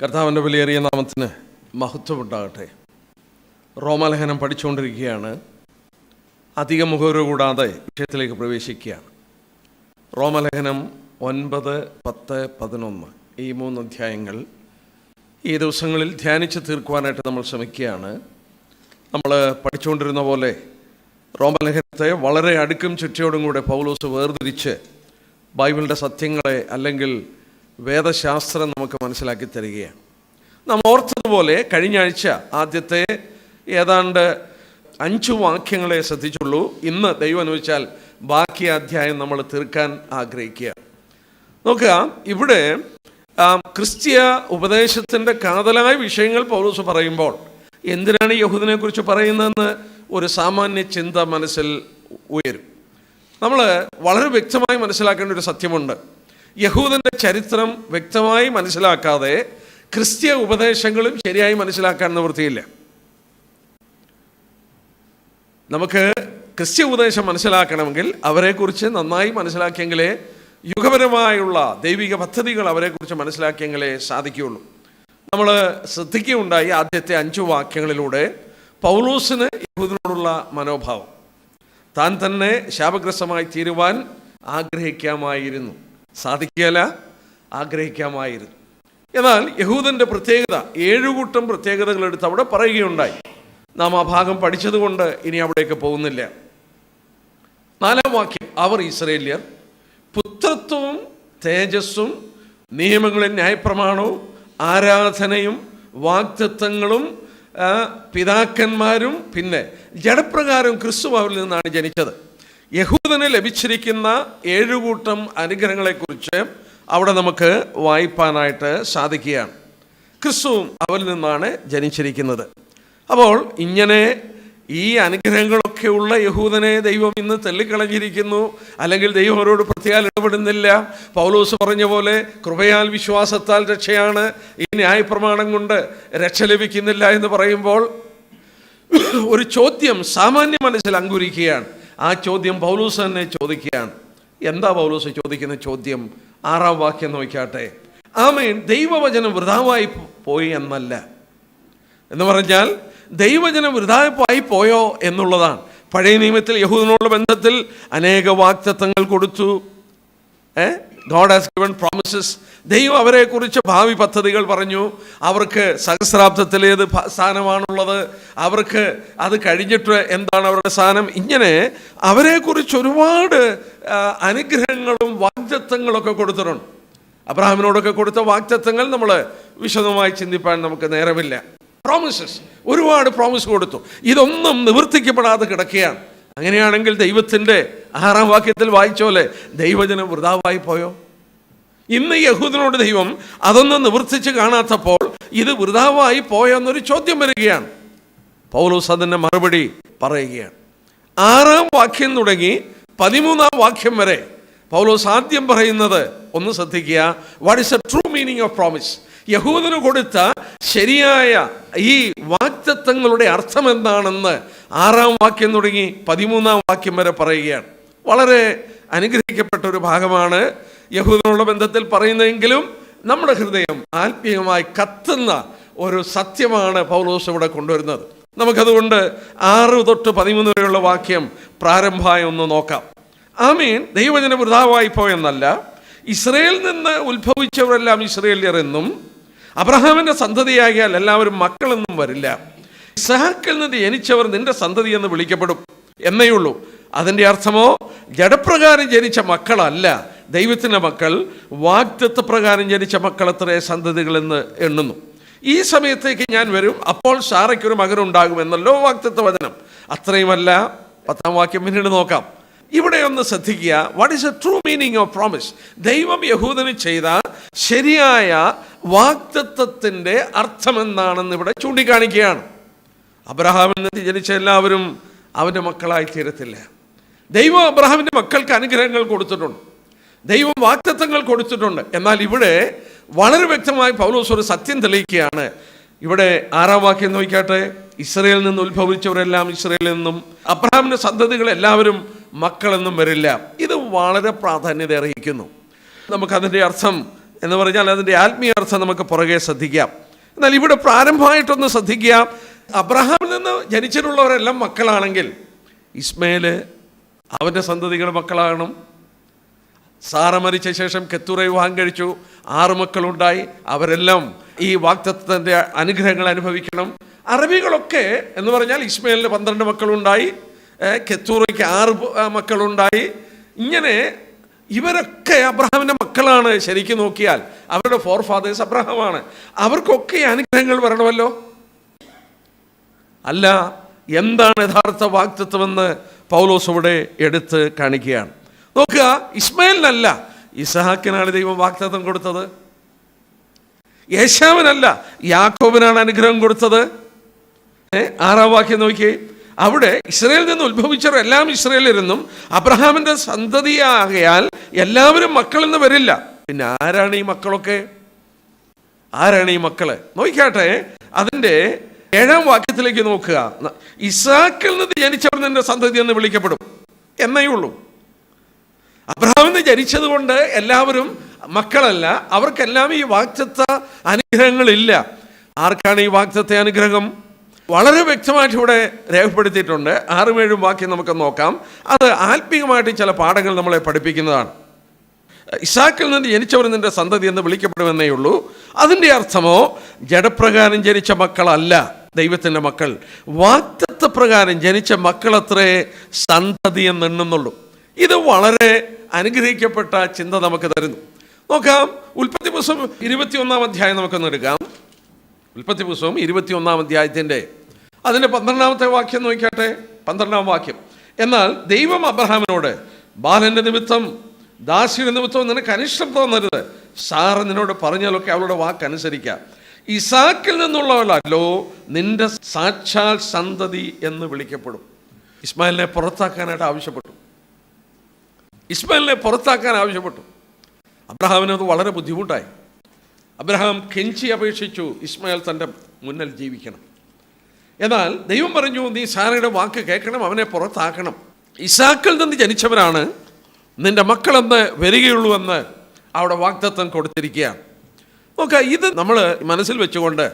കർത്താവിൻ്റെ വിലയേറിയ നാമത്തിന് മഹത്വമുണ്ടാകട്ടെ. റോമാലേഖനം പഠിച്ചുകൊണ്ടിരിക്കുകയാണ്. അധിക മുഖവര കൂടാതെ വിഷയത്തിലേക്ക് പ്രവേശിക്കുകയാണ്. റോമാലേഖനം 9, 10, 11 ഈ 3 അധ്യായങ്ങൾ ഈ ദിവസങ്ങളിൽ ധ്യാനിച്ച് തീർക്കുവാനായിട്ട് നമ്മൾ ശ്രമിക്കുകയാണ്. നമ്മൾ പഠിച്ചുകൊണ്ടിരുന്ന പോലെ റോമാലേഖനത്തെ വളരെ അടുക്കും ചുറ്റിയോടും കൂടെ പൗലോസ് വേർതിരിച്ച് ബൈബിളിൻ്റെ സത്യങ്ങളെ അല്ലെങ്കിൽ വേദശാസ്ത്രം നമുക്ക് മനസ്സിലാക്കി തരികയാണ്. നാം ഓർത്തതുപോലെ കഴിഞ്ഞ ആഴ്ച ആദ്യത്തെ ഏതാണ്ട് 5 വാക്യങ്ങളെ ശ്രദ്ധിച്ചുള്ളൂ. ഇന്ന് ദൈവം അനുവദിച്ചാൽ ബാക്കി അധ്യായം നമ്മൾ തീർക്കാൻ ആഗ്രഹിക്കുക. നോക്കുക, ഇവിടെ ക്രിസ്തീയ ഉപദേശത്തിൻ്റെ കാതലായ വിഷയങ്ങൾ പൗലോസ് പറയുമ്പോൾ എന്തിനാണ് യഹൂദനെ കുറിച്ച് പറയുന്നതെന്ന് ഒരു സാമാന്യ ചിന്ത മനസ്സിൽ ഉയരും. നമ്മൾ വളരെ വ്യക്തമായി മനസ്സിലാക്കേണ്ട ഒരു സത്യമുണ്ട്. യഹൂദൻ്റെ ചരിത്രം വ്യക്തമായി മനസ്സിലാക്കാതെ ക്രിസ്തീയ ഉപദേശങ്ങളും ശരിയായി മനസ്സിലാക്കാൻ നിവൃത്തിയില്ല. നമുക്ക് ക്രിസ്തീയ ഉപദേശം മനസ്സിലാക്കണമെങ്കിൽ അവരെക്കുറിച്ച് നന്നായി മനസ്സിലാക്കിയെങ്കിലേ, യുഗപരമായുള്ള ദൈവിക പദ്ധതികൾ അവരെക്കുറിച്ച് മനസ്സിലാക്കിയെങ്കിലേ സാധിക്കുകയുള്ളൂ. നമ്മൾ ശ്രദ്ധിക്കുകയുണ്ടായി ആദ്യത്തെ 5 വാക്യങ്ങളിലൂടെ പൗലോസിന് യഹൂദനോടുള്ള മനോഭാവം. താൻ തന്നെ ശാപഗ്രസ്തമായി തീരുവാൻ ആഗ്രഹിക്കാമായിരുന്നു, സാധിക്കുകയില്ല, ആഗ്രഹിക്കാമായിരുന്നു. എന്നാൽ യഹൂദൻ്റെ പ്രത്യേകത 7 കൂട്ടം പ്രത്യേകതകൾ എടുത്ത് അവിടെ പറയുകയുണ്ടായി. നാം ആ ഭാഗം പഠിച്ചതുകൊണ്ട് ഇനി അവിടേക്ക് പോകുന്നില്ല. 4-ാം വാക്യം, അവർ ഇസ്രായേല്യർ പുത്രത്വവും തേജസ്സും നിയമങ്ങളും ന്യായപ്രമാണവും ആരാധനയും വാഗ്ദത്തങ്ങളും പിതാക്കന്മാരും പിന്നെ ജഡപ്രകാരം ക്രിസ്തു അവരിൽ നിന്നാണ് ജനിച്ചത്. യഹൂദന് ലഭിച്ചിരിക്കുന്ന 7 കൂട്ടം അനുഗ്രഹങ്ങളെക്കുറിച്ച് അവിടെ നമുക്ക് വായിപ്പാനായിട്ട് സാധിക്കുകയാണ്. ക്രിസ്തുവും അവരിൽ നിന്നാണ് ജനിച്ചിരിക്കുന്നത്. അപ്പോൾ ഇങ്ങനെ ഈ അനുഗ്രഹങ്ങളൊക്കെ ഉള്ള യഹൂദനെ ദൈവം ഇന്ന് തള്ളിക്കളഞ്ഞിരിക്കുന്നു, അല്ലെങ്കിൽ ദൈവം അവരോട് പ്രത്യേകം ഇടപെടുന്നില്ല. പൗലോസ് പറഞ്ഞ പോലെ കൃപയാൽ വിശ്വാസത്താൽ രക്ഷയാണ്, ഈ ന്യായപ്രമാണം കൊണ്ട് രക്ഷ ലഭിക്കുന്നില്ല എന്ന് പറയുമ്പോൾ ഒരു ചോദ്യം സാമാന്യ മനസ്സിൽ അങ്കുരിക്കുകയാണ്. ആ ചോദ്യം പൗലോസ് തന്നെ ചോദിക്കുകയാണ്. എന്താ പൗലോസ് ചോദിക്കുന്ന ചോദ്യം? 6-ാം വാക്യം നോക്കിയാട്ടെ. ആമേൻ, ദൈവവചനം വൃഥാവായി പോയി എന്നല്ല. എന്ന് പറഞ്ഞാൽ ദൈവവചനം വൃഥാവായി പോയോ എന്നുള്ളതാണ്. പഴയ നിയമത്തിൽ യഹൂദനോടുള്ള ബന്ധത്തിൽ അനേക വാഗ്ദത്തങ്ങൾ കൊടുത്തു. God has given promises. ദൈവം അവരെക്കുറിച്ച് ഭാവി പദ്ധതികൾ പറഞ്ഞു. അവർക്ക് സഹസ്രാബ്ദത്തിലേത് സ്ഥാനമാണുള്ളത്, അവർക്ക് അത് കഴിഞ്ഞിട്ട് എന്താണ് അവരുടെ സ്ഥാനം, ഇങ്ങനെ അവരെക്കുറിച്ച് ഒരുപാട് അനുഗ്രഹങ്ങളും വാഗ്ദത്തങ്ങളൊക്കെ കൊടുത്തിട്ടുണ്ട്. അബ്രഹാമിനോടൊക്കെ കൊടുത്ത വാഗ്ദത്തങ്ങൾ നമ്മൾ വിശദമായി ചിന്തിപ്പാൻ നമുക്ക് നേരമില്ല. പ്രോമിസസ്, ഒരുപാട് പ്രോമിസ് കൊടുത്തു. ഇതൊന്നും നിവർത്തിക്കപ്പെടാതെ കിടക്കുകയാണ്. അങ്ങനെയാണെങ്കിൽ ദൈവത്തിൻ്റെ 6-ാം വാക്യത്തിൽ വായിച്ച പോലെ ദൈവജനം വൃഥാവായി പോയോ? ഇന്ന് യഹൂദനോട് ദൈവം അതൊന്നും നിവർത്തിച്ച് കാണാത്തപ്പോൾ ഇത് വൃഥാവായി പോയോ എന്നൊരു ചോദ്യം വരികയാണ്. പൗലോസ് അതിൻ്റെ മറുപടി പറയുകയാണ്. 6-ാം വാക്യം തുടങ്ങി 13-ാം വാക്യം വരെ പൗലോസ് ആദ്യം പറയുന്നത് ഒന്ന് ശ്രദ്ധിക്കുക. What is a true meaning of promise? യഹൂദന് കൊടുത്ത ശരിയായ ഈ വാഗ്ദത്തങ്ങളുടെ അർത്ഥം എന്താണെന്ന് 6-ാം വാക്യം തുടങ്ങി 13-ാം വാക്യം വരെ പറയുകയാണ്. വളരെ അനുഗ്രഹിക്കപ്പെട്ട ഒരു ഭാഗമാണ് യഹൂദനുള്ള ബന്ധത്തിൽ പറയുന്നതെങ്കിലും നമ്മുടെ ഹൃദയം ആത്മീയമായി കത്തുന്ന ഒരു സത്യമാണ് പൗലോസ് ഇവിടെ കൊണ്ടുവരുന്നത്. നമുക്കതുകൊണ്ട് 6 തൊട്ട് 13 വരെയുള്ള വാക്യം പ്രാരംഭമായി ഒന്ന് നോക്കാം. ആമീൻ, ദൈവവചനം വൃഥാവായി പോയെന്നല്ല, ഇസ്രായേലിൽ നിന്ന് ഉത്ഭവിച്ചവരെല്ലാം ഇസ്രായേല്യർ എന്നും അബ്രഹാമിൻ്റെ സന്തതിയാകിയാൽ എല്ലാവരും മക്കളെന്നും വരില്ല. ഇസ്ഹാക്കിൽ നിന്ന് ജനിച്ചവർ നിന്റെ സന്തതി എന്ന് വിളിക്കപ്പെടും എന്നേയുള്ളൂ. അതിൻ്റെ അർത്ഥമോ ജഡപ്രകാരം ജനിച്ച മക്കളല്ല ദൈവത്തിൻ്റെ മക്കൾ, വാഗ്ദത്തപ്രകാരം ജനിച്ച മക്കളത്രേ സന്തതികളെന്ന് എണ്ണുന്നു. ഈ സമയത്തേക്ക് ഞാൻ വരും, അപ്പോൾ സാറയ്ക്കൊരു മകനുണ്ടാകുമെന്നല്ലോ വാഗ്ദത്ത വചനം. അത്രയുമല്ല, 10-ാം വാക്യം പിന്നീട് നോക്കാം. ഇവിടെ ഒന്ന് ശ്രദ്ധിക്കുക. What is a true meaning of promise? ദൈവം യഹൂദന് ചെയ്ത ശരിയായ വാഗ്ദത്തത്തിൻ്റെ അർത്ഥം എന്താണെന്ന് ഇവിടെ ചൂണ്ടിക്കാണിക്കുകയാണ്. അബ്രഹാമിൽ നിന്ന് ജനിച്ച എല്ലാവരും അവൻ്റെ മക്കളായി തീരത്തില്ല. ദൈവം അബ്രഹാമിൻ്റെ മക്കൾക്ക് അനുഗ്രഹങ്ങൾ കൊടുത്തിട്ടുണ്ട്, ദൈവം വാഗ്ദത്തങ്ങൾ കൊടുത്തിട്ടുണ്ട്. എന്നാൽ ഇവിടെ വളരെ വ്യക്തമായി പൗലോസ് ഒരു സത്യം തെളിയിക്കുകയാണ്. ഇവിടെ 6-ാം വാക്യം നോക്കിയാട്ടെ. ഇസ്രായേലിൽ നിന്ന് ഉത്ഭവിച്ചവരെല്ലാം ഇസ്രായേലിൽ നിന്നും, അബ്രഹാമിൻ്റെ സന്തതികൾ എല്ലാവരും മക്കളെന്നും വരില്ല. ഇത് വളരെ പ്രാധാന്യത അർഹിക്കുന്നു. നമുക്കതിൻ്റെ അർത്ഥം എന്ന് പറഞ്ഞാൽ അതിൻ്റെ ആത്മീയാർത്ഥം നമുക്ക് പുറകെ ശ്രദ്ധിക്കാം. എന്നാൽ ഇവിടെ പ്രാരംഭമായിട്ടൊന്ന് ശ്രദ്ധിക്കാം. അബ്രഹാമിൽ നിന്ന് ജനിച്ചിട്ടുള്ളവരെല്ലാം മക്കളാണെങ്കിൽ ഇസ്മയേല് അവൻ്റെ സന്തതികളുടെ മക്കളാകണം. സാറ മരിച്ച ശേഷം കെത്തൂറ വിവാഹം കഴിച്ചു, 6 മക്കളുണ്ടായി. അവരെല്ലാം ഈ വാഗ്ദത്തത്തിൻ്റെ അനുഗ്രഹങ്ങൾ അനുഭവിക്കണം. അറബികളൊക്കെ എന്ന് പറഞ്ഞാൽ ഇസ്മയേലിന് 12 മക്കളുണ്ടായി, കെത്തൂറയ്ക്ക് 6 മക്കളുണ്ടായി. ഇങ്ങനെ ഇവരൊക്കെ അബ്രഹാമിൻ്റെ മക്കളാണ്. ശരിക്കും നോക്കിയാൽ അവരുടെ ഫോർ ഫാദേഴ്സ് അബ്രഹാമാണ്. അവർക്കൊക്കെ അനുഗ്രഹങ്ങൾ വരണമല്ലോ. അല്ല, എന്താണ് യഥാർത്ഥ വാഗ്ദത്തമെന്ന് പൗലോസ് ഇവിടെ എടുത്ത് കാണിക്കുകയാണ്. നോക്കുക, ഇസ്മായിലിനല്ല ഇസഹാക്കിനാണ് ദൈവം വാഗ്ദത്തം കൊടുത്തത്. യേശാവിനല്ല യാക്കോബിനാണ് അനുഗ്രഹം കൊടുത്തത്. 6-ാം വാക്യം നോക്കിയേ. അവിടെ ഇസ്രായേലിൽ നിന്ന് ഉത്ഭവിച്ചവർ എല്ലാം ഇസ്രായേലിരുന്നും അബ്രഹാമിന്റെ സന്തതിയാകയാൽ എല്ലാവരും മക്കളെന്ന് വരില്ല. പിന്നെ ആരാണ് ഈ മക്കളൊക്കെ? ആരാണ് ഈ മക്കള്? നോക്കിക്കാട്ടെ, അതിൻ്റെ 7-ാം വാക്യത്തിലേക്ക് നോക്കുക. ഇസ്ഹാക്കിൽ നിന്ന് ജനിച്ചവർ നിന്റെ സന്തതി എന്ന് വിളിക്കപ്പെടും എന്നേ ഉള്ളൂ. അബ്രഹാമിന് ജനിച്ചത് കൊണ്ട് എല്ലാവരും മക്കളല്ല. അവർക്കെല്ലാം ഈ വാഗ്ദത്ത അനുഗ്രഹങ്ങളില്ല. ആർക്കാണ് ഈ വാഗ്ദത്ത അനുഗ്രഹം? വളരെ വ്യക്തമായിട്ട് ഇവിടെ രേഖപ്പെടുത്തിയിട്ടുണ്ട്. 6-7 വാക്യം നമുക്ക് നോക്കാം. അത് ആത്മീയമായിട്ട് ചില പാഠങ്ങൾ നമ്മളെ പഠിപ്പിക്കുന്നതാണ്. ഇസ്ഹാക്കിൽ നിന്ന് ജനിച്ചവർ നിന്റെ സന്തതി എന്ന് വിളിക്കപ്പെടുമെന്നേ ഉള്ളൂ. അതിൻ്റെ അർത്ഥമോ ജഡപ്രകാരം ജനിച്ച മക്കളല്ല ദൈവത്തിൻ്റെ മക്കൾ, വാഗ്ദത്ത പ്രകാരം ജനിച്ച മക്കളത്രേ സന്തതി എന്ന് എണ്ണുന്നുള്ളൂ. ഇത് വളരെ അനുഗ്രഹിക്കപ്പെട്ട ചിന്ത നമുക്ക് തരുന്നു. നോക്കാം, ഉൽപ്പത്തി പുസ്തകം 21-ാം അധ്യായം നമുക്കൊന്ന് എടുക്കാം. ഉൽപ്പത്തി പുസ്തകം 21-ാം അധ്യായത്തിൻ്റെ അതിൻ്റെ 12-ാമത്തെ വാക്യം നോക്കിയാട്ടെ. 12-ാം വാക്യം. എന്നാൽ ദൈവം അബ്രഹാമിനോട്, ബാലന്റെ നിമിത്തം ദാസിയുടെ നിമിത്തം നിനക്ക് അനിഷ്ടം തോന്നരുത്, സാറ നിന്നോട് പറഞ്ഞാലൊക്കെ അവളുടെ വാക്കനുസരിക്കാം, ഇസാക്കിൽ നിന്നുള്ളവളല്ലോ നിന്റെ സാക്ഷാൽ സന്തതി എന്ന് വിളിക്കപ്പെടും. ഇസ്മായിലിനെ പുറത്താക്കാനായിട്ട് ആവശ്യപ്പെട്ടു. ഇസ്മായിലിനെ പുറത്താക്കാൻ ആവശ്യപ്പെട്ടു. അബ്രഹാമിനത് വളരെ ബുദ്ധിമുട്ടായി. അബ്രഹാം കെഞ്ചി അപേക്ഷിച്ചു ഇസ്മായിൽ തൻ്റെ മുന്നിൽ ജീവിക്കണം. എന്നാൽ ദൈവം പറഞ്ഞു, നീ സാറയുടെ വാക്ക് കേൾക്കണം, അവനെ പുറത്താക്കണം. ഇസാക്കിൽ നിന്ന് ജനിച്ചവരാണ് നിന്റെ മക്കളെന്ന് വരികയുള്ളൂ എന്ന് അവിടെ വാഗ്ദത്തം കൊടുത്തിരിക്കുകയാണ്. നോക്കാം, ഇത് നമ്മൾ മനസ്സിൽ വെച്ചുകൊണ്ട്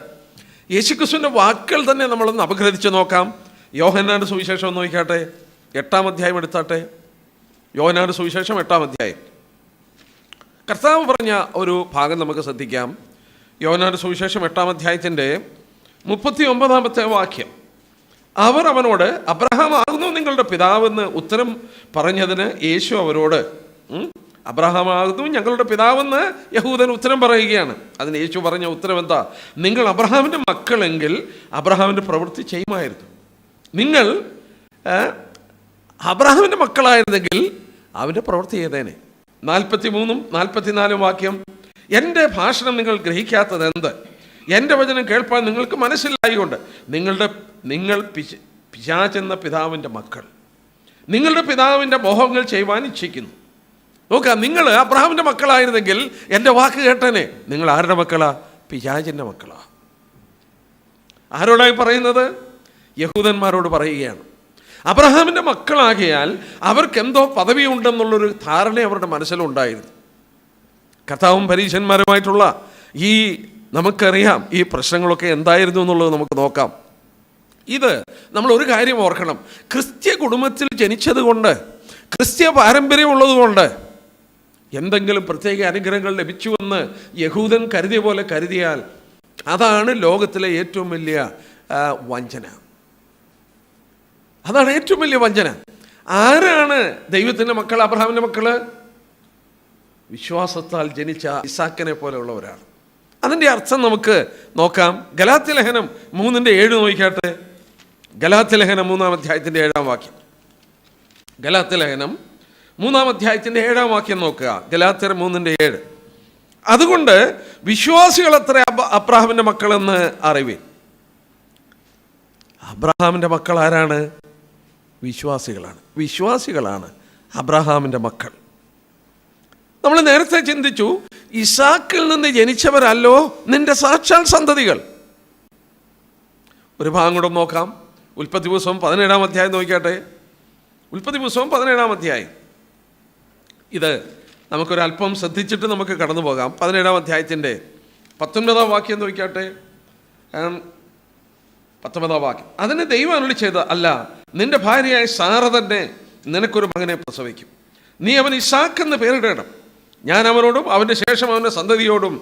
യേശുക്രിസ്തുവിൻ്റെ വാക്കുകൾ തന്നെ നമ്മളൊന്ന് അപഗ്രഥിച്ച് നോക്കാം. യോഹന്നാന്റെ സുവിശേഷം ഒന്ന് നോക്കിക്കാട്ടെ. 8-ാം അധ്യായം എടുത്താട്ടെ. യോഹന്നാന്റെ സുവിശേഷം 8-ാം അധ്യായം. കർത്താവ് പറഞ്ഞ ഒരു ഭാഗം നമുക്ക് ശ്രദ്ധിക്കാം. യോഹന്നാന്റെ സുവിശേഷം 8-ാം അധ്യായത്തിൻ്റെ 39-ാമത്തെ വാക്യം. അവർ അവനോട്, അബ്രഹാം ആകുന്നു നിങ്ങളുടെ പിതാവെന്ന് ഉത്തരം പറഞ്ഞതിന് യേശു അവരോട്, അബ്രഹാം ആകുന്നു ഞങ്ങളുടെ പിതാവെന്ന് യഹൂദൻ ഉത്തരം പറയുകയാണ്. അതിന് യേശു പറഞ്ഞ ഉത്തരം എന്താ? നിങ്ങൾ അബ്രഹാമിൻ്റെ മക്കളെങ്കിൽ അബ്രഹാമിൻ്റെ പ്രവൃത്തി ചെയ്യുമായിരുന്നു. നിങ്ങൾ അബ്രഹാമിൻ്റെ മക്കളായിരുന്നെങ്കിൽ അവൻ്റെ പ്രവൃത്തി ചെയ്തേനെ. 43-ഉം 44-ഉം വാക്യം. എൻ്റെ ഭാഷണം നിങ്ങൾ ഗ്രഹിക്കാത്തത് എന്ത്? എൻ്റെ വചനം കേൾപ്പാൻ നിങ്ങൾക്ക് മനസ്സിലായിക്കൊണ്ട് നിങ്ങൾ പിശാചെന്ന പിതാവിൻ്റെ മക്കൾ, നിങ്ങളുടെ പിതാവിൻ്റെ മോഹങ്ങൾ ചെയ്യുവാൻ ഇച്ഛിക്കുന്നു. നോക്കാം, നിങ്ങൾ അബ്രഹാമിൻ്റെ മക്കളായിരുന്നെങ്കിൽ എൻ്റെ വാക്ക് കേട്ടനെ. നിങ്ങൾ ആരുടെ മക്കളാ? പിശാചിൻ്റെ മക്കളാ. ആരോടായി പറയുന്നത്? യഹൂദന്മാരോട് പറയുകയാണ്. അബ്രഹാമിൻ്റെ മക്കളാകിയാൽ അവർക്കെന്തോ പദവി ഉണ്ടെന്നുള്ളൊരു ധാരണ അവരുടെ മനസ്സിലുണ്ടായിരുന്നു. കർത്താവും പരീശന്മാരുമായിട്ടുള്ള ഈ നമുക്കറിയാം ഈ പ്രശ്നങ്ങളൊക്കെ എന്തായിരുന്നു എന്നുള്ളത് നമുക്ക് നോക്കാം. ഇത് നമ്മൾ ഒരു കാര്യം ഓർക്കണം. ക്രിസ്ത്യ കുടുംബത്തിൽ ജനിച്ചത് കൊണ്ട്, ക്രിസ്ത്യ പാരമ്പര്യമുള്ളതുകൊണ്ട് എന്തെങ്കിലും പ്രത്യേക അനുഗ്രഹങ്ങൾ ലഭിച്ചുവെന്ന് യഹൂദൻ കരുതിയ പോലെ കരുതിയാൽ അതാണ് ലോകത്തിലെ ഏറ്റവും വലിയ വഞ്ചന. അതാണ് ഏറ്റവും വലിയ വഞ്ചന. ആരാണ് ദൈവത്തിൻ്റെ മക്കൾ? അബ്രഹാമിൻ്റെ മക്കള് വിശ്വാസത്താൽ ജനിച്ച ഇസാക്കിനെ പോലെയുള്ളവരാണ്. അതിൻ്റെ അർത്ഥം നമുക്ക് നോക്കാം. ഗലാത്യലേഖനം 3:7 നോക്കിക്കാട്ടെ. ഗലാത്യലേഖനം 3-ാം അധ്യായത്തിൻ്റെ 7-ാം വാക്യം. ഗലാത്യലേഖനം 3-ാം അധ്യായത്തിൻ്റെ 7-ാം വാക്യം നോക്കുക. ഗലാത്യർ 3:7. അതുകൊണ്ട് വിശ്വാസികൾ അത്ര അബ്രഹാമിൻ്റെ മക്കളെന്ന് അറിവീൻ. അബ്രഹാമിൻ്റെ മക്കൾ ആരാണ്? വിശ്വാസികളാണ്. വിശ്വാസികളാണ് അബ്രഹാമിൻ്റെ മക്കൾ. നമ്മൾ നേരത്തെ ചിന്തിച്ചു, ഇസാക്കിൽ നിന്ന് ജനിച്ചവരല്ലോ നിന്റെ സാക്ഷാൽ സന്തതികൾ. ഒരു ഭാഗം കൂടെ നോക്കാം. ഉൽപ്പത്തി പുസ്തകം 17-ാം അധ്യായം നോക്കിയാട്ടെ. ഉൽപ്പത്തി പുസ്തകം 17-ാം അധ്യായം. ഇത് നമുക്കൊരല്പം ശ്രദ്ധിച്ചിട്ട് നമുക്ക് കടന്നു പോകാം. 17-ാം അധ്യായത്തിൻ്റെ 19-ാം വാക്യം നോക്കിയാട്ടെ. 19-ാം വാക്യം. അതിന് ദൈവം അരുളിച്ചെയ്തത്, അല്ല, നിന്റെ ഭാര്യയായ സാറ തന്നെ നിനക്കൊരു മകനെ പ്രസവിക്കും. നീ അവൻ ഇസാക്ക് എന്ന് പേരിടണം. ഞാൻ അവനോടും അവൻ്റെ ശേഷം അവൻ്റെ സന്തതിയോടും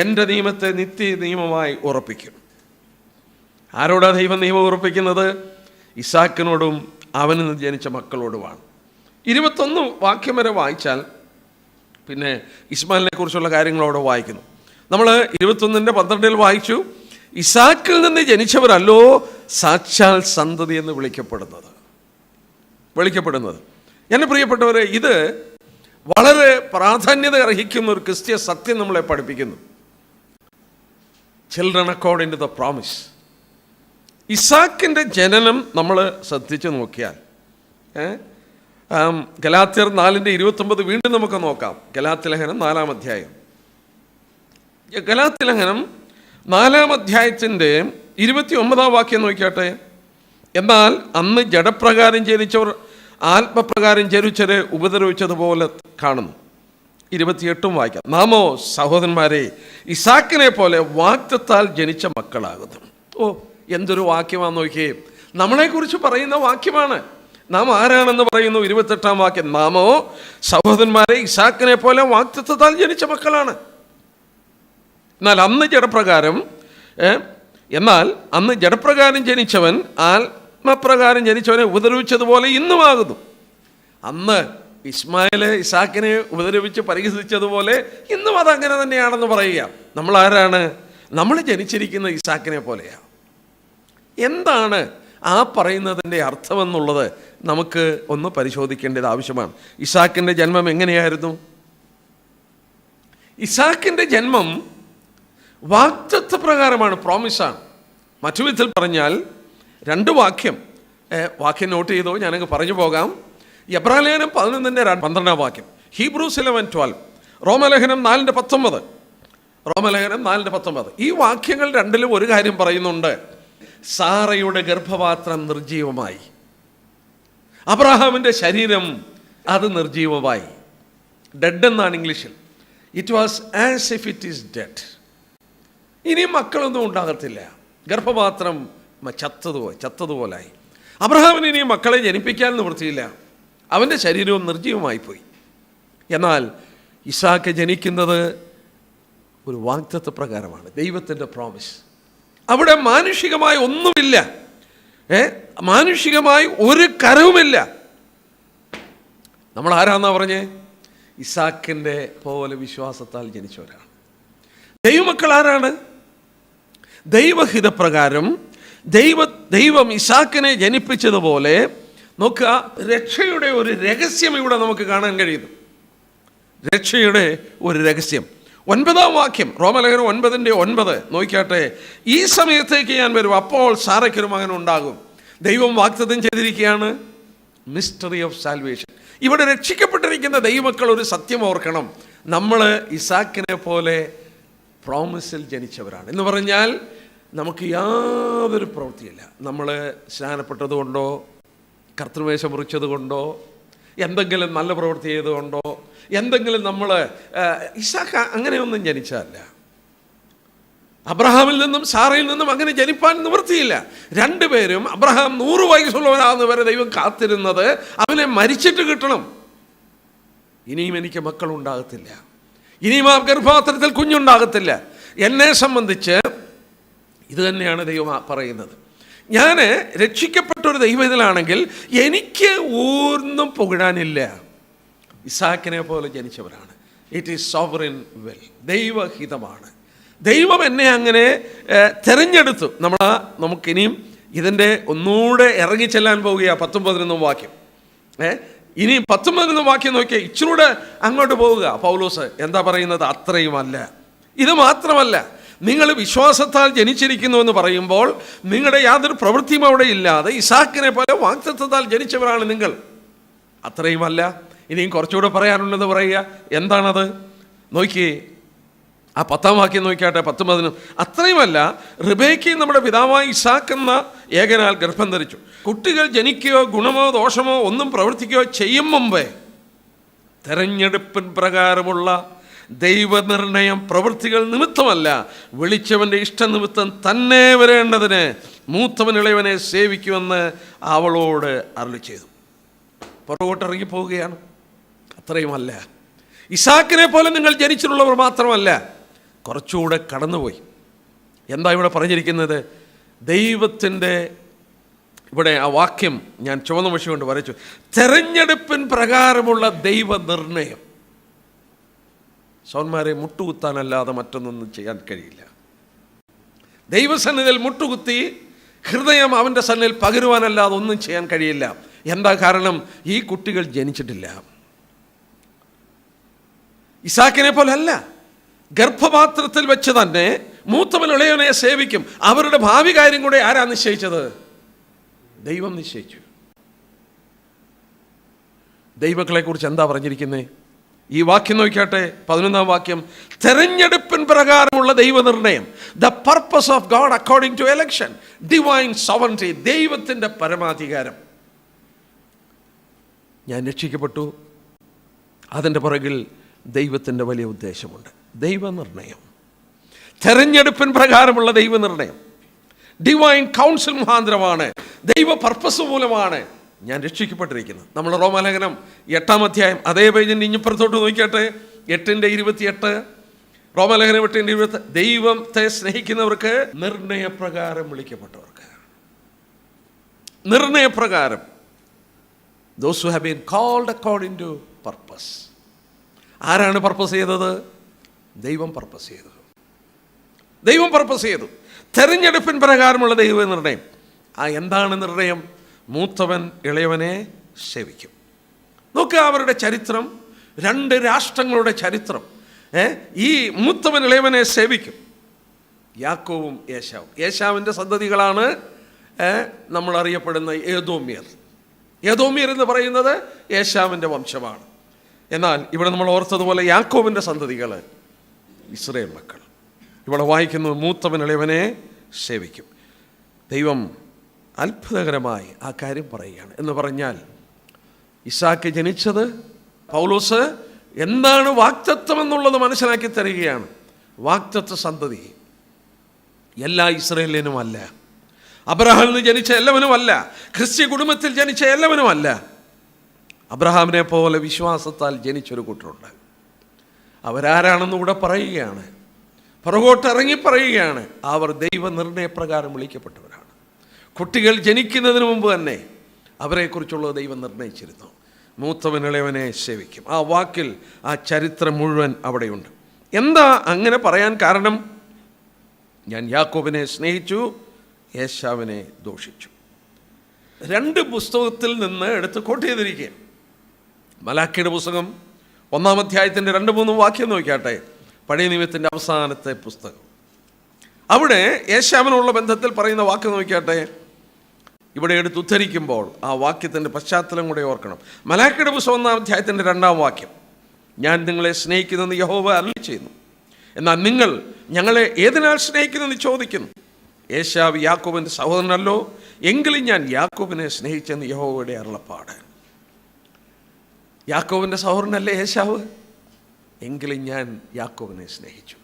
എൻ്റെ നിയമത്തെ നിത്യ നിയമമായി ഉറപ്പിക്കും. ആരോടാ ദൈവം നിയമം ഉറപ്പിക്കുന്നത്? ഇസാക്കിനോടും അവന് ജനിച്ച മക്കളോടുമാണ്. 21 വാക്യം വരെ വായിച്ചാൽ പിന്നെ ഇസ്മായിലിനെ കുറിച്ചുള്ള കാര്യങ്ങളോട് വായിക്കുന്നു. നമ്മൾ 21-12 വായിച്ചു, ഇസാക്കിൽ നിന്ന് ജനിച്ചവരല്ലോ സാക്ഷാൽ സന്തതി എന്ന് വിളിക്കപ്പെടുന്നത്. എൻ്റെ പ്രിയപ്പെട്ടവരെ, ഇത് വളരെ പ്രാധാന്യത അർഹിക്കുന്ന ഒരു ക്രിസ്തീയ സത്യം നമ്മളെ പഠിപ്പിക്കുന്നു. Children according to the promise. ഇസാക്കിൻ്റെ ജനനം നമ്മൾ ശ്രദ്ധിച്ച് നോക്കിയാൽ, ഗലാത്യർ 4:29 വീണ്ടും നമുക്ക് നോക്കാം. ഗലാത്യലേഖനം 4-ാം അധ്യായം. ഗലാത്യലേഖനം 4-ാം അധ്യായത്തിൻ്റെ 29-ാം വാക്യം നോക്കിയാട്ടെ. എന്നാൽ അന്ന് ജഡപ്രകാരം ജനിച്ചവർ ആത്മപ്രകാരം ജനിച്ചവരെ ഉപദ്രവിച്ചതുപോലെ കാണുന്നു. 28 വാക്യം. നാമോ സഹോദരന്മാരെ ഇസാക്കിനെ പോലെ വാഗ്ദത്താൽ ജനിച്ച മക്കളാകുന്നു. ഓ, എന്തൊരു വാക്യമാണെന്ന് നോക്കിയേ. നമ്മളെക്കുറിച്ച് പറയുന്ന വാക്യമാണ്. നാം ആരാണെന്ന് പറയുന്നു. 28-ാം വാക്യം. നാമോ സഹോദരന്മാരെ ഇസാക്കിനെ പോലെ വാഗ്ദത്തത്താൽ ജനിച്ച മക്കളാണ്. എന്നാൽ അന്ന് ജഡപ്രകാരം ജനിച്ചവൻ ആത്മപ്രകാരം ജനിച്ചവനെ ഉപദ്രവിച്ചതുപോലെ ഇന്നുമാകുന്നു. അന്ന് ഇസ്മായില് ഇസാക്കിനെ ഉപദ്രവിച്ച് പരിഹസിച്ചതുപോലെ ഇന്നും അതങ്ങനെ തന്നെയാണെന്ന് പറയുക. നമ്മൾ ആരാണ്? നമ്മൾ ജനിച്ചിരിക്കുന്ന ഇസാക്കിനെ പോലെയാണ്. എന്താണ് ആ പറയുന്നതിൻ്റെ അർത്ഥമെന്നുള്ളത് നമുക്ക് ഒന്ന് പരിശോധിക്കേണ്ടത് ആവശ്യമാണ്. ഇസാക്കിൻ്റെ ജന്മം എങ്ങനെയായിരുന്നു? ഇസാക്കിൻ്റെ ജന്മം വാഗ്ദത്ത പ്രകാരമാണ്, പ്രോമിസാണ്. മറ്റു വിധത്തിൽ പറഞ്ഞാൽ 2 വാക്യം നോട്ട് ചെയ്തോ, ഞാനങ്ങ് പറഞ്ഞു പോകാം. എബ്രായലേഖനം 11:12 വാക്യം, ഹീബ്രൂസ് 11:12, റോമലേഖനം 4:19. ഈ വാക്യങ്ങൾ രണ്ടിലും ഒരു കാര്യം പറയുന്നുണ്ട്. സാറയുടെ ഗർഭപാത്രം നിർജീവമായി, അബ്രഹാമിൻ്റെ ശരീരം അത് നിർജീവമായി. ഡെഡ് എന്നാണ് ഇംഗ്ലീഷിൽ. It was as if it is dead. ഇനി മക്കളൊന്നും ഉണ്ടാകത്തില്ല. ഗർഭപാത്രം ചത്തതുപോലായി. അബ്രഹാമിന് ഇനി മക്കളെ ജനിപ്പിക്കാൻ നിവൃത്തിയില്ല. അവൻ്റെ ശരീരവും നിർജീവമായി പോയി. എന്നാൽ ഇസാക്ക് ജനിക്കുന്നത് ഒരു വാഗ്ദത്ത പ്രകാരമാണ്, ദൈവത്തിൻ്റെ പ്രോമിസ്. അവിടെ മാനുഷികമായി ഒന്നുമില്ല, മാനുഷികമായി ഒരു കരവുമില്ല. നമ്മൾ ആരാന്നാ പറഞ്ഞേ? ഇസാക്കിൻ്റെ പോലെ വിശ്വാസത്താൽ ജനിച്ചവരാണ്. ദൈവമക്കൾ ആരാണ്? ദൈവഹിതപ്രകാരം ദൈവം ഇസാക്കിനെ ജനിപ്പിച്ചതുപോലെ നോക്കുക, രക്ഷയുടെ ഒരു രഹസ്യം ഇവിടെ നമുക്ക് കാണാൻ കഴിയുന്നു. രക്ഷയുടെ ഒരു രഹസ്യം. 9-ാം വാക്യം, റോമലേഖനം 9:9 നോക്കിയാട്ടെ. ഈ സമയത്തേക്ക് ഞാൻ വരും, അപ്പോൾ സാറയ്ക്കൊരു മകൻ ഉണ്ടാകും. ദൈവം വാഗ്ദത്തം ചെയ്തിരിക്കുകയാണ്. Mystery of salvation. ഇവിടെ രക്ഷിക്കപ്പെട്ടിരിക്കുന്ന ദൈവമക്കൾ ഒരു സത്യം ഓർക്കണം. നമ്മൾ ഇസാക്കിനെ പോലെ പ്രോമിസിൽ ജനിച്ചവരാണ് എന്ന് പറഞ്ഞാൽ നമുക്ക് യാതൊരു പ്രവൃത്തിയില്ല. നമ്മൾ സ്നാനപ്പെട്ടതുകൊണ്ടോ കർത്തൃവേഷം മുറിച്ചത് കൊണ്ടോ എന്തെങ്കിലും നല്ല പ്രവൃത്തി ചെയ്തുകൊണ്ടോ എന്തെങ്കിലും നമ്മൾ ഇസാക്ക് അങ്ങനെയൊന്നും ജനിച്ചതല്ല. അബ്രഹാമിൽ നിന്നും സാറയിൽ നിന്നും അങ്ങനെ ജനിപ്പാൻ നിവൃത്തിയില്ല. 2 പേരും അബ്രഹാം 100 വയസ്സുള്ളവനാകുന്ന വരെ ദൈവം കാത്തിരുന്നത് അവനെ മരിച്ചിട്ട് കിട്ടണം. ഇനിയും എനിക്ക് മക്കളുണ്ടാകത്തില്ല, ഇനിയും ആ ഗർഭപാത്രത്തിൽ കുഞ്ഞുണ്ടാകത്തില്ല. എന്നെ സംബന്ധിച്ച് ഇത് തന്നെയാണ് ദൈവം പറയുന്നത്. ഞാൻ രക്ഷിക്കപ്പെട്ടൊരു ദൈവത്തിലാണെങ്കിൽ എനിക്ക് ഒന്നും പുകഴാനില്ല. ഇസാക്കിനെ പോലെ ജനിച്ചവരാണ്. ഇറ്റ് ഈസ് സോവറിൻ വെൽ, ദൈവഹിതമാണ്. ദൈവം എന്നെ അങ്ങനെ തിരഞ്ഞെടുത്തു. നമുക്കിനിയും ഇതിൻ്റെ ഒന്നുകൂടെ ഇറങ്ങിച്ചെല്ലാൻ പോവുകയാണ്. 19 വാക്യം. ഇനി 19 വാക്യം നോക്കിയാൽ ഇച്ചിരൂടെ അങ്ങോട്ട് പോവുക. പൗലോസ് എന്താ പറയുന്നത്? അത്രയുമല്ല, ഇത് മാത്രമല്ല, നിങ്ങൾ വിശ്വാസത്താൽ ജനിച്ചിരിക്കുന്നു എന്ന് പറയുമ്പോൾ നിങ്ങളുടെ യാതൊരു പ്രവൃത്തിയും അവിടെ ഇല്ലാതെ ഇസാക്കിനെ പോലെ വാഗ്ദത്തത്താൽ ജനിച്ചവരാണ് നിങ്ങൾ. അത്രയുമല്ല, ഇനിയും കുറച്ചുകൂടെ പറയാനുള്ളത് പറയുക. എന്താണത്? നോക്കിയേ, ആ 10-ാം വാക്യം നോക്കിയാട്ടെ. 19 അത്രയുമല്ല, റിബേക്കയും നമ്മുടെ പിതാവായ ഇസാക്ക് എന്ന ഏകനാൽ ഗർഭം ധരിച്ചു. കുട്ടികൾ ജനിക്കുകയോ ഗുണമോ ദോഷമോ ഒന്നും പ്രവർത്തിക്കുകയോ ചെയ്യും മുമ്പേ തെരഞ്ഞെടുപ്പിൻ പ്രകാരമുള്ള ദൈവനിർണയം പ്രവൃത്തികൾ നിമിത്തമല്ല, വിളിച്ചവൻ്റെ ഇഷ്ടനിമിത്തം തന്നെ വരേണ്ടതിന് മൂത്തവൻ ഇളയവനെ സേവിക്കുമെന്ന് അവളോട് അരുളി ചെയ്തു. പുറകോട്ടിറങ്ങി പോവുകയാണ്. അത്രയുമല്ല, ഇസാക്കിനെ പോലെ നിങ്ങൾ ജനിച്ചിട്ടുള്ളവർ മാത്രമല്ല, കുറച്ചുകൂടെ കടന്നുപോയി. എന്താ ഇവിടെ പറഞ്ഞിരിക്കുന്നത്? ദൈവത്തിൻ്റെ ഇവിടെ ആ വാക്യം ഞാൻ ചുവന്ന മഷി കൊണ്ട് വരച്ചു. തെരഞ്ഞെടുപ്പിൻ പ്രകാരമുള്ള ദൈവനിർണയം. സോന്മാരെ, മുട്ടുകുത്താനല്ലാതെ മറ്റൊന്നും ചെയ്യാൻ കഴിയില്ല. ദൈവസന്നിധിയിൽ മുട്ടുകുത്തി ഹൃദയം അവൻ്റെ സന്നിധിയിൽ പകരുവാനല്ലാതെ ഒന്നും ചെയ്യാൻ കഴിയില്ല. എന്താ കാരണം? ഈ കുട്ടികൾ ജനിച്ചിട്ടില്ല. ഇസാക്കിനെ പോലെ അല്ല, ഗർഭപാത്രത്തിൽ വെച്ച് തന്നെ മൂത്തവൻ ഇളയവനെ സേവിക്കും. അവരുടെ ഭാവി കാര്യം കൂടെ ആരാ നിശ്ചയിച്ചത്? ദൈവം നിശ്ചയിച്ചു. ദൈവങ്ങളെ കുറിച്ച് എന്താ പറഞ്ഞിരിക്കുന്നത്? ഈ വാക്യം നോക്കിയാട്ടെ, 11-ാം വാക്യം. തെരഞ്ഞെടുപ്പിൻ പ്രകാരമുള്ള ദൈവനിർണയം, the purpose of God according to election, divine sovereignty, ദൈവത്തിൻ്റെ പരമാധികാരം. ഞാൻ രക്ഷിക്കപ്പെട്ടു, അതിൻ്റെ പുറകിൽ ദൈവത്തിൻ്റെ വലിയ ഉദ്ദേശമുണ്ട്. ദൈവനിർണയം, തെരഞ്ഞെടുപ്പിൻ പ്രകാരമുള്ള ദൈവനിർണയം, ഡിവൈൻ കൗൺസിൽ മുഖാന്തരമാണ്, ദൈവ പർപ്പസ് മൂലമാണ് ഞാൻ രക്ഷിക്കപ്പെട്ടിരിക്കുന്നത്. നമ്മൾ റോമാലേഖനം 8-ാം അധ്യായം അതേ പേജിൻ്റെ ഇഞ്ഞിപ്പുറത്തോട്ട് നോക്കിയാട്ടെ, 8:28. റോമാലേഖനം 8:20. ദൈവത്തെ സ്നേഹിക്കുന്നവർക്ക് നിർണയപ്രകാരം വിളിക്കപ്പെട്ടവർക്ക്, നിർണയപ്രകാരം, those who have been called according to purpose. ആരാണ് പർപ്പസ് ചെയ്തത്? ദൈവം പർപ്പസ് ചെയ്തു. ദൈവം പർപ്പസ് ചെയ്തു. തെരഞ്ഞെടുപ്പിൻ പ്രകാരമുള്ള ദൈവനിർണയം. എന്താണ് നിർണയം? മൂത്തവൻ ഇളയവനെ സേവിക്കും. നോക്കുക അവരുടെ ചരിത്രം, 2 രാഷ്ട്രങ്ങളുടെ ചരിത്രം. ഈ മൂത്തവൻ ഇളയവനെ സേവിക്കും. യാക്കോവും ഏശാവും. ഏശാവിൻ്റെ സന്തതികളാണ് നമ്മൾ അറിയപ്പെടുന്ന ഏദോമ്യർ. ഏദോമ്യർ എന്ന് പറയുന്നത് ഏശാവിൻ്റെ വംശമാണ്. എന്നാൽ ഇവിടെ നമ്മൾ ഓർത്തതുപോലെ യാക്കോബിൻ്റെ സന്തതികൾ ഇസ്രായേൽ മക്കൾ. ഇവിടെ വായിക്കുന്നത് മൂത്തവൻ ഇളയവനെ സേവിക്കും. ദൈവം അത്ഭുതകരമായി ആ കാര്യം പറയുകയാണ്. എന്ന് പറഞ്ഞാൽ ഇസാക്ക് ജനിച്ചത്, പൗലോസ് എന്താണ് വാഗ്ദത്തം എന്നുള്ളത് മനസ്സിലാക്കി തരികയാണ്. വാഗ്ദത്ത സന്തതി എല്ലാ ഇസ്രായേലിനുമല്ല, അബ്രഹാമിൽ നിന്ന് ജനിച്ച എല്ലാവനുമല്ല, ക്രിസ്ത്യ കുടുംബത്തിൽ ജനിച്ച എല്ലാവനുമല്ല. അബ്രഹാമിനെ പോലെ വിശ്വാസത്താൽ ജനിച്ചൊരു കൂട്ടരുണ്ട്. അവരാരാണെന്ന് കൂടെ പറയുകയാണ്, പുറകോട്ട് ഇറങ്ങി പറയുകയാണ്. അവർ ദൈവനിർണയപ്രകാരം വിളിക്കപ്പെട്ടവരാണ്. കുട്ടികൾ ജനിക്കുന്നതിന് മുമ്പ് തന്നെ അവരെക്കുറിച്ചുള്ളത് ദൈവം നിർണയിച്ചിരുന്നു. മൂത്തവൻ ഇളയവനെ സേവിക്കും. ആ വാക്കിൽ ആ ചരിത്രം മുഴുവൻ അവിടെയുണ്ട്. എന്താ അങ്ങനെ പറയാൻ കാരണം? ഞാൻ യാക്കോബിനെ സ്നേഹിച്ചു, ഏശാവിനെ ദോഷിച്ചു. 2 പുസ്തകത്തിൽ നിന്ന് എടുത്ത് കോട്ട് ചെയ്തിരിക്കുക. മലാക്കിയുടെ പുസ്തകം 1-ാം അധ്യായത്തിൻ്റെ 2-3 വാക്യം നോക്കിയാട്ടെ, പഴയ നിയമത്തിൻ്റെ അവസാനത്തെ പുസ്തകം. അവിടെ ഏശാവിനുള്ള ബന്ധത്തിൽ പറയുന്ന വാക്ക് നോക്കിയാട്ടെ. ഇവിടെ എടുത്ത് ഉദ്ധരിക്കുമ്പോൾ ആ വാക്യത്തിൻ്റെ പശ്ചാത്തലം കൂടെ ഓർക്കണം. മലാക്കിയുടെ പുസ്തകം 1-ാം അധ്യായത്തിൻ്റെ 2-ാം വാക്യം. ഞാൻ നിങ്ങളെ സ്നേഹിക്കുന്നെന്ന് യഹോവ അരുളി ചെയ്യുന്നു, എന്നാൽ നിങ്ങൾ ഞങ്ങളെ ഏതിനാൽ സ്നേഹിക്കുന്നെന്ന് ചോദിക്കുന്നു. ഏശാവ് യാക്കോബിൻ്റെ സഹോദരനല്ലോ, എങ്കിലും ഞാൻ യാക്കോബിനെ സ്നേഹിച്ചെന്ന് യഹോവയുടെ അരുളപ്പാട്. യാക്കോബിൻ്റെ സഹോദരനല്ലേ ഏശാവ്? എങ്കിലും ഞാൻ യാക്കോബിനെ സ്നേഹിച്ചു.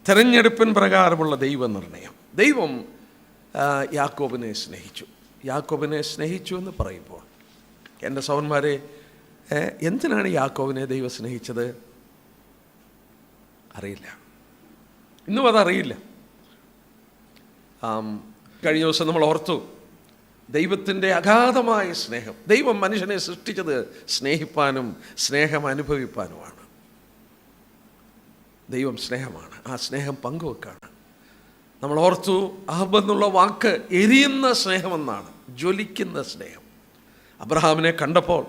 തെരഞ്ഞെടുപ്പിൻ പ്രകാരമുള്ള ദൈവനിർണയം. ദൈവം യാക്കോബിനെ സ്നേഹിച്ചു. യാക്കോബിനെ സ്നേഹിച്ചു എന്ന് പറയുമ്പോൾ എൻ്റെ സഹോദരന്മാരെ, എന്തിനാണ് യാക്കോബിനെ ദൈവം സ്നേഹിച്ചത്? അറിയില്ല. ഇന്നും അതറിയില്ല. കഴിഞ്ഞ ദിവസം നമ്മൾ ഓർത്തു, ദൈവത്തിൻ്റെ അഗാധമായ സ്നേഹം. ദൈവം മനുഷ്യനെ സൃഷ്ടിച്ചത് സ്നേഹിപ്പാനും സ്നേഹം അനുഭവിപ്പാനുമാണ്. ദൈവം സ്നേഹമാണ്. ആ സ്നേഹം പങ്കുവെക്കാണ്. നമ്മൾ ഓർത്തു, അഹബ് എന്നുള്ള വാക്ക് എരിയുന്ന സ്നേഹമെന്നാണ്, ജ്വലിക്കുന്ന സ്നേഹം. അബ്രഹാമിനെ കണ്ടപ്പോൾ,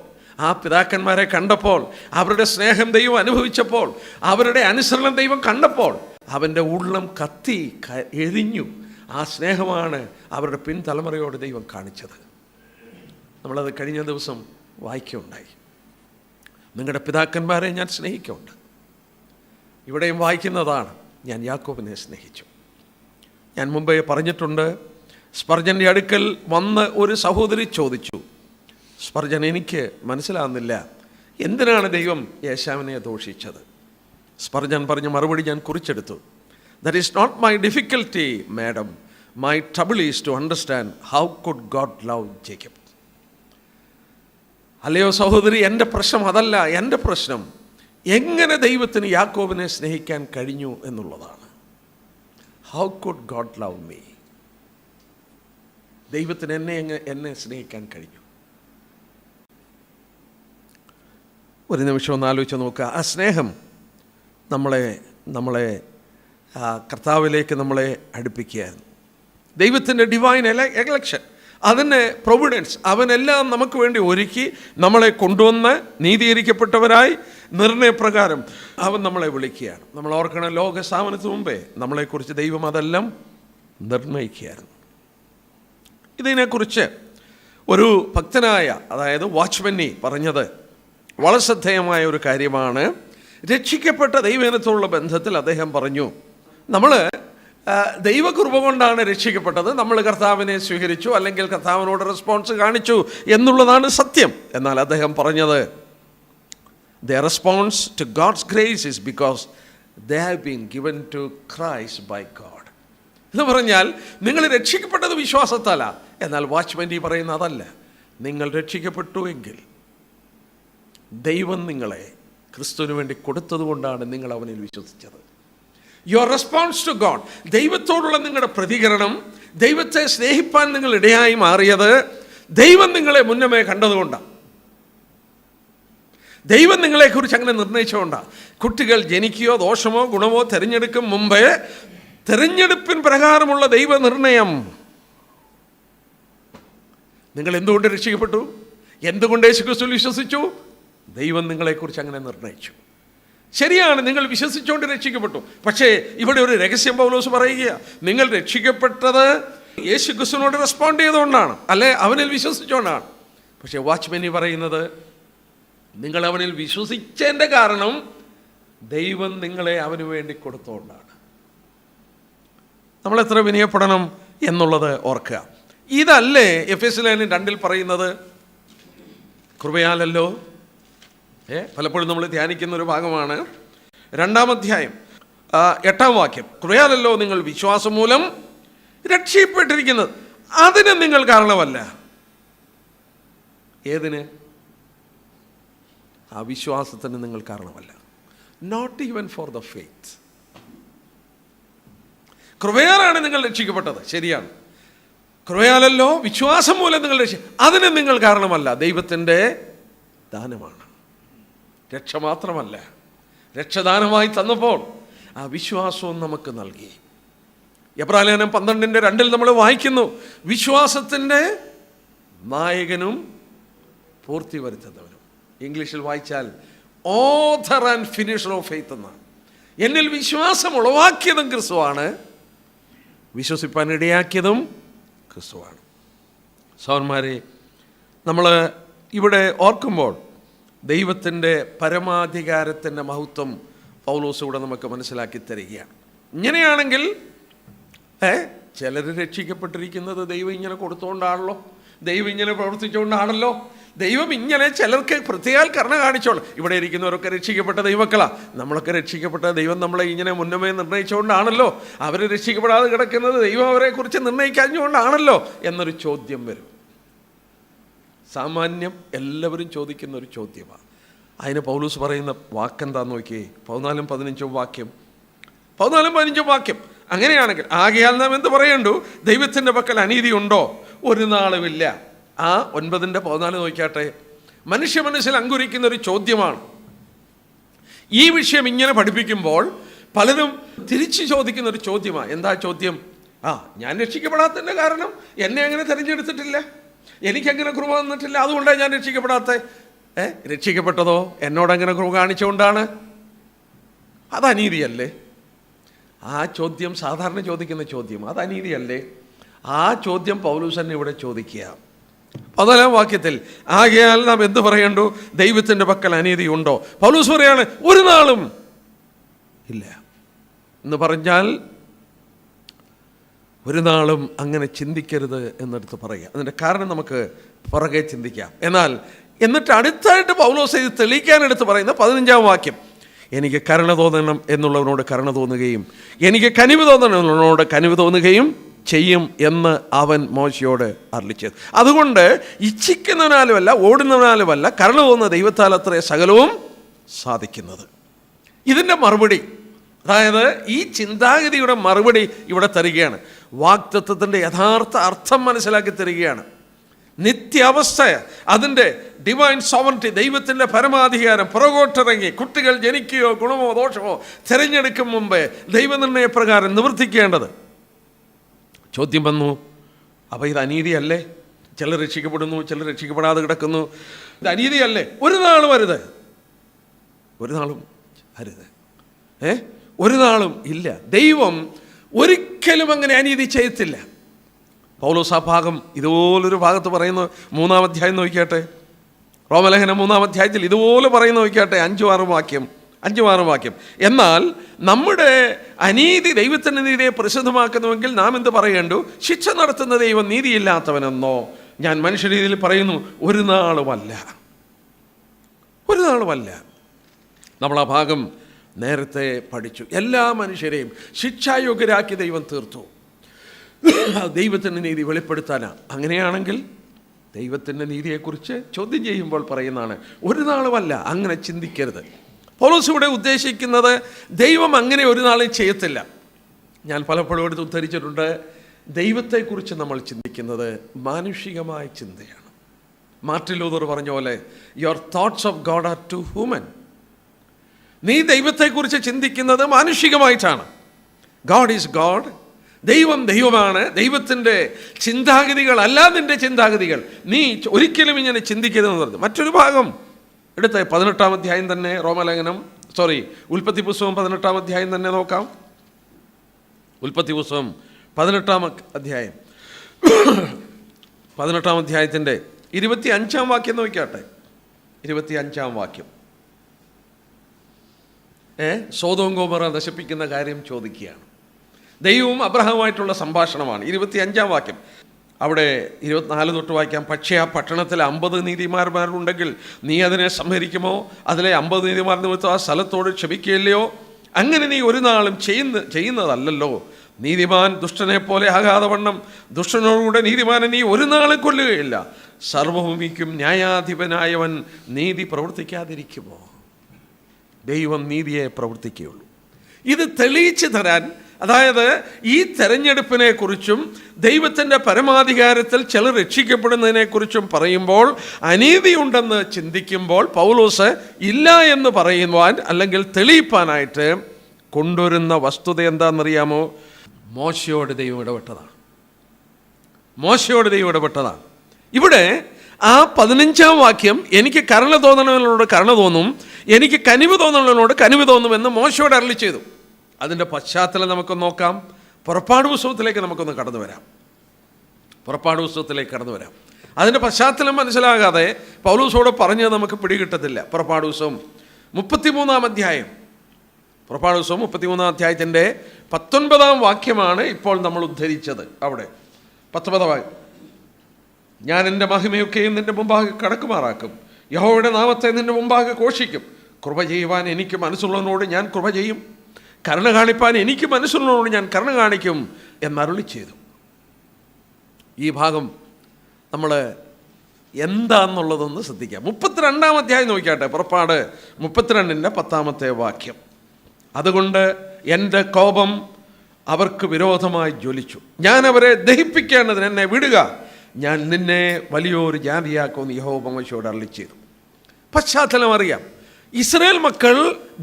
ആ പിതാക്കന്മാരെ കണ്ടപ്പോൾ, അവരുടെ സ്നേഹം ദൈവം അനുഭവിച്ചപ്പോൾ, അവരുടെ അനുസരണം ദൈവം കണ്ടപ്പോൾ അവൻ്റെ ഉള്ളം കത്തി എരിഞ്ഞു. ആ സ്നേഹമാണ് അവരുടെ പിൻതലമുറയോട് ദൈവം കാണിച്ചത്. നമ്മളത് കഴിഞ്ഞ ദിവസം വായിക്കുകയുണ്ടായി. നിങ്ങളുടെ പിതാക്കന്മാരെ ഞാൻ സ്നേഹിക്കുന്നുണ്ട്. ഇവിടെയും വായിക്കുന്നതാണ്, ഞാൻ യാക്കോബിനെ സ്നേഹിച്ചു. ഞാൻ മുമ്പേ പറഞ്ഞിട്ടുണ്ട്, സ്പർജൻ്റെ അടുക്കൽ വന്ന് ഒരു സഹോദരി ചോദിച്ചു, സ്പർജൻ, എനിക്ക് മനസ്സിലാകുന്നില്ല എന്തിനാണ് ദൈവം യേശാവിനെ ദോഷിച്ചത്. സ്പർജൻ പറഞ്ഞ മറുപടി ഞാൻ കുറിച്ചെടുത്തു. That is not my difficulty madam, my trouble is to understand how could God love Jacob. അല്ലയോ സഹോദരി, എൻ്റെ പ്രശ്നം അതല്ല. എൻ്റെ പ്രശ്നം എങ്ങനെ ദൈവത്തിന് യാക്കോബിനെ സ്നേഹിക്കാൻ കഴിഞ്ഞു എന്നുള്ളതാണ്. How could God love me? ദൈവത്തിന് എന്നെ സ്നേഹിക്കാൻ കഴിഞ്ഞു. ഒരു നിമിഷം ഒന്ന് ആലോചിച്ച് നോക്കുക. ആ സ്നേഹം നമ്മളെ കർത്താവിലേക്ക് നമ്മളെ അടുപ്പിക്കുകയായിരുന്നു. ദൈവത്തിൻ്റെ ഡിവൈൻ എലക്ഷൻ, അതിൻ്റെ പ്രൊവിഡൻസ്, അവനെല്ലാം നമുക്ക് വേണ്ടി ഒരുക്കി നമ്മളെ കൊണ്ടുവന്ന് നീതീകരിക്കപ്പെട്ടവരായി നിർണയപ്രകാരം അവൻ നമ്മളെ വിളിക്കുകയാണ്. നമ്മൾ ഓർക്കണം, ലോക സ്ഥാപനത്തിന് മുമ്പേ നമ്മളെക്കുറിച്ച് ദൈവം അതെല്ലാം നിർണയിക്കുകയായിരുന്നു. ഇതിനെക്കുറിച്ച് ഒരു ഭക്തനായ, അതായത് വാച്ച്മന്നി പറഞ്ഞത് വളരെ ശ്രദ്ധേയമായ ഒരു കാര്യമാണ്. രക്ഷിക്കപ്പെട്ട ദൈവജനത്തോടുള്ള ബന്ധത്തിൽ അദ്ദേഹം പറഞ്ഞു, നമ്മൾ ദൈവകൃപ കൊണ്ടാണ് രക്ഷിക്കപ്പെട്ടത്, നമ്മൾ കർത്താവിനെ സ്വീകരിച്ചു അല്ലെങ്കിൽ കർത്താവിനോട് റെസ്പോൺസ് കാണിച്ചു എന്നുള്ളതാണ് സത്യം. എന്നാൽ അദ്ദേഹം പറഞ്ഞത്, their response to God's grace is because they have been given to Christ by God. എന്ന് പറഞ്ഞാൽ നിങ്ങൾ രക്ഷിക്കപ്പെട്ടത് വിശ്വാസത്താലാ. എന്നാൽ വാച്ച്മൻ പറയുന്ന അതല്ല. നിങ്ങൾ രക്ഷിക്കപ്പെട്ടു എങ്കിൽ ദൈവം നിങ്ങളെ ക്രിസ്തുവിന് വേണ്ടി കൊടുത്തത് കൊണ്ടാണ് നിങ്ങൾ അവനിൽ വിശ്വസിച്ചത്. യുവർ റെസ്പോൺസ് ടു ഗോഡ്, ദൈവത്തോടുള്ള നിങ്ങളുടെ പ്രതികരണം, ദൈവത്തെ സ്നേഹിപ്പാൻ നിങ്ങൾ ഇടയായി മാറിയത് ദൈവം നിങ്ങളെ മുന്നമേ കണ്ടതുകൊണ്ടാണ്. ദൈവം നിങ്ങളെക്കുറിച്ച് അങ്ങനെ നിർണയിച്ചുകൊണ്ടാണ്. കുട്ടികൾ ജനിക്കുകയോ ദോഷമോ ഗുണമോ തിരഞ്ഞെടുക്കും മുമ്പേ തിരഞ്ഞെടുപ്പിൻ പ്രകാരമുള്ള ദൈവനിർണയം. നിങ്ങൾ എന്തുകൊണ്ട് രക്ഷിക്കപ്പെട്ടു? എന്തുകൊണ്ട് യേശുക്രിസ്തുവിൽ വിശ്വസിച്ചു? ദൈവം നിങ്ങളെക്കുറിച്ച് അങ്ങനെ നിർണയിച്ചു. ശരിയാണ്, നിങ്ങൾ വിശ്വസിച്ചുകൊണ്ട് രക്ഷിക്കപ്പെട്ടു. പക്ഷേ ഇവിടെ ഒരു രഹസ്യം പൗലോസ് പറയുക, നിങ്ങൾ രക്ഷിക്കപ്പെട്ടത് യേശുക്രിസ്തുവിനോട് റെസ്പോണ്ട് ചെയ്തുകൊണ്ടാണ്, അല്ലെ അവനിൽ വിശ്വസിച്ചുകൊണ്ടാണ്. പക്ഷേ വാച്ച്മനി പറയുന്നത്, നിങ്ങൾ അവനിൽ വിശ്വസിച്ചതിൻ്റെ കാരണം ദൈവം നിങ്ങളെ അവന് വേണ്ടി കൊടുത്തുകൊണ്ടാണ്. നമ്മളെത്ര വിനയപ്പെടണം എന്നുള്ളത് ഓർക്കുക. ഇതല്ലേ എഫെസ്യർ 2 പറയുന്നത്? കൃപയാലല്ലോ. പലപ്പോഴും നമ്മൾ ധ്യാനിക്കുന്ന ഒരു ഭാഗമാണ് 2-ാം അധ്യായം 8-ാം വാക്യം. കൃപയാലല്ലോ നിങ്ങൾ വിശ്വാസം മൂലം രക്ഷപ്പെട്ടിരിക്കുന്നത്, അതിന് നിങ്ങൾ കാരണമല്ല. ഏതിന്? ആ വിശ്വാസത്തിന് നിങ്ങൾ കാരണമല്ല. Not even for the faith. കൃപയാലാണ് നിങ്ങൾ രക്ഷിക്കപ്പെട്ടത്, ശരിയാണ്. കൃപയാലല്ലോ, വിശ്വാസം മൂലം നിങ്ങൾ അതിന് നിങ്ങൾ കാരണമല്ല. ദൈവത്തിൻ്റെ ദാനമാണ്. രക്ഷ മാത്രമല്ല, രക്ഷദാനമായി തന്നപ്പോൾ ആ വിശ്വാസവും നമുക്ക് നൽകി. എബ്രായലേഖനം 12:2 നമ്മൾ വായിക്കുന്നു, വിശ്വാസത്തിൻ്റെ നായകനും പൂർത്തി വരുത്തുന്നവനും. ഇംഗ്ലീഷിൽ വായിച്ചാൽ author and finisher of faith എന്നാണ്. എന്നിൽ വിശ്വാസം ഉളവാക്കിയതും ക്രിസ്തുവാണ്, വിശ്വസിപ്പാൻ ഇടയാക്കിയതും ക്രിസ്തുവാണ്. സഹോദരന്മാരെ, നമ്മൾ ഇവിടെ ഓർക്കുമ്പോൾ ദൈവത്തിൻ്റെ പരമാധികാരത്തിൻ്റെ മഹത്വം പൗലോസ് ഇവിടെ നമുക്ക് മനസ്സിലാക്കി തരികയാണ്. ഇങ്ങനെയാണെങ്കിൽ ചിലർ രക്ഷിക്കപ്പെട്ടിരിക്കുന്നത് ദൈവം ഇങ്ങനെ കൊടുത്തുകൊണ്ടാണല്ലോ, ദൈവം ഇങ്ങനെ പ്രവർത്തിച്ചുകൊണ്ടാണല്ലോ, ദൈവം ഇങ്ങനെ ചിലർക്ക് പ്രത്യേക കരുണ കാണിച്ചോളൂ. ഇവിടെ ഇരിക്കുന്നവരൊക്കെ രക്ഷിക്കപ്പെട്ട ദൈവക്കളാ, നമ്മളൊക്കെ രക്ഷിക്കപ്പെട്ട ദൈവം നമ്മളെ ഇങ്ങനെ മുന്നമേ നിർണയിച്ചുകൊണ്ടാണല്ലോ, അവർ രക്ഷിക്കപ്പെടാതെ കിടക്കുന്നത് ദൈവം അവരെക്കുറിച്ച് നിർണയിക്കാഞ്ഞുകൊണ്ടാണല്ലോ എന്നൊരു ചോദ്യം വരും. സാമാന്യം എല്ലാവരും ചോദിക്കുന്ന ഒരു ചോദ്യമാണ്. അതിന് പൗലോസ് പറയുന്ന വാക്കെന്താന്ന് നോക്കിയേ, 14-15 വാക്യം. 14-15 വാക്യം. അങ്ങനെയാണെങ്കിൽ ആകയാൽ നാം എന്ത് പറയണ്ടു? ദൈവത്തിൻ്റെ പക്കൽ അനീതി ഉണ്ടോ? ഒരു നാളുമില്ല. ആ 9:14 നോക്കിയാട്ടെ. മനുഷ്യ മനസ്സിൽ അങ്കുരിക്കുന്ന ഒരു ചോദ്യമാണ്. ഈ വിഷയം ഇങ്ങനെ പഠിപ്പിക്കുമ്പോൾ പലരും തിരിച്ചു ചോദിക്കുന്ന ഒരു ചോദ്യമാണ്. എന്താ ചോദ്യം? ഞാൻ രക്ഷിക്കപ്പെടാത്തതിൻ്റെ കാരണം എന്നെ അങ്ങനെ തിരഞ്ഞെടുത്തിട്ടില്ല, എനിക്കങ്ങനെ കൃപ തന്നിട്ടില്ല, അതുകൊണ്ടാണ് ഞാൻ രക്ഷിക്കപ്പെടാത്ത. രക്ഷിക്കപ്പെട്ടതോ എന്നോടങ്ങനെ കൃപ കാണിച്ചുകൊണ്ടാണ്. അത് അനീതിയല്ലേ? ആ ചോദ്യം സാധാരണ ചോദിക്കുന്ന ചോദ്യം, അത് അനീതിയല്ലേ? ആ ചോദ്യം പൗലോസ് തന്നെ ഇവിടെ ചോദിക്കുക. 14-ാം വാക്യത്തിൽ ആകയാൽ നാം എന്ത് പറയണ്ടു? ദൈവത്തിൻ്റെ പക്കൽ അനീതി ഉണ്ടോ? പൗലോസ് പറയാണ്, ഒരു നാളും ഇല്ല എന്ന് പറഞ്ഞാൽ ഒരു നാളും അങ്ങനെ ചിന്തിക്കരുത് എന്നെടുത്ത് പറയുക. അതിൻ്റെ കാരണം നമുക്ക് പുറകെ ചിന്തിക്കാം. എന്നിട്ട് അടുത്തായിട്ട് പൗലോസ് ഇത് തെളിയിക്കാനെടുത്ത് പറയുന്ന 15-ാം വാക്യം, എനിക്ക് കരുണ തോന്നണം എന്നുള്ളവനോട് കരുണ തോന്നുകയും എനിക്ക് കനിവ് തോന്നണം എന്നുള്ളവനോട് കനിവ് തോന്നുകയും ചെയ്യും എന്ന് അവൻ മോശയോട് അരുളിച്ചത്. അതുകൊണ്ട് ഇച്ഛിക്കുന്നവനാലുമല്ല ഓടുന്നവനാലുമല്ല കരുണ തോന്നുന്ന ദൈവത്താൽ അത്രേ സകലവും സാധിക്കുന്നത്. ഇതിൻ്റെ മറുപടി, അതായത് ഈ ചിന്താഗതിയുടെ മറുപടി ഇവിടെ തരികയാണ്. വാഗ്ദത്തത്തിൻ്റെ യഥാർത്ഥ അർത്ഥം മനസ്സിലാക്കി തരികയാണ്. നിത്യാവസ്ഥ, അതിൻ്റെ ഡിവൈൻ സോവറിറ്റി, ദൈവത്തിൻ്റെ പരമാധികാരം പുറകോട്ടിറങ്ങി കുട്ടികൾ ജനിക്കുകയോ ഗുണമോ ദോഷമോ തിരഞ്ഞെടുക്കും മുമ്പേ ദൈവനിർണയപ്രകാരം നിവർത്തിക്കേണ്ടത്. ചോദ്യം വന്നു, അപ്പോൾ ഇത് അനീതിയല്ലേ? ചിലർ രക്ഷിക്കപ്പെടുന്നു, ചിലർ രക്ഷിക്കപ്പെടാതെ കിടക്കുന്നു. ഇത് അനീതിയല്ലേ? ഒരു നാളും അരുത്, ഒരു നാളും അരുത്, ഒരു നാളും ഇല്ല. ദൈവം ഒരിക്കലും അങ്ങനെ അനീതി ചെയ്യത്തില്ല. പൗലോസ് ആ ഭാഗം ഇതുപോലൊരു ഭാഗത്ത് പറയുന്നു. 3-ാം അധ്യായം നോക്കിയാട്ടെ, റോമലേഖനം 3-ാം അധ്യായത്തിൽ ഇതുപോലെ പറയുന്നു നോക്കിയാട്ടെ, 5-6 വാക്യം. എന്നാൽ നമ്മുടെ അനീതി ദൈവത്തിൻ്റെ നീതിയെ പ്രസിദ്ധമാക്കുന്നുവെങ്കിൽ നാം എന്ത് പറയേണ്ടു? ശിക്ഷ നടത്തുന്ന ദൈവം നീതിയില്ലാത്തവനെന്നോ? ഞാൻ മനുഷ്യരീതിയിൽ പറയുന്നു, ഒരു നാളുമല്ല. നമ്മൾ ആ ഭാഗം നേരത്തെ പഠിച്ചു. എല്ലാ മനുഷ്യരെയും ശിക്ഷായോഗ്യരാക്കി ദൈവം തീർത്തു. ദൈവത്തിൻ്റെ നീതി വെളിപ്പെടുത്താനാണ്. അങ്ങനെയാണെങ്കിൽ ദൈവത്തിൻ്റെ നീതിയെക്കുറിച്ച് ചോദ്യം ചെയ്യുമ്പോൾ പറയുന്നതാണ്, ഒരു നാളുമല്ല. അങ്ങനെ ചിന്തിക്കരുത്. പൗലോസ് ഇവിടെ ഉദ്ദേശിക്കുന്നത് ദൈവം അങ്ങനെ ഒരു നാളും ചെയ്യത്തില്ല. ഞാൻ പലപ്പോഴും എടുത്ത് ഉദ്ധരിച്ചിട്ടുണ്ട്, ദൈവത്തെക്കുറിച്ച് നമ്മൾ ചിന്തിക്കുന്നത് മാനുഷികമായ ചിന്തയാണ്. മാർട്ടിൻ ലൂതർ പറഞ്ഞ പോലെ, your thoughts of God are too human. നീ ദൈവത്തെക്കുറിച്ച് ചിന്തിക്കുന്നത് മാനുഷികമായിട്ടാണ്. ഗോഡ് ഈസ് ഗോഡ്, ദൈവം ദൈവമാണ്. ദൈവത്തിൻ്റെ ചിന്താഗതികളല്ല നിൻ്റെ ചിന്താഗതികൾ. നീ ഒരിക്കലും ഇങ്ങനെ ചിന്തിക്കരുതെന്ന് പറഞ്ഞു. മറ്റൊരു ഭാഗം എടുത്ത് 18-ാം അധ്യായം തന്നെ, ഉൽപ്പത്തി പുസ്തകം 18-ാം അധ്യായം തന്നെ നോക്കാം. ഉൽപ്പത്തി പുസ്തകം 18-ാം അധ്യായം 18-ാം അധ്യായത്തിൻ്റെ 25-ാം വാക്യം നോക്കിയാട്ടെ. 25-ാം വാക്യം, സോദോം ഗോമോറ നശിപ്പിക്കുന്ന കാര്യം ചോദിക്കുകയാണ്. ദൈവവും അബ്രഹാമുമായിട്ടുള്ള സംഭാഷണമാണ്. 25-ാം വാക്യം, അവിടെ 24 തൊട്ട് വായിക്കാം. പക്ഷേ ആ പട്ടണത്തിൽ 50 നീതിമാന്മാരുണ്ടെങ്കിൽ നീ അതിനെ സംഹരിക്കുമോ? അതിലെ 50 നീതിമാർ നിമിത്തം ആ സ്ഥലത്തോട് ക്ഷമിക്കുകയില്ലയോ? അങ്ങനെ നീ ഒരു നാളും ചെയ്യുന്നതല്ലല്ലോ. നീതിമാൻ ദുഷ്ടനെ പോലെ ആകാതെ വണ്ണം ദുഷ്ടനോടുകൂടെ നീതിമാനെ നീ ഒരു നാളും കൊല്ലുകയില്ല. സർവഭൂമിക്കും ന്യായാധിപനായവൻ നീതി പ്രവർത്തിക്കാതിരിക്കുമോ? ദൈവം നീതിയെ പ്രവർത്തിക്കുകയുള്ളൂ. ഇത് തെളിയിച്ചു തരാൻ, അതായത് ഈ തെരഞ്ഞെടുപ്പിനെ കുറിച്ചും ദൈവത്തിൻ്റെ പരമാധികാരത്തിൽ ചിലർ രക്ഷിക്കപ്പെടുന്നതിനെക്കുറിച്ചും പറയുമ്പോൾ അനീതിയുണ്ടെന്ന് ചിന്തിക്കുമ്പോൾ പൗലോസ് ഇല്ല എന്ന് പറയുവാൻ അല്ലെങ്കിൽ തെളിയിപ്പാനായിട്ട് കൊണ്ടുവരുന്ന വസ്തുത എന്താണെന്നറിയാമോ? മോശയോട് ദൈവം ഇടപെട്ടതാണ്. ഇവിടെ ആ 15-ാം വാക്യം, എനിക്ക് കരുണ തോന്നണവനോട് കരുണ തോന്നും, എനിക്ക് കനിവ് തോന്നണവനോട് കനിവ് തോന്നുമെന്ന് മോശയോട് അരുളി ചെയ്തു. അതിൻ്റെ പശ്ചാത്തലം നമുക്ക് നോക്കാം. പുറപ്പാട് പുസ്തകത്തിലേക്ക് നമുക്കൊന്ന് കടന്നു വരാം. അതിൻ്റെ പശ്ചാത്തലം മനസ്സിലാകാതെ പൗലോസോട് പറഞ്ഞത് നമുക്ക് പിടികിട്ടത്തില്ല. പുറപ്പാട് പുസ്തകം 33-ാം അധ്യായം, പുറപ്പാട് പുസ്തകം 33-ാം അധ്യായത്തിൻ്റെ 19-ാം വാക്യമാണ് ഇപ്പോൾ നമ്മൾ ഉദ്ധരിച്ചത്. അവിടെ 19-ാം വാക്യം, ഞാൻ എൻ്റെ മഹിമയൊക്കെയും നിൻ്റെ മുമ്പാകെ കടക്കുമാറാക്കും, യഹോവയുടെ നാമത്തെ നിൻ്റെ മുമ്പാകെ ഘോഷിക്കും. കൃപ ചെയ്യുവാൻ എനിക്ക് മനസ്സുള്ളവനോട് ഞാൻ കൃപ ചെയ്യും, കരുണ കാണിപ്പാൻ എനിക്ക് മനസ്സുള്ളവനോട് ഞാൻ കരുണ കാണിക്കും എന്നരുളി ചെയ്തു. ഈ ഭാഗം നമ്മൾ എന്താന്നുള്ളതൊന്ന് ശ്രദ്ധിക്കാം. 32-ാം അധ്യായം നോക്കിയാട്ടെ, പുറപ്പാട് 32-ന്റെ 10-ാമത്തെ വാക്യം. അതുകൊണ്ട് എൻ്റെ കോപം അവർക്ക് വിരോധമായി ജ്വലിച്ചു, ഞാൻ അവരെ ദഹിപ്പിക്കേണ്ടതിന് എന്നെ വിടുക, ഞാൻ നിന്നെ വലിയൊരു ജാതിയാക്കുമെന്ന് യഹോവ മോശയോട് അരുളി ചെയ്തു. പശ്ചാത്തലം അറിയാം. ഇസ്രായേൽ മക്കൾ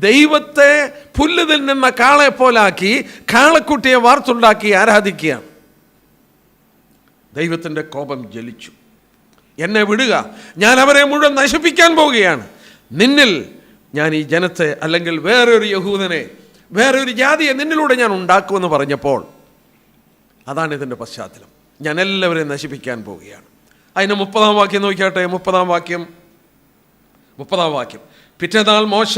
ദൈവത്തെ പുല്ല് തിന്നുന്ന കാളയെ പോലാക്കി കാളക്കുട്ടിയെ വാർത്തുണ്ടാക്കി ആരാധിക്കുകയാണ്. ദൈവത്തിൻ്റെ കോപം ജ്വലിച്ചു, എന്നെ വിടുക, ഞാൻ അവരെ മുഴുവൻ നശിപ്പിക്കാൻ പോവുകയാണ്. നിന്നിൽ ഞാൻ ഈ ജനത്തെ, അല്ലെങ്കിൽ വേറൊരു യഹൂദനെ, വേറൊരു ജാതിയെ നിന്നിലൂടെ ഞാൻ ഉണ്ടാക്കുമെന്ന് പറഞ്ഞപ്പോൾ, അതാണ് ഇതിൻ്റെ പശ്ചാത്തലം. ഞാൻ എല്ലാവരെയും നശിപ്പിക്കാൻ പോവുകയാണ്. അതിന് 30-ാം വാക്യം നോക്കിയാട്ടെ. 30-ാം വാക്യം, പിറ്റേന്നാൾ മോശ,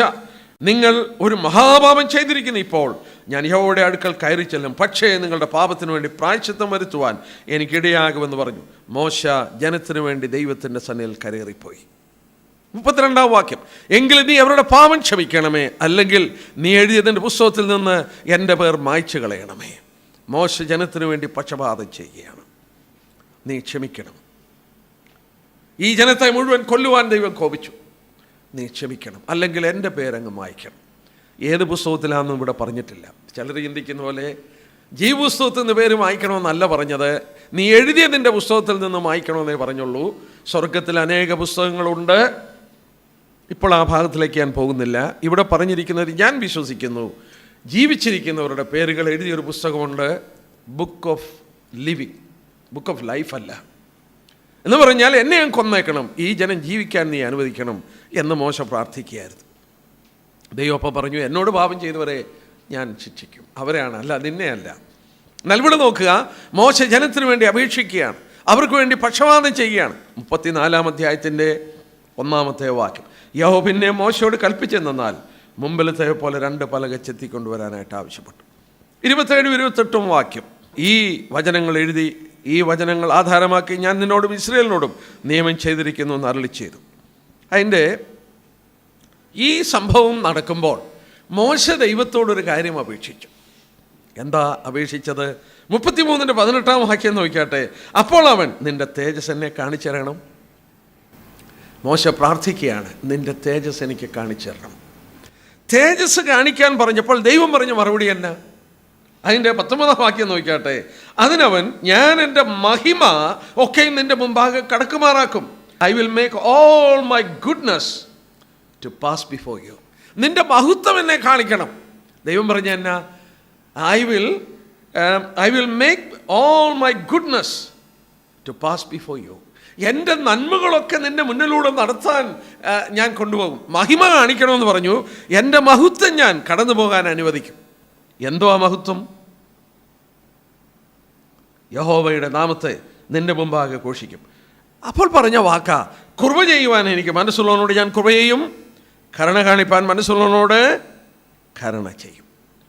നിങ്ങൾ ഒരു മഹാപാപം ചെയ്തിരിക്കുന്നു. ഇപ്പോൾ ഞാൻ യഹോവയുടെ അടുക്കൽ കയറി ചെല്ലും, പക്ഷേ നിങ്ങളുടെ പാപത്തിനു വേണ്ടി പ്രായശ്ചിത്തം വരുത്തുവാൻ എനിക്കിടയാകുമെന്ന് പറഞ്ഞു. മോശ ജനത്തിനു വേണ്ടി ദൈവത്തിൻ്റെ സന്നിധിയിൽ കരേറിപ്പോയി. 32-ാം വാക്യം, എങ്കിലും നീ അവരുടെ പാപം ക്ഷമിക്കണമേ, അല്ലെങ്കിൽ നീ എഴുതിയതിൻ്റെ പുസ്തകത്തിൽ നിന്ന് എൻ്റെ പേർ മായ്ച്ചു കളയണമേ. മോശ ജനത്തിനു വേണ്ടി പക്ഷപാതം ചെയ്യുകയാണ്. നീ ക്ഷമിക്കണം. ഈ ജനത്തെ മുഴുവൻ കൊല്ലുവാൻ ദൈവം കോപിച്ചു. നീ ക്ഷമിക്കണം, അല്ലെങ്കിൽ എൻ്റെ പേരങ്ങ് മായ്ക്കണം. ഏത് പുസ്തകത്തിലാണെന്നും ഇവിടെ പറഞ്ഞിട്ടില്ല. ചിലർ ചിന്തിക്കുന്ന പോലെ ജീവപുസ്തകത്തിൽ നിന്ന് പേര് മായ്ക്കണമെന്നല്ല പറഞ്ഞത്, നീ എഴുതിയതിൻ്റെ പുസ്തകത്തിൽ നിന്ന് മായ്ക്കണമെന്നേ പറഞ്ഞുള്ളൂ. സ്വർഗത്തിൽ അനേക പുസ്തകങ്ങളുണ്ട്. ഇപ്പോൾ ആ ഭാഗത്തിലേക്ക് ഞാൻ പോകുന്നില്ല. ഇവിടെ പറഞ്ഞിരിക്കുന്നത് ഞാൻ വിശ്വസിക്കുന്നു, ജീവിച്ചിരിക്കുന്നവരുടെ പേരുകൾ എഴുതിയൊരു പുസ്തകമുണ്ട്, book of living, book of life അല്ല. എന്ന് പറഞ്ഞാൽ എന്നെ ഞാൻ കൊന്നേക്കണം, ഈ ജനം ജീവിക്കാൻ നീ അനുവദിക്കണം എന്ന് മോശ പ്രാർത്ഥിക്കുകയായിരുന്നു. ദൈവം അപ്പം പറഞ്ഞു, എന്നോട് പാപം ചെയ്തവരെ ഞാൻ ശിക്ഷിക്കും, അവരെയാണ്, അല്ല നിന്നെയല്ല. എന്നാൽ ഇവിടെ നോക്കുക, മോശ ജനത്തിന് വേണ്ടി അപേക്ഷിക്കുകയാണ്, അവർക്ക് വേണ്ടി പക്ഷപാതം ചെയ്യുകയാണ്. 34-ാം അധ്യായത്തിൻ്റെ 1-ാമത്തെ വാക്യം, യഹോവ പിന്നെ മോശയോട് കൽപ്പിച്ചെന്നാൽ മുമ്പിലത്തെ പോലെ 2 പലക ചെത്തിക്കൊണ്ടുവരാനായിട്ട് ആവശ്യപ്പെട്ടു. 27-28 വാക്യം, ഈ വചനങ്ങൾ എഴുതി, ഈ വചനങ്ങൾ ആധാരമാക്കി ഞാൻ നിന്നോടും ഇസ്രായേലിനോടും നിയമം ചെയ്തിരിക്കുന്നു എന്ന് അരുളി ചെയ്തു. അതിൻ്റെ ഈ സംഭവം നടക്കുമ്പോൾ മോശ ദൈവത്തോടൊരു കാര്യം അപേക്ഷിച്ചു. എന്താ അപേക്ഷിച്ചത്? 33-18 വാക്യം നോക്കിയാട്ടെ. അപ്പോൾ അവൻ, നിന്റെ തേജസ് എന്നെ കാണിച്ചു തരണം. മോശ പ്രാർത്ഥിക്കുകയാണ്, നിന്റെ തേജസ് എനിക്ക് കാണിച്ചു തരണം. തേജസ് കാണിക്കാൻ പറഞ്ഞപ്പോൾ ദൈവം പറഞ്ഞ മറുപടി എന്നാ? അതിൻ്റെ 19-ാം വാക്യം നോക്കിയാട്ടെ. അതിനവൻ, ഞാൻ എൻ്റെ മഹിമ ഒക്കെ നിൻ്റെ മുമ്പാകെ കടക്കുമാറാക്കും. I will make all my goodness to pass before you. നിൻ്റെ മഹത്വം എന്നെ കാണിക്കണം. ദൈവം പറഞ്ഞ എന്നാ? I will make all my goodness to pass before you. എൻ്റെ നന്മകളൊക്കെ നിൻ്റെ മുന്നിലൂടെ നടത്താൻ ഞാൻ കൊണ്ടുപോകും. മഹിമ കാണിക്കണമെന്ന് പറഞ്ഞു. എൻ്റെ മഹത്വം ഞാൻ കടന്നു പോകാൻ അനുവദിക്കും. എന്തോ ആ മഹത്വം? യഹോവയുടെ നാമത്തെ നിന്റെ മുമ്പാകെ ഘോഷിക്കും. അപ്പോൾ പറഞ്ഞ വാക്കാ, കൃപ ചെയ്യുവാൻ എനിക്ക് മനസ്സുള്ളവനോട് ഞാൻ കൃപ ചെയ്യും, കരുണ കാണിപ്പാൻ മനസ്സുള്ളവനോട് കരുണ ചെയ്യും.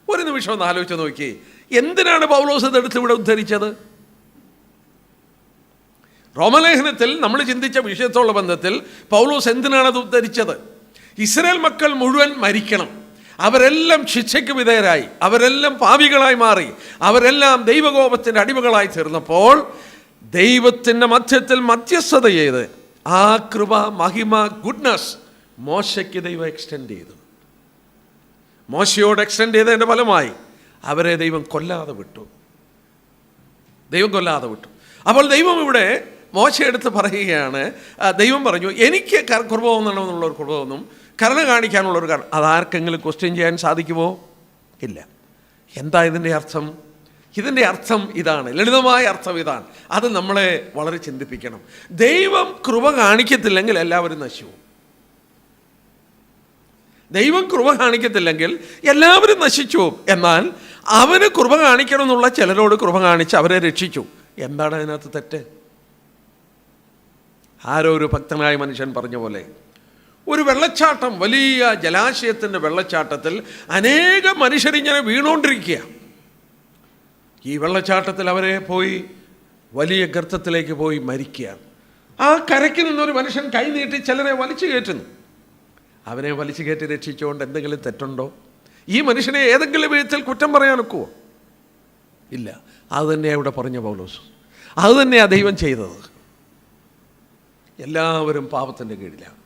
ഒരു നിമിഷം ഒന്ന് ആലോചിച്ച് നോക്കി, എന്തിനാണ് പൗലോസ് ഇതെടുത്ത് ഇവിടെ ഉദ്ധരിച്ചത്? റോമലേഖനത്തിൽ നമ്മൾ ചിന്തിച്ച വിഷയത്തോടുള്ള ബന്ധത്തിൽ പൗലോസ് എന്തിനാണ് അത് ഉദ്ധരിച്ചത്? ഇസ്രായേൽ മക്കൾ മുഴുവൻ മരിക്കണം, അവരെല്ലാം ശിക്ഷയ്ക്ക് വിധേയരായി, അവരെല്ലാം പാപികളായി മാറി, അവരെല്ലാം ദൈവകോപത്തിൻ്റെ അടിമകളായി തീർന്നപ്പോൾ ദൈവത്തിൻ്റെ മധ്യത്തിൽ മധ്യസ്ഥത ചെയ്ത് ആ കൃപ, മഹിമ, ഗുഡ്നസ് മോശയ്ക്ക് ദൈവം എക്സ്റ്റെൻഡ് ചെയ്തു. മോശയോട് എക്സ്റ്റെൻഡ് ചെയ്തതിൻ്റെ ഫലമായി അവരെ ദൈവം കൊല്ലാതെ വിട്ടു. അപ്പോൾ ദൈവം ഇവിടെ മോശയെടുത്ത് പറയുകയാണ്, ദൈവം പറഞ്ഞു, എനിക്ക് കൃപ തോന്നണമെന്നുള്ളൊരു കൃപ തോന്നും, കരുണ കാണിക്കാനുള്ളൊരു കാരണം. അതാർക്കെങ്കിലും ക്വസ്റ്റ്യൻ ചെയ്യാൻ സാധിക്കുമോ? ഇല്ല. എന്താ ഇതിൻ്റെ അർത്ഥം? ഇതിൻ്റെ അർത്ഥം ഇതാണ്, ലളിതമായ അർത്ഥം ഇതാണ്. അത് നമ്മളെ വളരെ ചിന്തിപ്പിക്കണം. ദൈവം കൃപ കാണിക്കത്തില്ലെങ്കിൽ എല്ലാവരും നശിച്ചു. ദൈവം കൃപ കാണിക്കത്തില്ലെങ്കിൽ എല്ലാവരും നശിച്ചു. എന്നാൽ അവന് കൃപ കാണിക്കണം എന്നുള്ള ചിലരോട് കൃപ കാണിച്ച് അവരെ രക്ഷിച്ചു. എന്താണ് അതിനകത്ത് തെറ്റ്? ആരോ ഒരു ഭക്തനായ മനുഷ്യൻ പറഞ്ഞ പോലെ, ഒരു വെള്ളച്ചാട്ടം, വലിയ ജലാശയത്തിൻ്റെ വെള്ളച്ചാട്ടത്തിൽ അനേക മനുഷ്യരിങ്ങനെ വീണുകൊണ്ടിരിക്കുക. ഈ വെള്ളച്ചാട്ടത്തിൽ അവരെ പോയി വലിയ ഗർത്തത്തിലേക്ക് പോയി മരിക്കുകയാണ്. ആ കരയ്ക്ക് നിന്നൊരു മനുഷ്യൻ കൈ നീട്ടി ചിലരെ വലിച്ചു കയറ്റുന്നു. അവനെ വലിച്ചു കയറ്റി രക്ഷിച്ചുകൊണ്ട് എന്തെങ്കിലും തെറ്റുണ്ടോ? ഈ മനുഷ്യനെ ഏതെങ്കിലും വിധത്തിൽ കുറ്റം പറയാൻ ഒക്കുമോ? ഇല്ല. അത് തന്നെയാണ് ഇവിടെ പറഞ്ഞ പൗലോസ്. അത് തന്നെയാണ് ദൈവം ചെയ്തത്. എല്ലാവരും പാപത്തിൻ്റെ കീഴിലാണ്,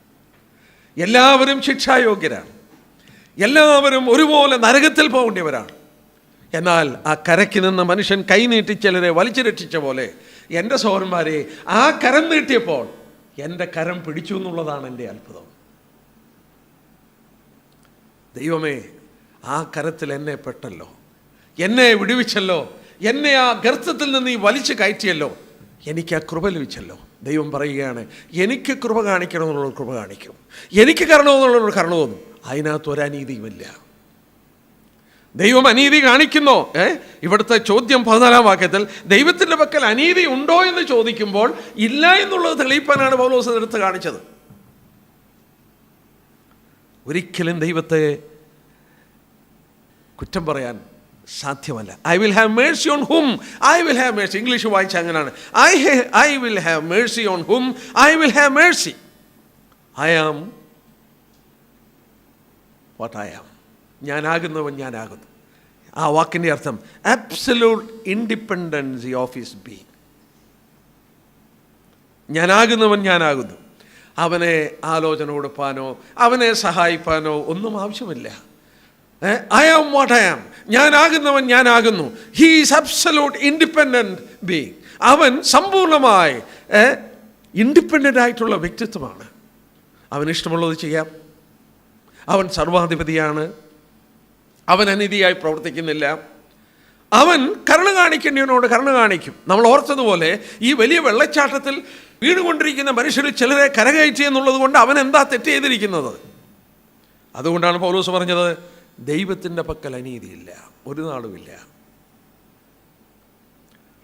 എല്ലാവരും ശിക്ഷായോഗ്യരാണ്, എല്ലാവരും ഒരുപോലെ നരകത്തിൽ പോകേണ്ടിയവരാണ്. എന്നാൽ ആ കരയ്ക്ക് നിന്ന് മനുഷ്യൻ കൈ നീട്ടി ചിലരെ വലിച്ചു രക്ഷിച്ച പോലെ എൻ്റെ സഹോദരന്മാരെ, ആ കരം നീട്ടിയപ്പോൾ എൻ്റെ കരം പിടിച്ചു എന്നുള്ളതാണ് എൻ്റെ അത്ഭുതം. ദൈവമേ, ആ കരത്തിൽ എന്നെ പെട്ടല്ലോ, എന്നെ വിടുവിച്ചല്ലോ, എന്നെ ആ ഗർത്തത്തിൽ നിന്ന് നീ വലിച്ചു കയറ്റിയല്ലോ, എനിക്ക് ആ കൃപ ലഭിച്ചല്ലോ. ദൈവം പറയുകയാണ്, എനിക്ക് കൃപ കാണിക്കണമെന്നുള്ളൊരു കൃപ കാണിക്കും, എനിക്ക് കരണമെന്നുള്ളൊരു കരുണ തോന്നും. അതിനകത്ത് ഒരനീതിയുമില്ല. ദൈവം അനീതി കാണിക്കുന്നോ? ഇവിടുത്തെ ചോദ്യം 14-ാം വാക്യത്തിൽ ദൈവത്തിൻ്റെ പക്കൽ അനീതി ഉണ്ടോ എന്ന് ചോദിക്കുമ്പോൾ ഇല്ല എന്നുള്ളത് തെളിയിപ്പാനാണ് പൗലോസ് എടുത്ത് കാണിച്ചത്. ഒരിക്കലും ദൈവത്തെ കുറ്റം പറയാൻ സാധ്യമല്ല. I will have mercy on whom I will have mercy. English വായിച്ച അങ്ങനെയാണ്. I will have mercy on whom I will have mercy. I am what I am. ഞാനാകുന്നവൻ ഞാനാകുന്നു. ആ വാക്കിൻ്റെ അർത്ഥം absolute independency of his being. ഞാനാകുന്നവൻ ഞാനാകുന്നു. അവനെ ആലോചന കൊടുപ്പാനോ അവനെ സഹായിപ്പാനോ ഒന്നും ആവശ്യമില്ല. I am what I am. ഞാനാകുന്നവൻ ഞാനാകുന്നു. He is absolute independent being. അവൻ സമ്പൂർണ്ണമായി ഇൻഡിപെൻഡൻ്റ് ആയിട്ടുള്ള വ്യക്തിത്വമാണ്. അവനിഷ്ടമുള്ളത് ചെയ്യാം. അവൻ സർവാധിപതിയാണ്. അവൻ അനീതിയായി പ്രവർത്തിക്കുന്നില്ല. അവൻ കരുണ കാണിക്കേണ്ടവനോട് കരുണ കാണിക്കും. നമ്മൾ ഓർത്തതുപോലെ ഈ വലിയ വെള്ളച്ചാട്ടത്തിൽ വീണുകൊണ്ടിരിക്കുന്ന മനുഷ്യർ ചിലരെ കരകയറ്റി എന്നുള്ളത് കൊണ്ട് അവൻ എന്താ തെറ്റ് ചെയ്തിരിക്കുന്നത്? അതുകൊണ്ടാണ് പൗലോസ് പറഞ്ഞത്, ദൈവത്തിൻ്റെ പക്കൽ അനീതിയില്ല, ഒരു നാളുമില്ല.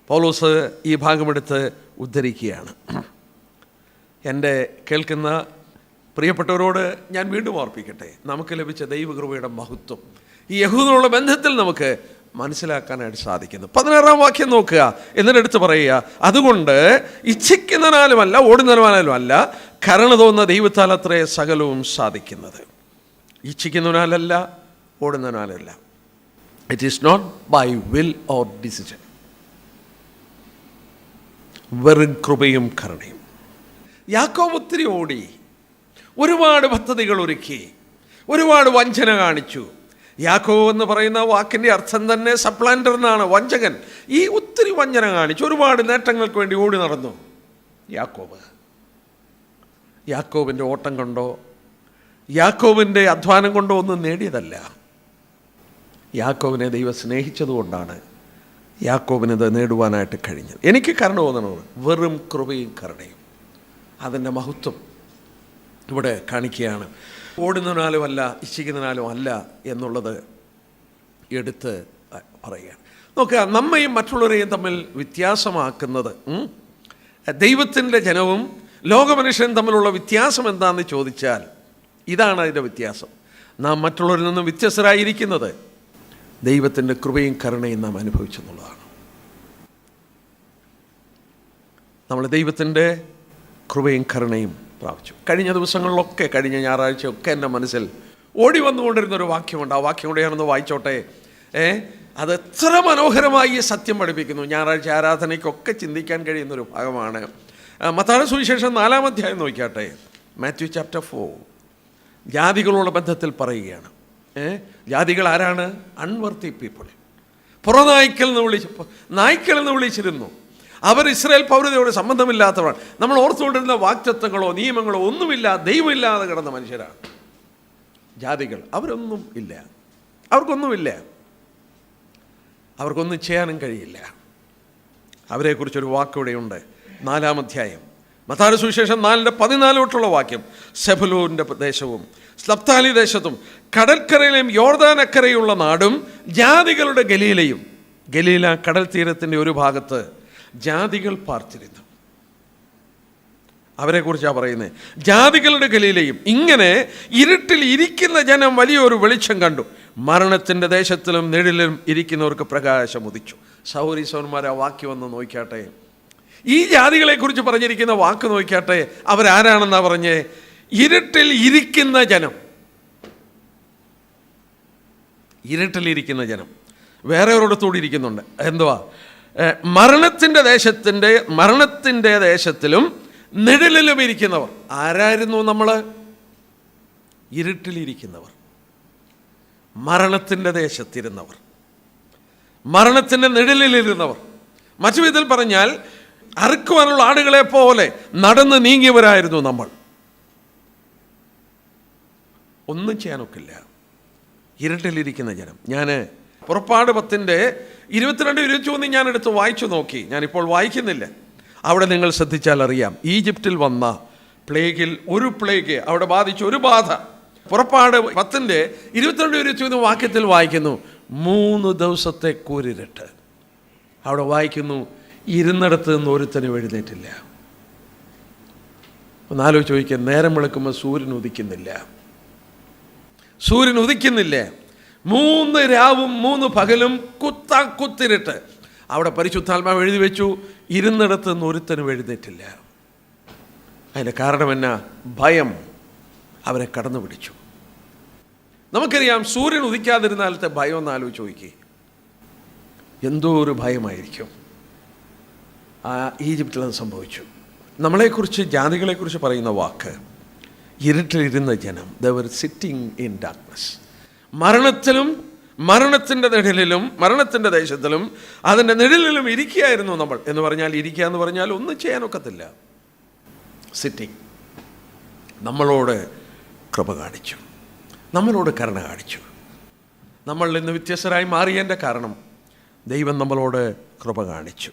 പൗലോസ് ഈ ഭാഗമെടുത്ത് ഉദ്ധരിക്കുകയാണ്. എൻ്റെ കേൾക്കുന്ന പ്രിയപ്പെട്ടവരോട് ഞാൻ വീണ്ടും ഓർപ്പിക്കട്ടെ, നമുക്ക് ലഭിച്ച ദൈവകൃപയുടെ മഹത്വം ഈ യഹൂദനുള്ള ബന്ധത്തിൽ നമുക്ക് മനസ്സിലാക്കാനായിട്ട് സാധിക്കുന്നു. 16-ാം വാക്യം നോക്കുക. എന്നിട്ടെടുത്ത് പറയുക, അതുകൊണ്ട് ഇച്ഛിക്കുന്നതിനാലുമല്ല ഓടുന്നതിനാലുമല്ല കരുണ തോന്നുന്ന ദൈവത്താൽ അത്രേ സകലവും സാധിക്കുന്നത്. ഇച്ഛിക്കുന്നതിനാലല്ല, ഓടുന്നതിനാലല്ല. It is not by will or decision. വെറും കൃപയും കരുണയും. യാക്കോബ് ഒത്തിരി ഓടി, ഒരുപാട് പദ്ധതികൾ ഒരുക്കി, ഒരുപാട് വഞ്ചന കാണിച്ചു. യാക്കോബ് എന്ന് പറയുന്ന വാക്കിൻ്റെ അർത്ഥം തന്നെ സപ്ലാന്റർ എന്നാണ്, വഞ്ചകൻ. ഈ ഒത്തിരി വഞ്ചന കാണിച്ചു, ഒരുപാട് നേട്ടങ്ങൾക്ക് വേണ്ടി ഓടി നടന്നു യാക്കോബിൻ്റെ ഓട്ടം കൊണ്ടോ യാക്കോബിൻ്റെ അധ്വാനം കൊണ്ടോ ഒന്നും നേടിയതല്ല. യാക്കോബിനെ ദൈവം സ്നേഹിച്ചതുകൊണ്ടാണ് യാക്കോബിനത് നേടുവാനായിട്ട് കഴിഞ്ഞത്. എനിക്ക് കരുണ തോന്നണത് വെറും കൃപയും കരുണയും. അതിൻ്റെ മഹത്വം ഇവിടെ കാണിക്കുകയാണ്. ഓടുന്നതിനാലും അല്ല, ഇച്ഛിക്കുന്നതിനാലും അല്ല എന്നുള്ളത് എടുത്ത് പറയുകയാണ്. നോക്കുക, നമ്മയും മറ്റുള്ളവരെയും തമ്മിൽ വ്യത്യാസമാക്കുന്നത് ദൈവത്തിൻ്റെ ജനവും ലോകമനുഷ്യനും തമ്മിലുള്ള വ്യത്യാസം എന്താണെന്ന് ചോദിച്ചാൽ ഇതാണ് അതിൻ്റെ വ്യത്യാസം. നാം മറ്റുള്ളവരിൽ നിന്നും വ്യത്യസ്തരായിരിക്കുന്നത് ദൈവത്തിൻ്റെ കൃപയും കരുണയും നാം അനുഭവിച്ചെന്നുള്ളതാണ്. നമ്മൾ ദൈവത്തിൻ്റെ കൃപയും കരുണയും പ്രാപിച്ചു. കഴിഞ്ഞ ദിവസങ്ങളിലൊക്കെ, കഴിഞ്ഞ ഞായറാഴ്ചയൊക്കെ എൻ്റെ മനസ്സിൽ ഓടി വന്നുകൊണ്ടിരുന്നൊരു വാക്യമുണ്ട്. ആ വാക്യം കൂടെ ഞാനൊന്ന് വായിച്ചോട്ടെ. അത് എത്ര മനോഹരമായി ഈ സത്യം പഠിപ്പിക്കുന്നു. ഞായറാഴ്ച ആരാധനയ്ക്കൊക്കെ ചിന്തിക്കാൻ കഴിയുന്നൊരു ഭാഗമാണ്. മത്തായിയുടെ സുവിശേഷം 4-ാം അധ്യായം നോക്കിയാട്ടെ. Matthew chapter 4. ജാതികളുടെ ബന്ധത്തിൽ പറയുകയാണ്. ജാതികൾ ആരാണ്? Unworthy people. പുറനായ്ക്കൽ എന്ന് വിളിച്ചിരുന്നു. അവർ ഇസ്രായേൽ പൗരതയോട് സംബന്ധമില്ലാത്തവരാണ്. നമ്മൾ ഓർത്തുകൊണ്ടിരുന്ന വാക്തത്വങ്ങളോ നിയമങ്ങളോ ഒന്നുമില്ല, ദൈവമില്ലാതെ കിടന്ന മനുഷ്യരാണ് ജാതികൾ. അവരൊന്നും ഇല്ല, അവർക്കൊന്നുമില്ല, അവർക്കൊന്നും ചെയ്യാനും കഴിയില്ല. അവരെക്കുറിച്ചൊരു വാക്കിവിടെയുണ്ട്. 4-ാം അധ്യായം മത്തായിയുടെ സുവിശേഷം 4:14 തൊട്ടുള്ള വാക്യം. സെബൂലൂന്റെ ദേശവും സ്ലപ്താലി ദേശത്തും കടൽക്കരയിലെയും യോർദാൻ അക്കരയുള്ള നാടും ജാതികളുടെ ഗലീലയും. ഗലീല കടൽ തീരത്തിൻ്റെ ഒരു ഭാഗത്ത് ജാതികൾ പാർത്തിരുന്നു. അവരെക്കുറിച്ചാണ് പറയുന്നത്. ജാതികളുടെ ഗലീലയും. ഇങ്ങനെ ഇരുട്ടിൽ ഇരിക്കുന്ന ജനം വലിയൊരു വെളിച്ചം കണ്ടു. മരണത്തിൻ്റെ ദേശത്തിലും നിഴലിലും ഇരിക്കുന്നവർക്ക് പ്രകാശം ഉദിച്ചു. സൗരീസവന്മാർ ആ വാക്യം വന്ന് നോക്കിയാട്ടെ. ഈ ജാതികളെക്കുറിച്ച് പറഞ്ഞിരിക്കുന്ന വാക്ക് നോക്കിയാട്ടെ. അവരാരാണെന്നാ പറഞ്ഞേ? ഇരുട്ടിൽ ഇരിക്കുന്ന ജനം. ഇരുട്ടിലിരിക്കുന്ന ജനം. വേറെ ഒരിടത്തൂടി ഇരിക്കുന്നുണ്ട്. എന്തുവാ? മരണത്തിൻ്റെ ദേശത്തിലും നിഴലിലും ഇരിക്കുന്നവർ. ആരായിരുന്നു നമ്മൾ? ഇരുട്ടിലിരിക്കുന്നവർ, മരണത്തിൻ്റെ ദേശത്തിരുന്നവർ, മരണത്തിൻ്റെ നിഴലിലിരുന്നവർ. മറ്റു വിധത്തിൽ പറഞ്ഞാൽ അറുക്കുവാനുള്ള ആടുകളെ പോലെ നടന്ന് നീങ്ങിയവരായിരുന്നു നമ്മൾ. ഒന്നും ചെയ്യാനൊക്കില്ല, ഇരുട്ടിലിരിക്കുന്ന ജനം. ഞാൻ പുറപ്പാട് 10:22-23 ഞാൻ എടുത്ത് വായിച്ചു നോക്കി. ഞാനിപ്പോൾ വായിക്കുന്നില്ല. അവിടെ നിങ്ങൾ ശ്രദ്ധിച്ചാൽ അറിയാം. ഈജിപ്തിൽ വന്ന പ്ലേഗിൽ ഒരു പ്ലേഗ് അവിടെ ബാധിച്ചു, ഒരു ബാധ. പുറപ്പാട് 10:22-23 വാക്യത്തിൽ വായിക്കുന്നു 3 ദിവസത്തെ കൂരിരുട്ട്. അവിടെ വായിക്കുന്നു ഇരുന്നിടത്ത് നിന്ന് ഒരുത്തനും എഴുന്നേറ്റില്ല. ഒന്നാലോചിച്ച് ചോദിക്കുക, നേരം വെളുക്കുമ്പോൾ സൂര്യൻ ഉദിക്കുന്നില്ല. 3 രാവും 3 പകലും കുത്തിരിട്ട്. അവിടെ പരിശുദ്ധാത്മാവ് എഴുതി വെച്ചു, ഇരുന്നിടത്ത് നിന്ന് ഒരുത്തനും എഴുന്നേറ്റില്ല. അതിൻ്റെ കാരണം എന്നാ? ഭയം അവരെ കടന്നു പിടിച്ചു. നമുക്കറിയാം, സൂര്യൻ ഉദിക്കാതിരുന്നാലത്തെ ഭയം ഒന്ന് ആലോചിച്ച് നോക്കി. എന്തോ ഒരു ഭയമായിരിക്കും. ഈജിപ്തിൽ അത് സംഭവിച്ചു. നമ്മളെക്കുറിച്ച്, ജാതികളെക്കുറിച്ച് പറയുന്ന വാക്ക്, ഇരുട്ടിലിരുന്ന ജനം, they were sitting in darkness. മരണത്തിലും മരണത്തിൻ്റെ നിഴലിലും മരണത്തിൻ്റെ ദേശത്തിലും അതിൻ്റെ നിഴലിലും ഇരിക്കുകയായിരുന്നു നമ്മൾ. എന്ന് പറഞ്ഞാൽ, ഇരിക്കുക എന്ന് പറഞ്ഞാൽ ഒന്നും ചെയ്യാനൊക്കത്തില്ല. സിറ്റിംഗ്. നമ്മളോട് കൃപ കാണിച്ചു, നമ്മളോട് കരുണ കാണിച്ചു. നമ്മൾ ഇന്ന് വ്യത്യസ്തരായി മാറിയതിൻ്റെ കാരണം ദൈവം നമ്മളോട് കൃപ കാണിച്ചു.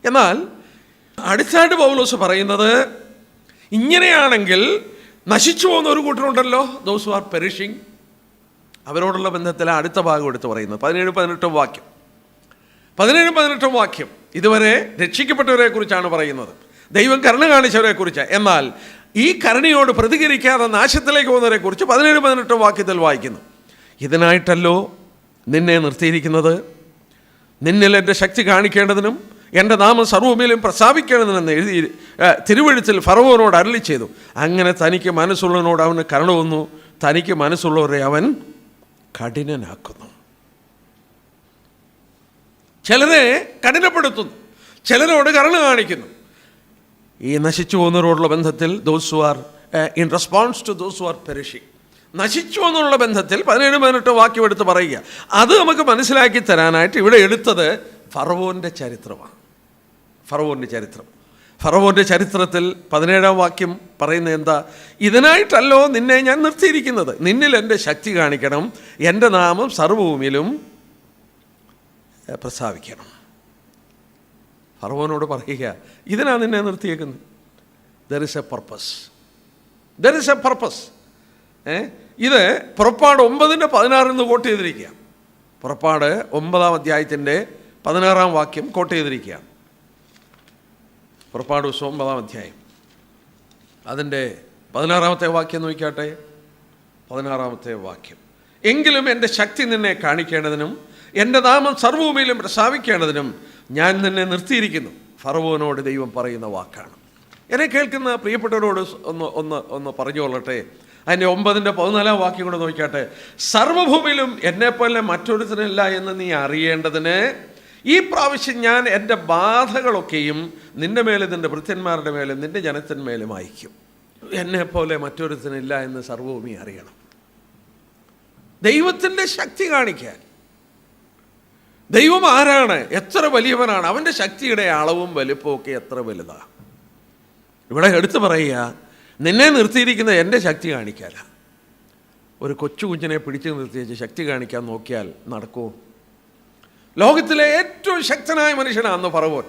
എന്നാൽ അടുത്തായിട്ട് പൗലോസ് പറയുന്നത്, ഇങ്ങനെയാണെങ്കിൽ നശിച്ചു പോകുന്ന ഒരു കൂട്ടരുണ്ടല്ലോ, ദോസ് ഹു ആർ പെരിഷിംഗ്. അവരോടുള്ള ബന്ധത്തിൽ അടുത്ത ഭാഗം എടുത്ത് പറയുന്നത് 17-18 വാക്യം. 17-18 വാക്യം ഇതുവരെ രക്ഷിക്കപ്പെട്ടവരെ കുറിച്ചാണ് പറയുന്നത്, ദൈവം കരുണ കാണിച്ചവരെ കുറിച്ച്. എന്നാൽ ഈ കരുണയോട് പ്രതികരിക്കാതെ നാശത്തിലേക്ക് പോകുന്നവരെ കുറിച്ച് 17-18 വാക്യത്തിൽ വായിക്കുന്നു. ഇതിനായിട്ടല്ലോ നിന്നെ നിർത്തിയിരിക്കുന്നത്, നിന്നിൽ എൻ്റെ ശക്തി കാണിക്കേണ്ടതിനും എൻ്റെ നാമം സർവ്വഭൂമിയിലും പ്രസ്താവിക്കേണ്ടതിനെന്ന് എഴുതി തിരുവെഴുത്തിൽ ഫറവോനോട് അരുളി ചെയ്തു. അങ്ങനെ തനിക്ക് മനസ്സുള്ളവനോട് അവന് കരുണ വന്നു, തനിക്ക് മനസ്സുള്ളവരെ അവൻ കഠിനനാക്കുന്നു. ചിലരെ കഠിനപ്പെടുത്തുന്നു, ചിലരോട് കരുണ കാണിക്കുന്നു. ഈ നശിച്ചു പോകുന്നവരോടുള്ള ബന്ധത്തിൽ those who are in response to those who are perishing, നശിച്ചു എന്നുള്ള ബന്ധത്തിൽ 17-18 വാക്യം എടുത്ത് പറയുക. അത് നമുക്ക് മനസ്സിലാക്കി തരാനായിട്ട് ഇവിടെ എടുത്തത് ഫറവോൻ്റെ ചരിത്രമാണ്. ഫറവോൻ്റെ ചരിത്രം. ഫറവോൻ്റെ ചരിത്രത്തിൽ 17-ാം വാക്യം പറയുന്നത് എന്താ? ഇതിനായിട്ടല്ലോ നിന്നെ ഞാൻ നിർത്തിയിരിക്കുന്നത്, നിന്നിൽ എൻ്റെ ശക്തി കാണിക്കണം, എൻ്റെ നാമം സർവ്വഭൂമിയിലും പ്രസ്താവിക്കണം. ഫറവോനോട് പറയുക, ഇതിനാണ് നിന്നെ നിർത്തിയേക്കുന്നത്. There is a purpose, there is a purpose. ഇത് പുറപ്പാട് 9:16 കോട്ട് ചെയ്തിരിക്കുക. പുറപ്പാട് 9-ാം അധ്യായത്തിൻ്റെ 16-ാം വാക്യം കോട്ട് ചെയ്തിരിക്കുക. പുറപ്പാട് 9-ാം അധ്യായം അതിൻ്റെ 16-ാമത്തെ വാക്യം നോക്കിക്കാട്ടെ. 16-ാമത്തെ വാക്യം, എങ്കിലും എൻ്റെ ശക്തി നിന്നെ കാണിക്കേണ്ടതിനും എൻ്റെ നാമം സർവ്വഭൂമിയിലും പ്രസ്താവിക്കേണ്ടതിനും ഞാൻ നിന്നെ നിർത്തിയിരിക്കുന്നു. ഫറവോനോട് ദൈവം പറയുന്ന വാക്കാണ്. എന്നെ കേൾക്കുന്ന പ്രിയപ്പെട്ടവരോട് ഒന്ന് പറഞ്ഞുകൊള്ളട്ടെ. അതിൻ്റെ 9-14 വാക്യം കൂടെ നോക്കിക്കാട്ടെ. സർവ്വഭൂമിയിലും എന്നെപ്പോലെ മറ്റൊരുത്തനില്ല എന്ന് നീ അറിയേണ്ടതിന് ഈ പ്രാവശ്യം ഞാൻ എൻ്റെ ബാധകളൊക്കെയും നിൻ്റെ മേലും നിൻ്റെ ഭൃത്യന്മാരുടെ മേലും നിൻ്റെ ജനത്തിന്മേലും അയക്കും. എന്നെപ്പോലെ മറ്റൊരുത്തനില്ല എന്ന് സർവ്വഭൂമി അറിയണം. ദൈവത്തിൻ്റെ ശക്തി കാണിക്കാൻ. ദൈവം ആരാണ്? എത്ര വലിയവനാണ്? അവൻ്റെ ശക്തിയുടെ അളവും വലുപ്പവും ഒക്കെ എത്ര വലുതാണ്. ഇവിടെ എടുത്തു പറയുക, നിന്നെ നിർത്തിയിരിക്കുന്ന എൻ്റെ ശക്തി കാണിക്കാല. ഒരു കൊച്ചു കുഞ്ഞിനെ പിടിച്ചു നിർത്തിച്ച് ശക്തി കാണിക്കാൻ നോക്കിയാൽ നടക്കുമോ? ലോകത്തിലെ ഏറ്റവും ശക്തനായ മനുഷ്യനാണ് ഫറവോൻ.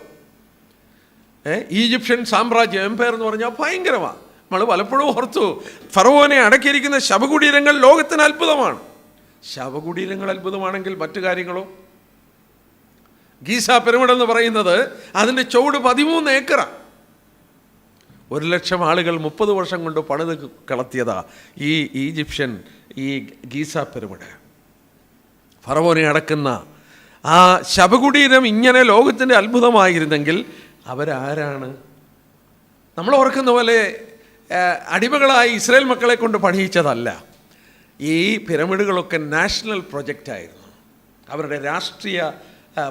ഈജിപ്ഷ്യൻ സാമ്രാജ്യം, എംപയർ എന്ന് പറഞ്ഞാൽ ഭയങ്കരമാണ്. നമ്മൾ പലപ്പോഴും ഓർത്തു, ഫറവോനെ അടക്കിയിരിക്കുന്ന ശവകുടീരങ്ങൾ ലോകത്തിന് അത്ഭുതമാണ്. ശവകുടീരങ്ങൾ അത്ഭുതമാണെങ്കിൽ മറ്റു കാര്യങ്ങളോ? ഗീസ പിരമിഡ് എന്ന് പറയുന്നത് അതിൻ്റെ ചുവട് 13 ഏക്കറാണ്. 100,000 ആളുകൾ 30 വർഷം കൊണ്ട് പണിത് കളത്തിയതാ ഈ ഈജിപ്ഷ്യൻ ഈ ഗീസ പിരമിഡ്. ഫറവോനെ അടക്കുന്ന ആ ശവകുടീരം ഇങ്ങനെ ലോകത്തിൻ്റെ അത്ഭുതമായിരുന്നെങ്കിൽ അവരാരാണ്? നമ്മൾ ഓർക്കുന്ന പോലെ അടിമകളായി ഇസ്രായേൽ മക്കളെ കൊണ്ട് പണിയിച്ചതല്ല. ഈ പിരമിഡുകളൊക്കെ നാഷണൽ പ്രൊജക്റ്റായിരുന്നു, അവരുടെ രാഷ്ട്രീയ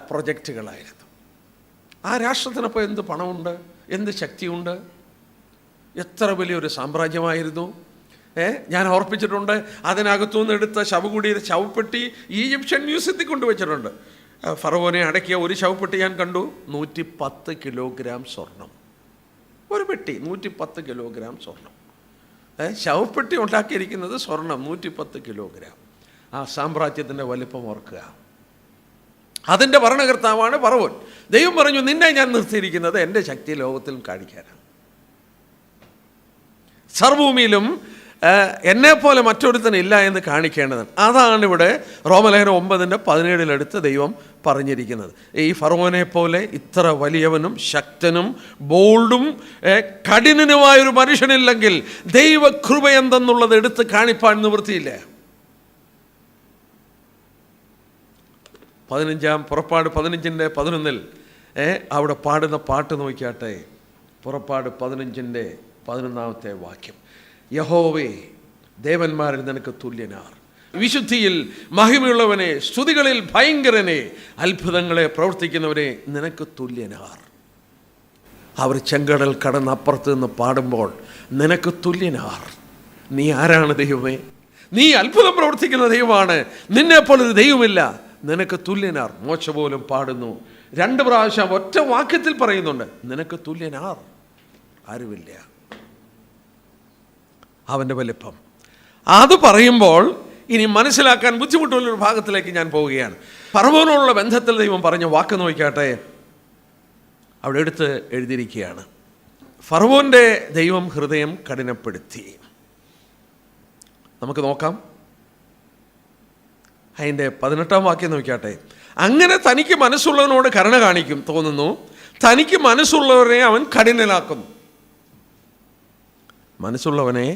പ്രൊജക്റ്റുകളായിരുന്നു. ആ രാഷ്ട്രത്തിനപ്പോൾ എന്ത് പണമുണ്ട്, എന്ത് ശക്തിയുണ്ട്, എത്ര വലിയൊരു സാമ്രാജ്യമായിരുന്നു. ഞാൻ ഓർപ്പിച്ചിട്ടുണ്ട്, അതിനകത്തുനിന്ന് എടുത്ത ശവപ്പെട്ടി ഈജിപ്ഷ്യൻ മ്യൂസിയത്തിൽ കൊണ്ടുവച്ചിട്ടുണ്ട്. ഫറവോനെ അടക്കിയ ഒരു ശവപ്പെട്ടി ഞാൻ കണ്ടു, 110 കിലോഗ്രാം സ്വർണം. ഒരു പെട്ടി 110 കിലോഗ്രാം സ്വർണം. ശവപ്പെട്ടി ഉണ്ടാക്കിയിരിക്കുന്നത് സ്വർണം 110 കിലോഗ്രാം. ആ സാമ്രാജ്യത്തിൻ്റെ വലിപ്പം ഓർക്കുക. അതിൻ്റെ ഭരണകർത്താവാണ് ഫറവോൻ. ദൈവം പറഞ്ഞു, നിന്നെ ഞാൻ നിർത്തിയിരിക്കുന്നത് എൻ്റെ ശക്തി ലോകത്തിലും കാണിക്കാനാണ്. സർവ്വഭൂമിയിലും എന്നെപ്പോലെ മറ്റൊരുത്തനില്ല എന്ന് കാണിക്കേണ്ടതാണ്. അതാണ് ഇവിടെ റോമലേഖനം 9:17 ദൈവം പറഞ്ഞിരിക്കുന്നത്. ഈ ഫറവോനെ പോലെ ഇത്ര വലിയവനും ശക്തനും ബോൾഡും കഠിനനുമായൊരു മനുഷ്യനില്ലെങ്കിൽ ദൈവകൃപ എന്തെന്നുള്ളത് എടുത്ത് കാണിപ്പാൻ നിവൃത്തിയില്ല. പുറപ്പാട് 15:11 അവിടെ പാടുന്ന പാട്ട് നോക്കിയാട്ടെ. പുറപ്പാട് 15:11 വാക്യം. യഹോവേ, ദേവന്മാരിൽ നിനക്ക് തുല്യനാർ, വിശുദ്ധിയിൽ മഹിമയുള്ളവനെ, സ്തുതികളിൽ ഭയങ്കരനെ, അത്ഭുതങ്ങളെ പ്രവർത്തിക്കുന്നവരെ നിനക്ക് തുല്യനാർ. അവർ ചെങ്കടൽ കടന്ന് അപ്പുറത്ത് നിന്ന് പാടുമ്പോൾ നിനക്ക് തുല്യനാർ. നീ ആരാണ് ദൈവമേ? നീ അത്ഭുതം പ്രവർത്തിക്കുന്ന ദൈവമാണ്, നിന്നെപ്പോലൊരു ദൈവമില്ല, നിനക്ക് തുല്യനാർ. മോശ പോലും പാടുന്നു, 2 പ്രാവശ്യം ഒറ്റ വാക്യത്തിൽ പറയുന്നുണ്ട്, നിനക്ക് തുല്യനാർ ആരുമില്ല. അവൻ്റെ വലിപ്പം അത് പറയുമ്പോൾ ഇനി മനസ്സിലാക്കാൻ ബുദ്ധിമുട്ടുള്ളൊരു ഭാഗത്തിലേക്ക് ഞാൻ പോവുകയാണ്. ഫറവോനോടുള്ള ബന്ധത്തിൽ ദൈവം പറഞ്ഞ വാക്ക് നോക്കിയാട്ടെ. അവിടെ എടുത്ത് എഴുതിയിരിക്കുകയാണ്, ഫറവോൻ്റെ ദൈവം ഹൃദയം കഠിനപ്പെടുത്തി. നമുക്ക് നോക്കാം, അതിൻ്റെ 18 വാക്യം നോക്കിയാട്ടെ. അങ്ങനെ തനിക്ക് മനസ്സുള്ളവനോട് കരുണ കാണിക്കും തോന്നുന്നു, തനിക്ക് മനസ്സുള്ളവരെ അവൻ കഠിനനാക്കുന്നു. മനസ്സുള്ളവനെ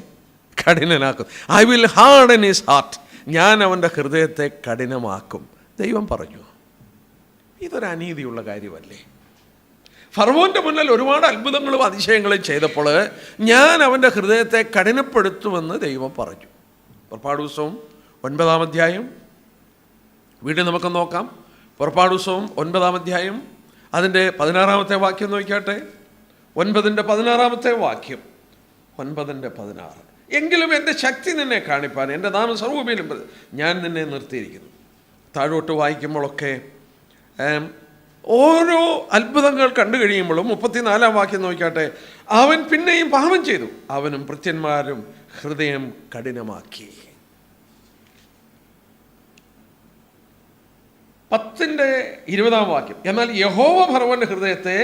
കഠിനനാക്കും. I will harden his heart, ഞാൻ അവൻ്റെ ഹൃദയത്തെ കഠിനമാക്കും. ദൈവം പറഞ്ഞു. ഇതൊരു അനീതിയുള്ള കാര്യമല്ലേ? ഫറവോൻ്റെ മുന്നിൽ ഒരുപാട് അത്ഭുതങ്ങളും അതിശയങ്ങളും ചെയ്തപ്പോൾ ഞാൻ അവൻ്റെ ഹൃദയത്തെ കഠിനപ്പെടുത്തുമെന്ന് ദൈവം പറഞ്ഞു. പുറപ്പാട് പുസ്തകം 9-ാം അധ്യായം വീണ്ടും നമുക്ക് നോക്കാം. പുറപ്പാട് പുസ്തകം 9-ാം അധ്യായം അതിൻ്റെ 16-ാമത്തെ വാക്യം നോക്കിയാട്ടെ. 9:16 വാക്യം. 9:16. എങ്കിലും എൻ്റെ ശക്തി നിന്നെ കാണിപ്പാൻ എൻ്റെ നാമം സർവ്വഭൂമിയിലും ഞാൻ നിന്നെ നിർത്തിയിരിക്കുന്നു. താഴോട്ട് വായിക്കുമ്പോഴൊക്കെ ഓരോ അത്ഭുതങ്ങൾ കണ്ടു കഴിയുമ്പോഴും 34-ാം വാക്യം നോക്കിയാട്ടെ. അവൻ പിന്നെയും പാപം ചെയ്തു, അവനും ഭൃത്യന്മാരും ഹൃദയം കഠിനമാക്കി. 10:20 വാക്യം. എന്നാൽ യഹോവ ഫറവോന്റെ ഹൃദയത്തെ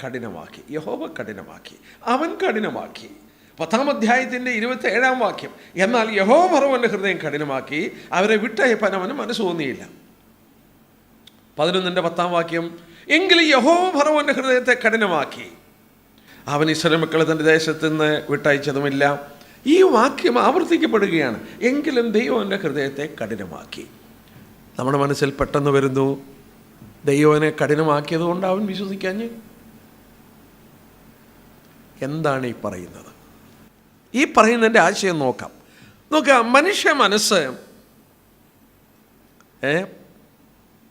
കഠിനമാക്കി. യഹോവ കഠിനമാക്കി, അവൻ കഠിനമാക്കി. 10-ാം അധ്യായത്തിൻ്റെ 27-ാം വാക്യം. എന്നാൽ യഹോവ ഫറവോന്റെ ഹൃദയം കഠിനമാക്കി, അവരെ വിട്ടയപ്പാൻ അവന് മനസ്സ് തോന്നിയില്ല. 11:10 വാക്യം. എങ്കിലും യഹോവ ഫറവോന്റെ ഹൃദയത്തെ കഠിനമാക്കി, അവൻ ഇസ്രായേൽ മക്കളെ തൻ്റെ ദേശത്ത് നിന്ന് വിട്ടയച്ചതുമില്ല. ഈ വാക്യം ആവർത്തിക്കപ്പെടുകയാണ്. എങ്കിലും ദൈവൻ്റെ ഹൃദയത്തെ കഠിനമാക്കി. നമ്മുടെ മനസ്സിൽ പെട്ടെന്ന് വരുന്നു, ദൈവനെ കഠിനമാക്കിയത് കൊണ്ട് അവൻ വിശ്വസിക്കാഞ്ഞ്. എന്താണ് ഈ പറയുന്നത്? ഈ പറയുന്നതിൻ്റെ ആശയം നോക്കാം. മനുഷ്യ മനസ്സ്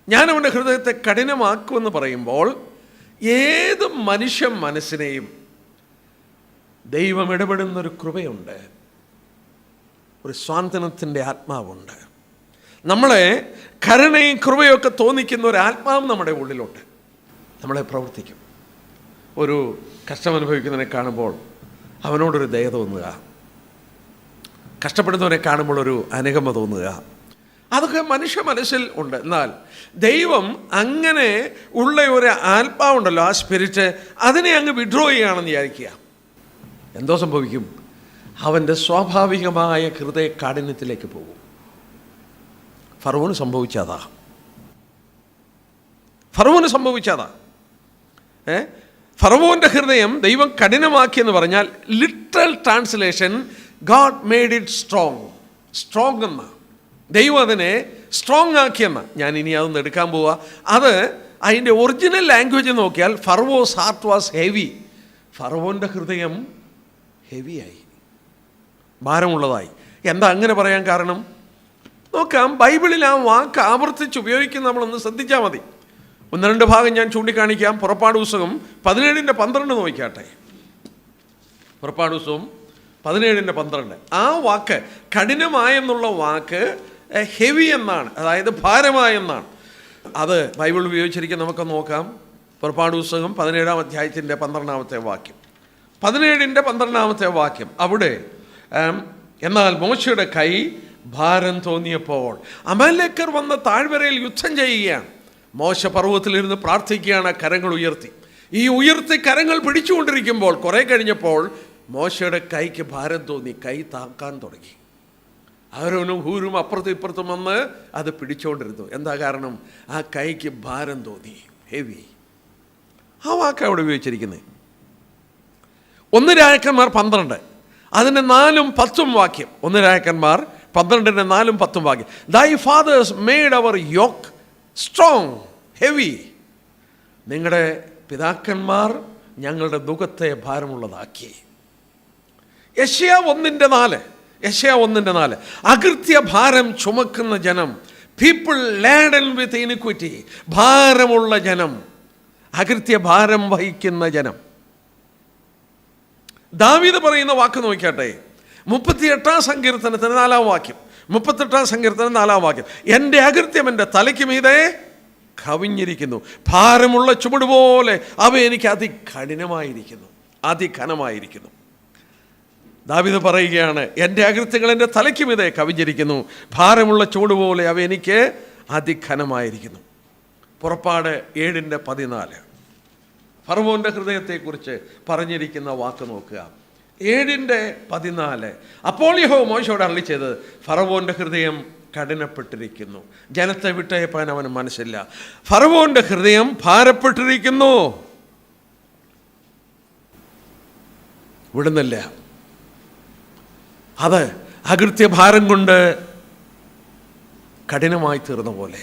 ഞാൻ അവൻ്റെ ഹൃദയത്തെ കഠിനമാക്കുമെന്ന് പറയുമ്പോൾ ഏത് മനുഷ്യ മനസ്സിനെയും ദൈവം ഇടപെടുന്നൊരു കൃപയുണ്ട്, ഒരു സ്വാന്തനത്തിൻ്റെ ആത്മാവുണ്ട്. നമ്മളെ കരുണയും കൃപയൊക്കെ തോന്നിക്കുന്ന ഒരു ആത്മാവ് നമ്മുടെ ഉള്ളിലുണ്ട്, നമ്മളെ പ്രവർത്തിക്കും. ഒരു കഷ്ടം അനുഭവിക്കുന്നവനെ കാണുമ്പോൾ അവനോടൊരു ദയ തോന്നുക, കഷ്ടപ്പെടുന്നവനെ കാണുമ്പോൾ ഒരു അനുകമ്പ തോന്നുക, അതൊക്കെ മനുഷ്യ മനസ്സിൽ ഉണ്ട്. എന്നാൽ ദൈവം അങ്ങനെ ഉള്ള ഒരു ആത്മാവുണ്ടല്ലോ, ആ സ്പിരിറ്റ്, അതിനെ അങ്ങ് വിഡ്രോ ചെയ്യുകയാണെന്ന് വിചാരിക്കുക. എന്തോ സംഭവിക്കും? അവൻ്റെ സ്വാഭാവികമായ ഹൃദയ കാഠിന്യത്തിലേക്ക് പോകും. ഫറവോന് സംഭവിച്ചതാ. ഫറവോൻ്റെ ഹൃദയം ദൈവം കഠിനമാക്കിയെന്ന് പറഞ്ഞാൽ literal translation God made it strong എന്ന. ദൈവം അതിനെ സ്ട്രോങ് ആക്കിയെന്ന. ഞാൻ ഇനി അതൊന്ന് എടുക്കാൻ പോവുക. അത് അതിൻ്റെ ഒറിജിനൽ ലാംഗ്വേജ് നോക്കിയാൽ ഫറവോസ് ഹാർട്ട് വാസ് ഹെവി. ഫറവോൻ്റെ ഹൃദയം ഹെവിയായി, ഭാരമുള്ളതായി. എന്താ അങ്ങനെ പറയാൻ കാരണം? നോക്കാം, ബൈബിളിൽ ആ വാക്ക് ആവർത്തിച്ച് ഉപയോഗിക്കുന്ന നമ്മളൊന്ന് ശ്രദ്ധിച്ചാൽ മതി. 1-2 ഭാഗം ഞാൻ ചൂണ്ടിക്കാണിക്കാം. പുറപ്പാട് പുസ്തകം 17:12 നോക്കിയാട്ടെ. പുറപ്പാട് പുസ്തകം 17:12. ആ വാക്ക് കഠിനമായെന്നുള്ള വാക്ക് ഹെവി എന്നാണ്, അതായത് ഭാരമായെന്നാണ്. അത് ബൈബിൾ ഉപയോഗിച്ചിരിക്കും. നമുക്ക് നോക്കാം. പുറപ്പാട് പുസ്തകം 17-ാം അധ്യായത്തിൻ്റെ 12-ാമത്തെ വാക്യം. 17:12 വാക്യം. അവിടെ എന്നാൽ മോശയുടെ കൈ ഭാരം തോന്നിയപ്പോൾ അമലേക്കർ വന്ന താഴ്വരയിൽ യുദ്ധം ചെയ്യുകയാണ്. മോശ പർവ്വതത്തിലിരുന്ന് പ്രാർത്ഥിക്കുകയാണ്, കരങ്ങൾ ഉയർത്തി. ഈ ഉയർത്തി കരങ്ങൾ പിടിച്ചുകൊണ്ടിരിക്കുമ്പോൾ കുറെ കഴിഞ്ഞപ്പോൾ മോശയുടെ കൈക്ക് ഭാരം തോന്നി, കൈ താക്കാൻ തുടങ്ങി. ആരോനും ഹൂരും അപ്പുറത്തും ഇപ്പുറത്തും വന്ന് അത് പിടിച്ചുകൊണ്ടിരുന്നു. എന്താ കാരണം? ആ കൈക്ക് ഭാരം തോന്നി, ഹെവി. ആ വാക്ക് അവിടെ ഉപയോഗിച്ചിരിക്കുന്നത്. 1 രാജാക്കന്മാർ 12 അതിൻ്റെ 4-10 വാക്യം. 1 രാജാക്കന്മാർ 12-ന്റെ 4-10 വാക്യം. Thy fathers made our yoke strong, heavy. നിങ്ങളുടെ പിതാക്കന്മാർ ഞങ്ങളുടെ നുകത്തെ ഭാരമുള്ളതാക്കി. യെശയ്യാ 1:4 അകൃത്യ ഭാരം ചുമക്കുന്ന ജനം, പീപ്പിൾ ലാഡൻ വിത്ത് ഇനിക്വിറ്റി. ഭാരമുള്ള ജനം, അകൃത്യ ഭാരം വഹിക്കുന്ന ജനം. ദാവീദ് പറയുന്ന വാക്ക് നോക്കിയാട്ടെ, 38-ാം സങ്കീർത്തനത്തിന് 4-ാം വാക്യം. 38-ാം സങ്കീർത്തനം 4-ാം വാക്യം. എൻ്റെ അകൃത്യം എൻ്റെ തലയ്ക്ക് മീതെ കവിഞ്ഞിരിക്കുന്നു, ഭാരമുള്ള ചുമട് പോലെ അവ എനിക്ക് അതിഘനമായിരിക്കുന്നു. ദാവീദ് പറയുകയാണ്, എൻ്റെ അകൃത്യങ്ങൾ എൻ്റെ തലയ്ക്ക് മീതെ കവിഞ്ഞിരിക്കുന്നു, ഭാരമുള്ള ചുമട് പോലെ അവ എനിക്ക് അതിഘനമായിരിക്കുന്നു. പുറപ്പാട് 7:14 ഫറവോന്റെ ഹൃദയത്തെക്കുറിച്ച് പറഞ്ഞിരിക്കുന്ന വാക്ക് നോക്കുക. 7:14 അപ്പോൾ യഹോവ മോശയോട് അരുളിച്ചത്, ഫറവോന്റെ ഹൃദയം കഠിനപ്പെട്ടിരിക്കുന്നു, ജനത്തെ വിട്ടയപ്പാൻ അവന് മനസ്സില്ല. ഫറവോന്റെ ഹൃദയം ഭാരപ്പെട്ടിരിക്കുന്നു, വിടുന്നില്ല. അത് അകൃത്യഭാരം കൊണ്ട് കഠിനമായി തീർന്ന പോലെ,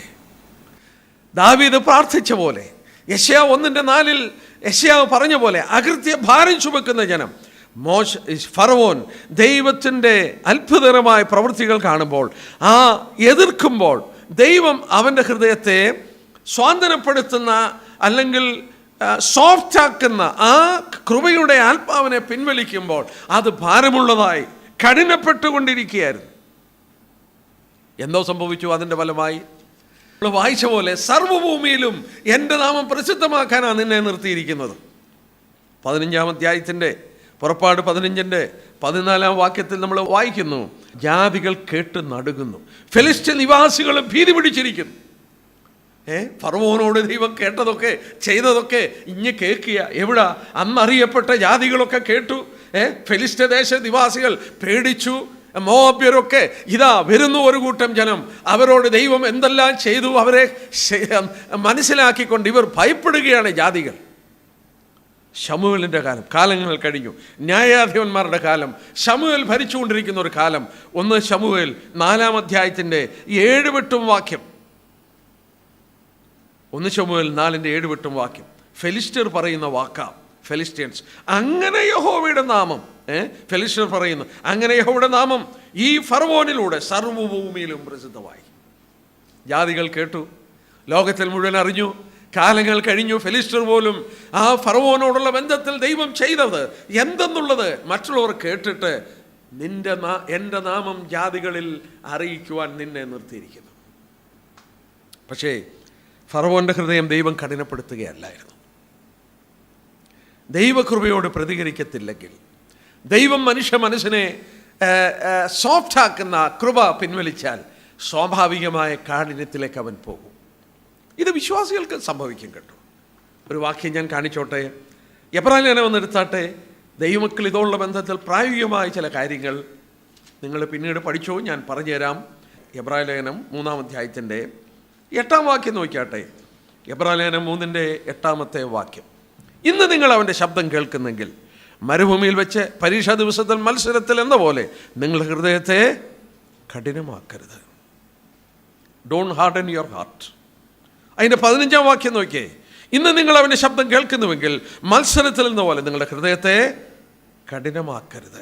ദാവീദ് പ്രാർത്ഥിച്ച പോലെ, യെശയ്യാ 1:4 യെശയ്യാവ് പറഞ്ഞ പോലെ അകൃത്യഭാരം ചുമക്കുന്ന ജനം. ഫറവോൻ ദൈവത്തിൻ്റെ അത്ഭുതകരമായ പ്രവൃത്തികൾ കാണുമ്പോൾ, എതിർക്കുമ്പോൾ, ദൈവം അവൻ്റെ ഹൃദയത്തെ സ്വാന്തനപ്പെടുത്തുന്ന അല്ലെങ്കിൽ സോഫ്റ്റാക്കുന്ന ആ കൃപയുടെ ആത്മാവിനെ പിൻവലിക്കുമ്പോൾ അത് ഭാരമുള്ളതായി കഠിനപ്പെട്ടുകൊണ്ടിരിക്കുകയായിരുന്നു. എന്തോ സംഭവിച്ചു? അതിൻ്റെ ഫലമായി വായിച്ച പോലെ സർവ്വഭൂമിയിലും എൻ്റെ നാമം പ്രസിദ്ധമാക്കാനാണ് നിന്നെ നിർത്തിയിരിക്കുന്നത്. 15-ാം അധ്യായത്തിൻ്റെ പുറപ്പാട് 15-14 വാക്യത്തിൽ നമ്മൾ വായിക്കുന്നു, ജാതികൾ കേട്ട് നടുങ്ങുന്നു, ഫെലിസ്ത്യ നിവാസികൾ ഭീതി പിടിച്ചിരിക്കുന്നു. ഫറവോനോട് ദൈവം കേട്ടതൊക്കെ ചെയ്തതൊക്കെ ഇഞ്ഞ് കേൾക്കുക. എവിടാ? അന്നറിയപ്പെട്ട ജാതികളൊക്കെ കേട്ടു. ഫെലിസ്ത്യ ദേശ നിവാസികൾ പേടിച്ചു. മോവാബ്യരൊക്കെ ഇതാ വരുന്നു ഒരു കൂട്ടം ജനം, അവരോട് ദൈവം എന്തെല്ലാം ചെയ്തു അവരെ മനസ്സിലാക്കിക്കൊണ്ട് ഇവർ ഭയപ്പെടുകയാണ് ജാതികൾ. ശമൂവേലിൻ്റെ കാലങ്ങൾ കഴിഞ്ഞു, ന്യായാധിപന്മാരുടെ കാലം, ശമൂവേൽ ഭരിച്ചുകൊണ്ടിരിക്കുന്ന ഒരു കാലം. 1 ശമൂവേൽ 4-ാം അധ്യായത്തിൻ്റെ 7-8 വാക്യം. 1 ശമൂവേൽ 4:7-8 വാക്യം. ഫെലിസ്ത്യർ പറയുന്ന വാക്കാം. ഫെലിസ്ത്യൻസ് അങ്ങനെ യഹോവയുടെ നാമം, ഫെലിസ്ത്യർ പറയുന്നു, അങ്ങനെ യഹോവയുടെ നാമം ഈ ഫറവോനിലൂടെ സർവ്വഭൂമിയിലും പ്രസിദ്ധമായി. ജാതികൾ കേട്ടു, ലോകത്തിൽ മുഴുവൻ അറിഞ്ഞു. കാലങ്ങൾ കഴിഞ്ഞു, ഫെലിസ്ത്യർ പോലും ആ ഫറവോനോടുള്ള ബന്ധത്തിൽ ദൈവം ചെയ്തത് എന്തെന്നുള്ളത് മറ്റുള്ളവർ കേട്ടിട്ട് എൻ്റെ നാമം ജാതികളിൽ അറിയിക്കുവാൻ നിന്നെ നിർത്തിയിരിക്കുന്നു. പക്ഷേ ഫറവോന്റെ ഹൃദയം ദൈവം കഠിനപ്പെടുത്തുകയല്ലായിരുന്നു. ദൈവകൃപയോട് പ്രതികരിക്കത്തില്ലെങ്കിൽ, ദൈവം മനുഷ്യ മനസ്സിനെ സോഫ്റ്റാക്കുന്ന കൃപ പിൻവലിച്ചാൽ സ്വാഭാവികമായ കാഠിന്യത്തിലേക്ക് അവൻ പോകും. ഇത് വിശ്വാസികൾക്ക് സംഭവിക്കും കേട്ടോ. ഒരു വാക്യം ഞാൻ കാണിച്ചോട്ടെ. എബ്രായലേഖനം ഒന്നെടുത്താട്ടെ. ദൈവമക്കൾ ഇതുള്ള ബന്ധത്തിൽ പ്രായോഗികമായ ചില കാര്യങ്ങൾ നിങ്ങൾ പിന്നീട് പഠിച്ചോ, ഞാൻ പറഞ്ഞുതരാം. എബ്രായലേഖനം 3-ാം അധ്യായത്തിൻ്റെ 8-ാം വാക്യം നോക്കിയാട്ടെ. എബ്രായലേഖനം 3:8 വാക്യം. ഇന്ന് നിങ്ങൾ അവൻ്റെ ശബ്ദം കേൾക്കുന്നെങ്കിൽ മരുഭൂമിയിൽ വെച്ച് പരീക്ഷാ ദിവസത്തിൽ മത്സരത്തിൽ എന്ന പോലെ നിങ്ങളുടെ ഹൃദയത്തെ കഠിനമാക്കരുത്. Don't harden your heart. അതിൻ്റെ 15-ാം വാക്യം നോക്കിയേ. ഇന്ന് നിങ്ങൾ അവൻ്റെ ശബ്ദം കേൾക്കുന്നുവെങ്കിൽ മത്സരത്തിൽ എന്ന പോലെ നിങ്ങളുടെ ഹൃദയത്തെ കഠിനമാക്കരുത്.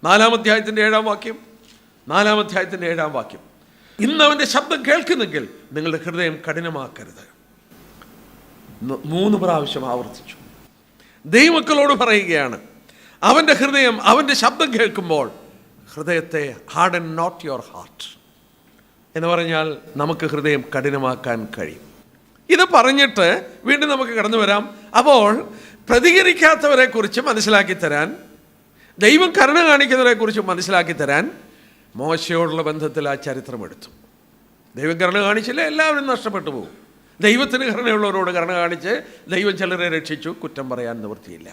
4-ാം അധ്യായത്തിൻ്റെ 7-ാം വാക്യം. 4-ാം അധ്യായത്തിൻ്റെ 7-ാം വാക്യം. ഇന്ന് അവൻ്റെ ശബ്ദം കേൾക്കുന്നെങ്കിൽ നിങ്ങളുടെ ഹൃദയം കഠിനമാക്കരുത്. 3 പ്രാവശ്യം ആവർത്തിച്ചു. ദൈവമക്കളോട് പറയുകയാണ്, അവൻ്റെ ഹൃദയം അവൻ്റെ ശബ്ദം കേൾക്കുമ്പോൾ ഹൃദയത്തെ ഹാർഡൻ നോട്ട് യുവർ ഹാർട്ട് എന്ന് പറഞ്ഞാൽ നമുക്ക് ഹൃദയം കഠിനമാക്കാൻ കഴിയും. ഇത് പറഞ്ഞിട്ട് വീണ്ടും നമുക്ക് കടന്നു വരാം. അപ്പോൾ പ്രതികരിക്കാത്തവരെ കുറിച്ച് മനസ്സിലാക്കി തരാൻ, ദൈവം കരുണ കാണിക്കുന്നവരെ കുറിച്ച് മനസ്സിലാക്കി തരാൻ മോശയോടുള്ള ബന്ധത്തിൽ ആ ചരിത്രമെടുത്തു. ദൈവം കരുണ കാണിച്ചില്ല, എല്ലാവരും നഷ്ടപ്പെട്ടു പോകും. ദൈവത്തിന് കരുണയുള്ളവരോട് കരുണ കാണിച്ച് ദൈവം ചിലരെ രക്ഷിച്ചു, കുറ്റം പറയാൻ നിവൃത്തിയില്ല.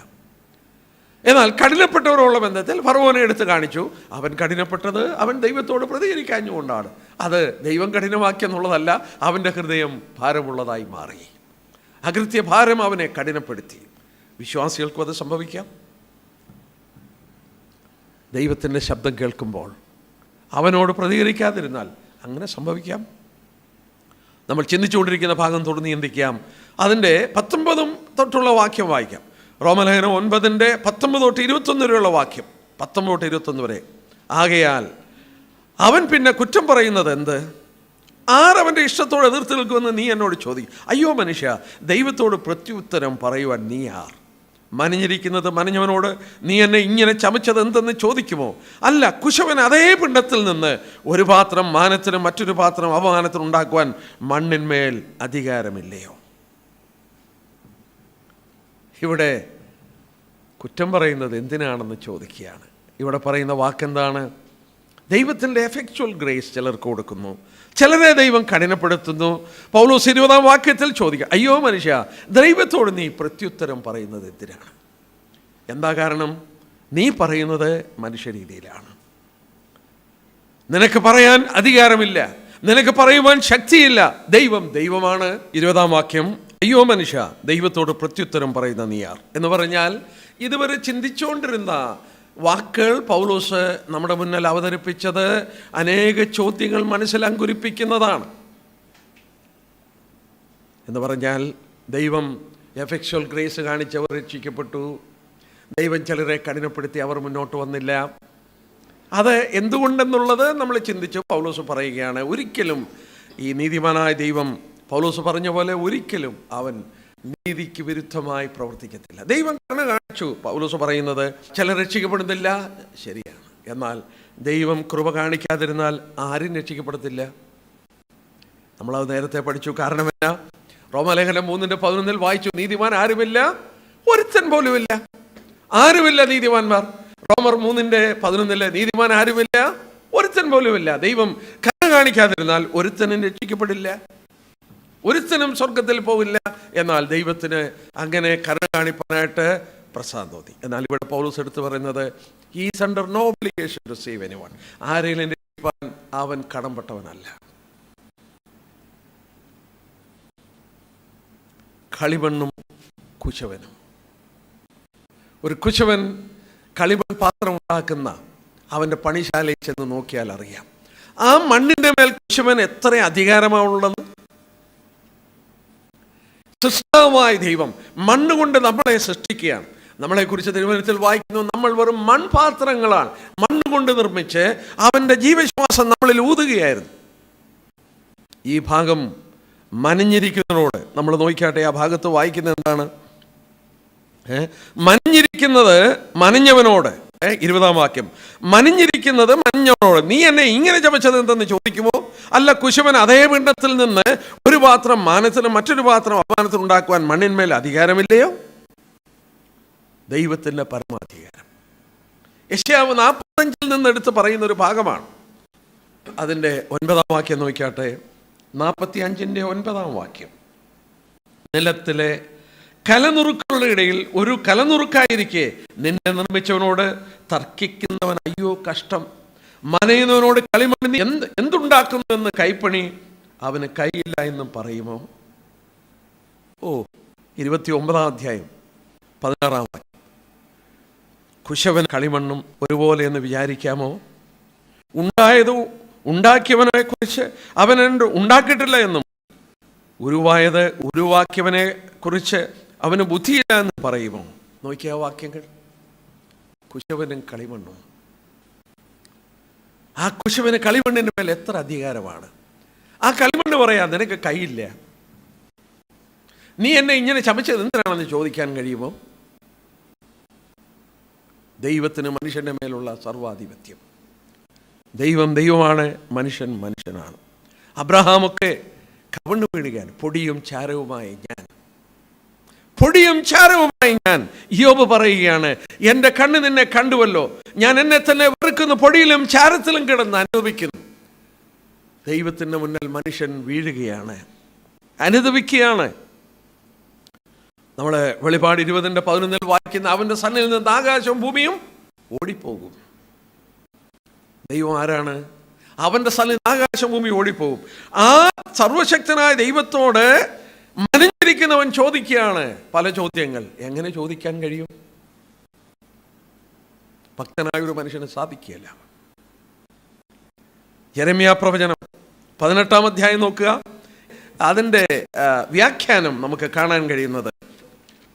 എന്നാൽ കഠിനപ്പെട്ടവരുള്ള ബന്ധത്തിൽ ഫറവോനെ എടുത്ത് കാണിച്ചു. അവൻ കഠിനപ്പെട്ടത് അവൻ ദൈവത്തോട് പ്രതികരിക്കാഞ്ഞുകൊണ്ടാണ്. അത് ദൈവം കഠിനമാക്കിയെന്നുള്ളതല്ല, അവൻ്റെ ഹൃദയം ഭാരമുള്ളതായി മാറി. അകൃത്യ ഭാരം അവനെ കഠിനപ്പെടുത്തി. വിശ്വാസികൾക്കും അത് സംഭവിക്കാം. ദൈവത്തിൻ്റെ ശബ്ദം കേൾക്കുമ്പോൾ അവനോട് പ്രതികരിക്കാതിരുന്നാൽ അങ്ങനെ സംഭവിക്കാം. നമ്മൾ ചിന്തിച്ചുകൊണ്ടിരിക്കുന്ന ഭാഗം തുടർന്ന് ചിന്തിക്കാം. അതിൻ്റെ 19 തൊട്ടുള്ള വാക്യം വായിക്കാം. റോമലേഖനം 9:19 തൊട്ട് 21 വരെയുള്ള വാക്യം, 19 തൊട്ട് 21 വരെ. ആകയാൽ അവൻ പിന്നെ കുറ്റം പറയുന്നത് എന്ത്? ആരവൻ്റെ ഇഷ്ടത്തോട് എതിർത്ത് നിൽക്കുമെന്ന് നീ എന്നോട് ചോദിക്കും. അയ്യോ മനുഷ്യ, ദൈവത്തോട് പ്രത്യുത്തരം പറയുവാൻ നീ ആർ? മനഞ്ഞിരിക്കുന്നത് മനഞ്ഞവനോട് നീ എന്നെ ഇങ്ങനെ ചമച്ചത് എന്തെന്ന് ചോദിക്കുമോ? അല്ല, കുശവൻ അതേ പിണ്ടത്തിൽ നിന്ന് ഒരു പാത്രം മാനത്തിനും മറ്റൊരു പാത്രം അപമാനത്തിനും ഉണ്ടാക്കുവാൻ മണ്ണിന്മേൽ അധികാരമില്ലയോ? ഇവിടെ കുറ്റം പറയുന്നത് എന്തിനാണെന്ന് ചോദിക്കുകയാണ്. ഇവിടെ പറയുന്ന വാക്കെന്താണ്? ദൈവത്തിൻ്റെ എഫക്ച്വൽ ഗ്രേസ് ചിലർക്ക് കൊടുക്കുന്നു, ചിലരെ ദൈവം കഠിനപ്പെടുത്തുന്നു. പൗലോസ് 20-ാം വാക്യത്തിൽ ചോദിക്കുക, അയ്യോ മനുഷ്യ, ദൈവത്തോട് നീ പ്രത്യുത്തരം പറയുന്നത് എന്തിനാണ്? എന്താ കാരണം? നീ പറയുന്നത് മനുഷ്യരീതിയിലാണ്. നിനക്ക് പറയാൻ അധികാരമില്ല, നിനക്ക് പറയുവാൻ ശക്തിയില്ല. ദൈവം ദൈവമാണ്. 20-ാം വാക്യം, അയ്യോ മനുഷ്യ, ദൈവത്തോട് പ്രത്യുത്തരം പറയുന്ന നീയാർ എന്ന് പറഞ്ഞാൽ ഇതുവരെ ചിന്തിച്ചുകൊണ്ടിരുന്ന വാക്കുകൾ പൗലോസ് നമ്മുടെ മുന്നിൽ അവതരിപ്പിച്ചത് അനേക ചോദ്യങ്ങൾ മനസ്സിൽ അങ്കുരിപ്പിക്കുന്നതാണ്. എന്ന് പറഞ്ഞാൽ ദൈവം എഫക്ച്വൽ ഗ്രേസ് കാണിച്ചവർ രക്ഷിക്കപ്പെട്ടു, ദൈവം ചിലരെ കഠിനപ്പെടുത്തി അവർ മുന്നോട്ട് വന്നില്ല. അത് എന്തുകൊണ്ടെന്നുള്ളത് നമ്മൾ ചിന്തിച്ചു. പൗലോസ് പറയുകയാണ്, ഒരിക്കലും ഈ നീതിമാനായ ദൈവം പൗലോസ് പറഞ്ഞ പോലെ ഒരിക്കലും അവൻ നീതിക്ക് വിരുദ്ധമായി പ്രവർത്തിക്കത്തില്ല. ദൈവം കരുണ കാണിച്ചു. പൗലോസ് പറയുന്നത് ചിലർ രക്ഷിക്കപ്പെടുന്നില്ല, ശരിയാണ്. എന്നാൽ ദൈവം കൃപ കാണിക്കാതിരുന്നാൽ ആരും രക്ഷിക്കപ്പെടത്തില്ല. നമ്മളത് നേരത്തെ പഠിച്ചു. കാരണമില്ല. റോമലേഖനം 3:11 വായിച്ചു, നീതിമാൻ ആരുമില്ല, ഒരുത്തൻ പോലുമില്ല. ആരുമില്ല നീതിമാന്മാർ. റോമർ 3:11 നീതിമാൻ ആരുമില്ല, ഒരുത്തൻ പോലുമില്ല. ദൈവം കരുണ കാണിക്കാതിരുന്നാൽ ഒരുത്തനും രക്ഷിക്കപ്പെടില്ല, ഒരുത്തനും സ്വർഗത്തിൽ പോവില്ല. എന്നാൽ ദൈവത്തിന് അങ്ങനെ കരുണ കാണിപ്പാനായിട്ട് പ്രസാദം തോന്നി. എന്നാൽ ഇവിടെ പൗലോസ് എടുത്തു പറയുന്നത്, he's under no obligation to save anyone. ആരെങ്കിലും രക്ഷിപ്പാൻ അവൻ കടംപെട്ടവനല്ല. കളിമണ്ണും കുശവനും. ഒരു കുശവൻ കളിമൺ പാത്രം ഉണ്ടാക്കുന്ന അവൻ്റെ പണിശാലയിൽ ചെന്ന് നോക്കിയാൽ അറിയാം ആ മണ്ണിൻ്റെ മേൽ കുശവൻ എത്ര അധികാരമാണുള്ളത്. സൃഷ്ടാവായ ദൈവം മണ്ണുകൊണ്ട് നമ്മളെ സൃഷ്ടിക്കുകയാണ്. നമ്മളെക്കുറിച്ച് തിരുവചനത്തിൽ വായിക്കുന്നു, നമ്മൾ വെറും മൺപാത്രങ്ങളാണ്. മണ്ണുകൊണ്ട് നിർമ്മിച്ച് അവൻ്റെ ജീവശ്വാസം നമ്മളിൽ ഊതുകയായിരുന്നു. ഈ ഭാഗം മനഞ്ഞിരിക്കുന്നതിനോട് നമ്മൾ നോക്കിയാട്ടെ. ആ ഭാഗത്ത് വായിക്കുന്നത് എന്താണ്? മനഞ്ഞിരിക്കുന്നത് മനഞ്ഞവനോട്, 20-ാം വാക്യം, മനഞ്ഞിരിക്കുന്നത് മനഞ്ഞവനോട് നീ എന്നെ ഇങ്ങനെ ചമച്ചത് എന്തെന്ന് ചോദിക്കുമോ? അല്ല, കുശവൻ അതേ പിണ്ടത്തിൽ നിന്ന് ഒരു പാത്രം മാനത്തിനും മറ്റൊരു പാത്രം അപമാനത്തിനും ഉണ്ടാക്കുവാൻ മണ്ണിന്മേൽ അധികാരമില്ലയോ? ദൈവത്തിൻ്റെ പരമാധികാരം. യെശയ്യാവ് 45 നിന്ന് എടുത്ത് പറയുന്ന ഒരു ഭാഗമാണ്. അതിൻ്റെ 9-ാം വാക്യം നോക്കിയാട്ടെ. 45-ന്റെ 9-ാം വാക്യം, നിലത്തിലെ കലനുറുക്കളുടെ ഇടയിൽ ഒരു കലനുറുക്കായിരിക്കെ നിന്നെ നിർമ്മിച്ചവനോട് തർക്കിക്കുന്നവൻ അയ്യോ കഷ്ടം. മനയുന്നവനോട് കളിമണ്ണിന് എന്തുണ്ടാക്കുന്നുവെന്ന് കൈപ്പണി അവന് കൈയില്ല എന്നും പറയുമോ? 29-ാം അധ്യായം 16-ാം വാക്യം, കുശവൻ കളിമണ്ണും ഒരുപോലെ എന്ന് വിചാരിക്കാമോ? ഉണ്ടാക്കിയവനെ കുറിച്ച് അവൻ ഉണ്ടാക്കിയിട്ടില്ല എന്നും ഉരുവാക്കിയവനെ കുറിച്ച് അവന് ബുദ്ധിയില്ല എന്ന് പറയുമോ? നോക്കിയ വാക്യങ്ങൾ. കുശവനും കളിമണ്ണും. ആ കുശവന് കളിമണ്ണിൻ്റെ മേൽ എത്ര അധികാരമാണ്. ആ കളിമണ്ണ് പറയാ, നിനക്ക് കൈയില്ല, നീ എന്നെ ഇങ്ങനെ ചമച്ചത് എന്തിനാണെന്ന് ചോദിക്കാൻ കഴിയുമോ? ദൈവത്തിന് മനുഷ്യൻ്റെ മേലുള്ള സർവാധിപത്യം. ദൈവം ദൈവമാണ്, മനുഷ്യൻ മനുഷ്യനാണ്. അബ്രഹാമൊക്കെ കവണ്ണു വീഴുകയാണ്. പൊടിയും ചാരവുമായി ഞാൻ. യോബ് പറയുകയാണ്, എൻ്റെ കണ്ണ് നിന്നെ കണ്ടുവല്ലോ, ഞാൻ എന്നെ തന്നെ വെറുക്കുന്ന പൊടിയിലും ചാരത്തിലും കിടന്ന് അനുഭവിക്കുന്നു. ദൈവത്തിൻ്റെ മുന്നിൽ മനുഷ്യൻ വീഴുകയാണ്, അനുഭവിക്കുകയാണ്. നമ്മൾ വെളിപാട് 20:11 വായിക്കുന്ന, അവൻ്റെ സന്നിധിയിൽ നിന്ന് ആകാശവും ഭൂമിയും ഓടിപ്പോകും. ദൈവം ആരാണ്? അവൻ്റെ സന്നിധിയിൽ ആകാശം ഭൂമി ഓടിപ്പോകും. ആ സർവശക്തനായ ദൈവത്തോട് മനഞ്ഞിരിക്കുന്നവൻ ചോദിക്കുകയാണ് പല ചോദ്യങ്ങൾ. എങ്ങനെ ചോദിക്കാൻ കഴിയും? ഭക്തനായ ഒരു മനുഷ്യന് സാധിക്കുകയില്ല. യെരമ്യാ പ്രവചനം 18-ാം അധ്യായം നോക്കുക. അതിൻ്റെ വ്യാഖ്യാനം നമുക്ക് കാണാൻ കഴിയുന്നത്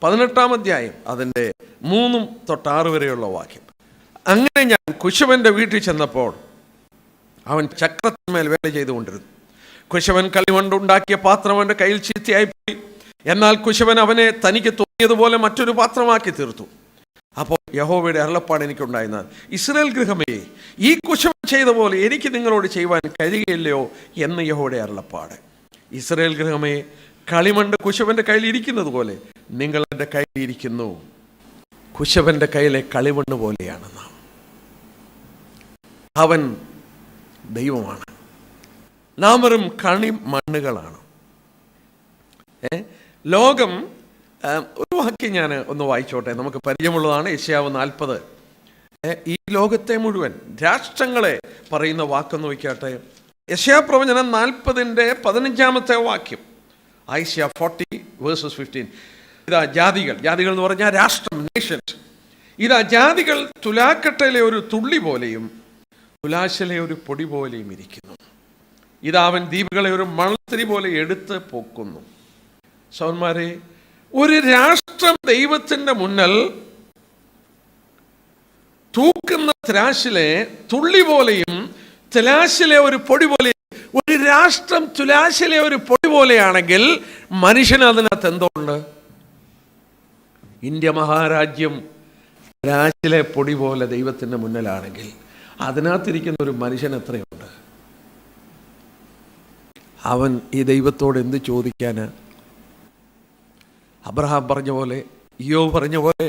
18-ാം അധ്യായം അതിൻ്റെ 3 തൊട്ട് 6 വരെയുള്ള വാക്യം. അങ്ങനെ ഞാൻ കുശവൻ്റെ വീട്ടിൽ ചെന്നപ്പോൾ അവൻ ചക്രത്തിന്മേൽ വേല ചെയ്തുകൊണ്ടിരുന്നു. കുശവൻ കളിമണ്ണുണ്ടാക്കിയ പാത്രം അവൻ്റെ കയ്യിൽ ചീത്തയായിപ്പോയി. എന്നാൽ കുശവൻ അവനെ തനിക്ക് തോന്നിയതുപോലെ മറ്റൊരു പാത്രമാക്കി തീർത്തു. അപ്പോൾ യഹോവയുടെ അരുളപ്പാട് എനിക്കുണ്ടായിരുന്നത്, ഇസ്രായേൽ ഗൃഹമേ, ഈ കുശവൻ ചെയ്ത പോലെ എനിക്ക് നിങ്ങളോട് ചെയ്യുവാൻ കഴിയുകയില്ലയോ എന്ന് യഹോവയുടെ അരുളപ്പാട്. ഇസ്രായേൽ ഗൃഹമേ, കളിമണ്ണ് കുശവൻ്റെ കയ്യിൽ ഇരിക്കുന്നത് പോലെ നിങ്ങൾ എൻ്റെ കയ്യിൽ ഇരിക്കുന്നു. കുശവൻ്റെ കയ്യിലെ കളിമണ്ണ് പോലെയാണ് നാം. അവൻ ദൈവമാണ്, നാം വെറും കളിമണ്ണുകളാണ്. ലോകം, ഒരു വാക്യം ഞാൻ ഒന്ന് വായിച്ചോട്ടെ, നമുക്ക് പരിചയമുള്ളതാണ്. യെശയ്യാവ് 40. ഈ ലോകത്തെ മുഴുവൻ രാഷ്ട്രങ്ങളെ പറയുന്ന വാക്കൊന്ന് വയ്ക്കട്ടെ. യെശയ്യാ പ്രവചനം 40-ന്റെ 15-ാമത്തെ വാക്യം. ഐസിയ 40:15. ഇതാ ജാതികൾ, ജാതികൾ എന്ന് പറഞ്ഞാൽ രാഷ്ട്രം, നേഷൻസ്. ഇതാ ജാതികൾ തുലാക്കട്ടയിലെ ഒരു തുള്ളി പോലെയും തുലാശിലെ ഒരു പൊടി പോലെയും ഇരിക്കുന്നു. ഇതാ അവൻ ദ്വീപുകളെ ഒരു മണൽത്തിരി പോലെ എടുത്ത് പൊക്കുന്നു. സഹോദരന്മാരെ, ഒരു രാഷ്ട്രം ദൈവത്തിൻ്റെ മുന്നിൽ തൂക്കുന്ന ത്രാശിലെ തുള്ളി പോലെയും തുലാശിലെ ഒരു പൊടി പോലെയും. ഒരു രാഷ്ട്രം തുലാശിലെ ഒരു പൊടി പോലെയാണെങ്കിൽ മനുഷ്യന് അതിനകത്ത് എന്തുണ്ട്? ഇന്ത്യ മഹാരാജ്യം തുലാശിലെ പൊടി പോലെ ദൈവത്തിൻ്റെ മുന്നിലാണെങ്കിൽ അതിനകത്തിരിക്കുന്ന ഒരു മനുഷ്യൻ എത്രയുണ്ട്? അവൻ ഈ ദൈവത്തോട് എന്ത് ചോദിക്കാന്? അബ്രഹാം പറഞ്ഞ പോലെ, യോബ് പറഞ്ഞ പോലെ,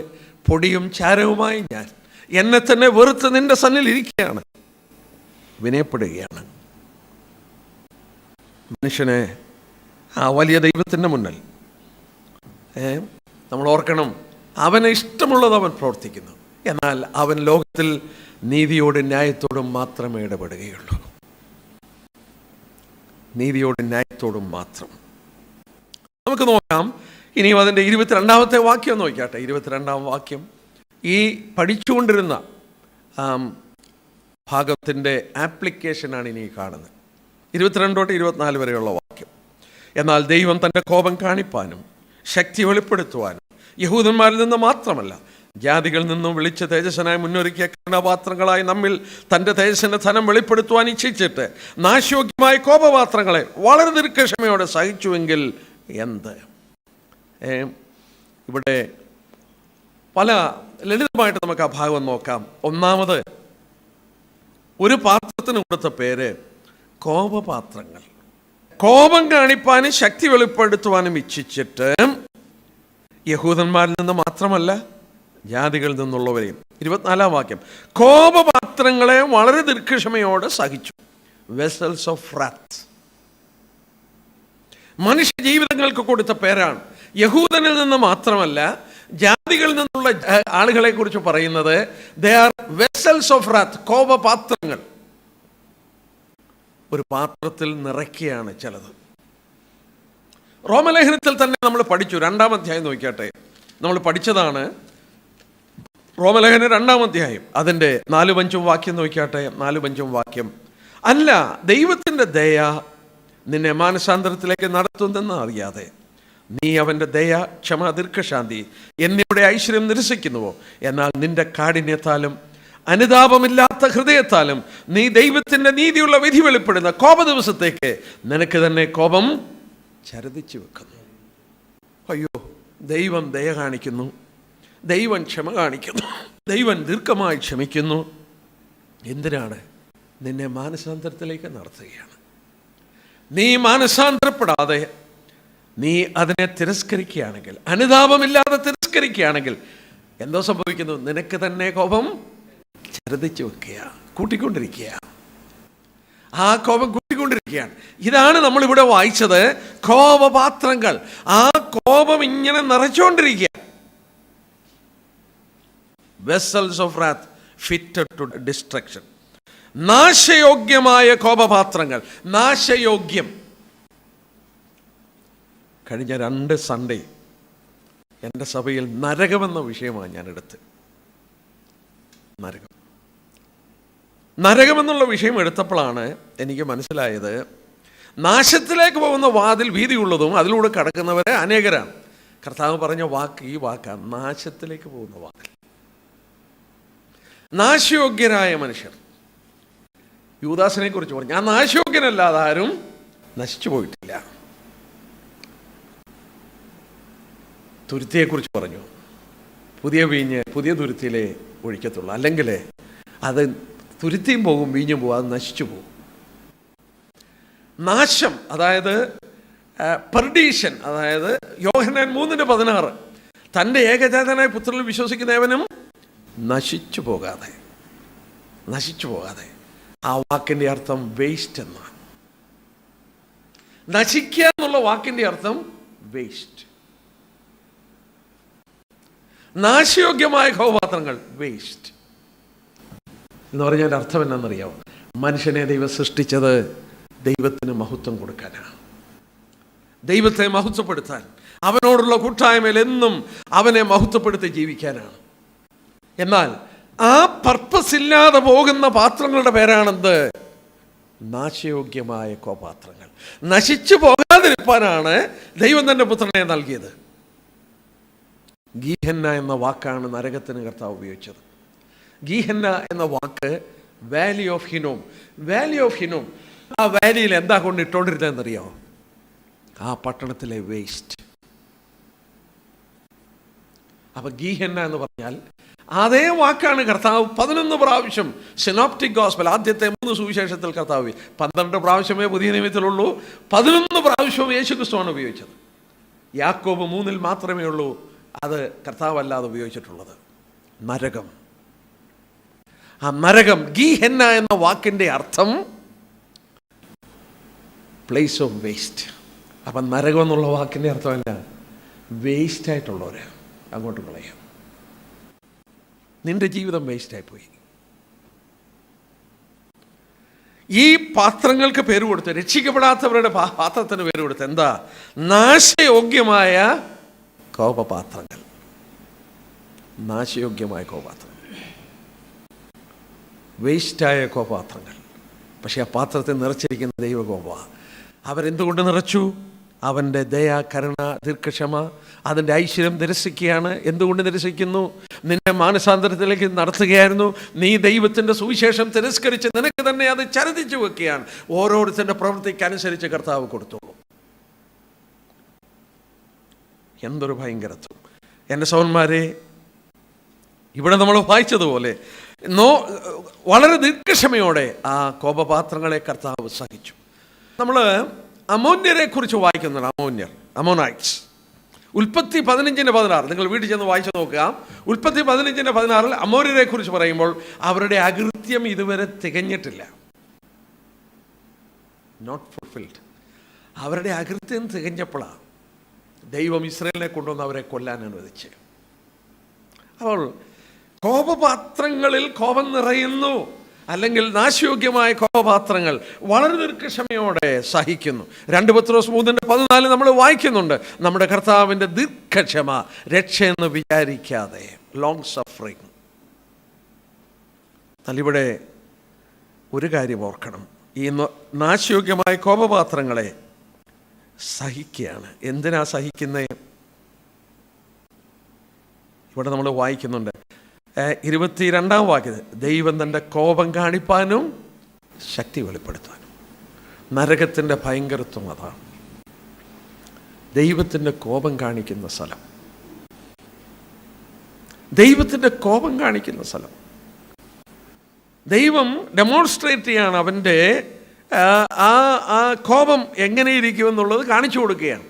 പൊടിയും ചാരവുമായി ഞാൻ എന്നെ തന്നെ വെറുത്ത് നിന്റെ സന്നിൽ ഇരിക്കുകയാണ്, വിനയപ്പെടുകയാണ്. മനുഷ്യനെ ആ വലിയ ദൈവത്തിൻ്റെ മുന്നിൽ നമ്മൾ ഓർക്കണം, അവന് ഇഷ്ടമുള്ളത് അവൻ പ്രവർത്തിക്കുന്നു. എന്നാൽ അവൻ ലോകത്തിൽ നീതിയോടും ന്യായത്തോടും മാത്രമേ ഇടപെടുകയുള്ളൂ. നീതിയോടും ന്യായത്തോടും മാത്രം. നമുക്ക് നോക്കാം. ഇനിയും അതിൻ്റെ 22-ാമത്തെ വാക്യം നോക്കിയാട്ടെ. 22-ാം വാക്യം ഈ പഠിച്ചുകൊണ്ടിരുന്ന ഭാഗത്തിൻ്റെ ആപ്ലിക്കേഷനാണ് ഇനി കാണുന്നത്. 22 തൊട്ട് 24 വരെയുള്ള വാക്യം. എന്നാൽ ദൈവം തൻ്റെ കോപം കാണിപ്പാനും ശക്തി വെളിപ്പെടുത്തുവാനും യഹൂദന്മാരിൽ നിന്ന് മാത്രമല്ല ജാതികളിൽ നിന്നും വിളിച്ച് തേജസ്സനായി മുന്നൊരുക്കിയ കരുണാപാത്രങ്ങളായി നമ്മിൽ തൻ്റെ തേജസ്സിൻ്റെ ധനം വെളിപ്പെടുത്തുവാൻ ഇച്ഛിച്ചിട്ട് നാശയോഗ്യമായ കോപപാത്രങ്ങളെ വളരെ ദീർഘക്ഷമയോടെ സഹിച്ചുവെങ്കിൽ എന്ത്? ഇവിടെ പല ലളിതമായിട്ട് നമുക്ക് ആ ഭാഗം നോക്കാം. ഒന്നാമത്, ഒരു പാത്രത്തിന് കൊടുത്ത പേര് കോപപാത്രങ്ങൾ. കോപം കാണിപ്പാനും ശക്തി വെളിപ്പെടുത്തുവാനും ഇച്ഛിച്ചിട്ട് യഹൂദന്മാരിൽ നിന്ന് മാത്രമല്ല ജാതികളിൽ നിന്നുള്ളവരെയും. 24-ാം വാക്യം, കോപപാത്രങ്ങളെ വളരെ ദീർഘക്ഷമയോടെ സഹിച്ചു. Vessels of wrath. മനുഷ്യ ജീവിതങ്ങൾക്ക് കൊടുത്ത പേരാണ്. യഹൂദനിൽ നിന്ന് മാത്രമല്ല ജാതികളിൽ നിന്നുള്ള ആളുകളെ കുറിച്ച് പറയുന്നത് they are vessels of wrath, കോപപാത്രങ്ങൾ. ഒരു പാത്രത്തിൽ നിറയ്ക്കുകയാണ് ചിലത്. റോമലേഖനത്തിൽ തന്നെ നമ്മൾ പഠിച്ചു. 2-ാം അധ്യായം നോക്കിയാട്ടെ, നമ്മൾ പഠിച്ചതാണ്. റോമലേഖനം 2-ാം അധ്യായം അതിൻ്റെ 4-5 വാക്യം നോക്കിയാട്ടെ. 4-5 വാക്യം. അല്ല, ദൈവത്തിൻ്റെ ദയ നിന്നെ മാനസാന്തരത്തിലേക്ക് നടത്തുന്നെന്ന് അറിയാതെ നീ അവൻ്റെ ദയ, ക്ഷമ, ദീർഘശാന്തി എന്നിവയുടെ ഐശ്വര്യം നിരസിക്കുന്നുവോ? എന്നാൽ നിന്റെ കാഠിന്യത്താലും അനുതാപമില്ലാത്ത ഹൃദയത്താലും നീ ദൈവത്തിൻ്റെ നീതിയുള്ള വിധി വെളിപ്പെടുന്ന കോപ ദിവസത്തേക്ക് നിനക്ക് തന്നെ കോപം ചരതിച്ചു വെക്കുന്നു. അയ്യോ, ദൈവം ദയ കാണിക്കുന്നു, ദൈവം ക്ഷമ കാണിക്കുന്നു, ദൈവം ദീർഘമായി ക്ഷമിക്കുന്നു. എന്തിനാണ്? നിന്നെ മാനസാന്തരത്തിലേക്ക് നടത്തുകയാണ്. നീ മാനസാന്തരപ്പെടാതെ നീ അതിനെ തിരസ്കരിക്കുകയാണെങ്കിൽ, അനുതാപമില്ലാതെ തിരസ്കരിക്കുകയാണെങ്കിൽ എന്തോ സംഭവിക്കുന്നു? നിനക്ക് തന്നെ കോപം ചരതിച്ചു വെക്കുക, കൂട്ടിക്കൊണ്ടിരിക്കുക. ആ കോപം കൂട്ടിക്കൊണ്ടിരിക്കുകയാണ്. ഇതാണ് നമ്മളിവിടെ വായിച്ചത്, കോപപാത്രങ്ങൾ. ആ കോപം ഇങ്ങനെ നിറച്ചുകൊണ്ടിരിക്കുക. Vessels of wrath fitted to destruction. നാശയോഗ്യമായ കോപപാത്രങ്ങൾ. നാശയോഗ്യം. കഴിഞ്ഞ 2 സൺഡേ എൻ്റെ സഭയിൽ നരകമെന്ന വിഷയമാണ് ഞാൻ എടുത്ത്. നരകമെന്നുള്ള വിഷയം എടുത്തപ്പോഴാണ് എനിക്ക് മനസ്സിലായത്, നാശത്തിലേക്ക് പോകുന്ന വാതിൽ വീതിയുള്ളതും അതിലൂടെ കടക്കുന്നവരെ അനേകരാണ്. കർത്താവ് പറഞ്ഞ വാക്ക് ഈ വാക്കാണ്, നാശത്തിലേക്ക് പോകുന്ന വാതിൽ. നാശയോഗ്യരായ മനുഷ്യർ. യൂദാസിനെ കുറിച്ച് പറഞ്ഞു, ഞാൻ നാശയോഗ്യനല്ലാതെ ആരും നശിച്ചു പോയിട്ടില്ല. തുരുത്തിയെക്കുറിച്ച് പറഞ്ഞു, പുതിയ വീഞ്ഞ് പുതിയ തുരുത്തിയിലേ ഒഴിക്കത്തുള്ളൂ, അല്ലെങ്കിൽ അത് തുരുത്തിയും പോകും വീഞ്ഞും പോകും, അത് നശിച്ചു പോകും. നാശം, അതായത് പെർഡീഷൻ, അതായത് യോഹന്നാൻ 3:16 തൻ്റെ ഏകജാതനായ പുത്രനിൽ വിശ്വസിക്കുന്നവനും നശിച്ചു പോകാതെ. ആ വാക്കിൻ്റെ അർത്ഥം വേസ്റ്റ് എന്നാണ്. നശിക്കുക എന്നുള്ള വാക്കിൻ്റെ അർത്ഥം വേസ്റ്റ്. നാശയോഗ്യമായ ഖോപാത്രങ്ങൾ വേസ്റ്റ് എന്ന് പറഞ്ഞാൽ അർത്ഥം എന്നാണെന്നറിയാമോ? മനുഷ്യനെ ദൈവം സൃഷ്ടിച്ചത് ദൈവത്തിന് മഹത്വം കൊടുക്കാനാണ്, ദൈവത്തെ മഹത്വപ്പെടുത്താൻ, അവനോടുള്ള കൂട്ടായ്മയിൽ എന്നും അവനെ മഹത്വപ്പെടുത്തി ജീവിക്കാനാണ്. എന്നാൽ ആ പർപ്പസ് ഇല്ലാതെ പോകുന്ന പാത്രങ്ങളുടെ പേരാണെന്ത്? നാശയോഗ്യമായ കോപാത്രങ്ങൾ. നശിച്ചു പോകാതിരിക്കാനാണ് ദൈവം തന്റെ പുത്രനെ നൽകിയത്. ഗീഹന്ന എന്ന വാക്കാണ് നരകത്തിന് കർത്താവ് ഉപയോഗിച്ചത്. ഗീഹന്ന എന്ന വാക്ക് വാലി ഓഫ് ഹിനോം. വാലി ഓഫ് ഹിനോം, ആ വാലിയിൽ എന്താ കൊണ്ട് ഇട്ടോണ്ടിരുന്നതെന്നറിയാമോ? ആ പട്ടണത്തിലെ വേസ്റ്റ്. അപ്പൊ ഗീഹന്ന എന്ന് പറഞ്ഞാൽ അതേ വാക്കാണ് കർത്താവ് 11 പ്രാവശ്യം സിനോപ്റ്റിക് ഗോസ്പൽ, ആദ്യത്തെ 3 സുവിശേഷത്തിൽ കർത്താവ് 12 പ്രാവശ്യമേ പുതിയ നിയമത്തിലുള്ളൂ, 11 പ്രാവശ്യവും യേശുക്രിസ്തുവാണ് ഉപയോഗിച്ചത്. യാക്കോബ് 3 മാത്രമേ ഉള്ളൂ അത് കർത്താവല്ലാതെ ഉപയോഗിച്ചിട്ടുള്ളത്. നരകം. ആ നരകം, ഗീഹന്ന എന്ന വാക്കിൻ്റെ അർത്ഥം പ്ലേസ് ഓഫ് വേസ്റ്റ്. അപ്പം നരകം എന്നുള്ള വാക്കിൻ്റെ അർത്ഥമല്ല, വേസ്റ്റ് ആയിട്ടുള്ളവരെ അങ്ങോട്ട് കളയാം. നിന്റെ ജീവിതം വേസ്റ്റായിപ്പോയി. ഈ പാത്രങ്ങൾക്ക് പേര് കൊടുത്ത്, രക്ഷിക്കപ്പെടാത്തവരുടെ പാത്രത്തിന് പേര് കൊടുത്ത് എന്താ? നാശയോഗ്യമായ കോപപാത്രങ്ങൾ. നാശയോഗ്യമായ കോപാത്രങ്ങൾ, വേസ്റ്റായ കോപാത്രങ്ങൾ. പക്ഷെ ആ പാത്രത്തിൽ നിറച്ചിരിക്കുന്ന ദൈവകോപ. അവരെന്തുകൊണ്ട് നിറച്ചു? അവൻ്റെ ദയ, കരുണ, ദീർഘക്ഷമ, അതിൻ്റെ ഐശ്വര്യം നിരസിക്കുകയാണ്. എന്തുകൊണ്ട് നിരസിക്കുന്നു? നിന്നെ മാനസാന്തരത്തിലേക്ക് നടത്തുകയായിരുന്നു. നീ ദൈവത്തിൻ്റെ സുവിശേഷം തിരസ്കരിച്ച് നിനക്ക് തന്നെ അത് ചരതിച്ചു വെക്കുകയാണ്. ഓരോരുത്തരുടെ പ്രവൃത്തിക്കനുസരിച്ച് കർത്താവ് കൊടുത്തോളൂ. എന്തൊരു ഭയങ്കരത്വം! എൻ്റെ സഹോദരന്മാരെ, ഇവിടെ നമ്മൾ വായിച്ചതുപോലെ വളരെ ദീർഘക്ഷമയോടെ ആ കോപപാത്രങ്ങളെ കർത്താവ് സഹിച്ചു. നമ്മൾ അമോന്യരെ കുറിച്ച് വായിക്കുന്നുണ്ട്. അമോനൈറ്റ്സ്. ഉൽപ്പത്തി 15:16 നിങ്ങൾ വീട്ടിൽ ചെന്ന് വായിച്ചു നോക്കുക. ഉൽപ്പത്തി 15:16 അമോര്യരെ കുറിച്ച് പറയുമ്പോൾ അവരുടെ അകൃത്യം ഇതുവരെ തികഞ്ഞിട്ടില്ല. Not fulfilled. അവരുടെ അകൃത്യം തികഞ്ഞപ്പോഴാണ് ദൈവം ഇസ്രായേലിനെ കൊണ്ടുവന്ന് അവരെ കൊല്ലാൻ അനുവദിച്ച്. അപ്പോൾ കോപപാത്രങ്ങളിൽ കോപം നിറയുന്നു, അല്ലെങ്കിൽ നാശയോഗ്യമായ കോപപാത്രങ്ങൾ വളരെ ദീർഘക്ഷമയോടെ സഹിക്കുന്നു. 2 പത്രോസ് 3:14 നമ്മൾ വായിക്കുന്നുണ്ട്, നമ്മുടെ കർത്താവിൻ്റെ ദീർഘക്ഷമ രക്ഷയെന്ന് വിചാരിക്കാതെ, ലോങ് സഫറിങ്. എന്നാൽ ഇവിടെ ഒരു കാര്യം ഓർക്കണം, ഈ നാശയോഗ്യമായ കോപപാത്രങ്ങളെ സഹിക്കുകയാണ്. എന്തിനാ സഹിക്കുന്നത്? ഇവിടെ നമ്മൾ വായിക്കുന്നുണ്ട് 22-ാം വാക്യത്തിൽ, ദൈവം തൻ്റെ കോപം കാണിപ്പാനും ശക്തി വെളിപ്പെടുത്താനും. നരകത്തിൻ്റെ ഭയങ്കരത്വം അതാണ്, ദൈവത്തിൻ്റെ കോപം കാണിക്കുന്ന സ്ഥലം. ദൈവത്തിൻ്റെ കോപം കാണിക്കുന്ന സ്ഥലം. ദൈവം ഡെമോൺസ്ട്രേറ്റ് ചെയ്യാണ് അവൻ്റെ ആ കോപം എങ്ങനെയിരിക്കുമെന്നുള്ളത് കാണിച്ചു കൊടുക്കുകയാണ്,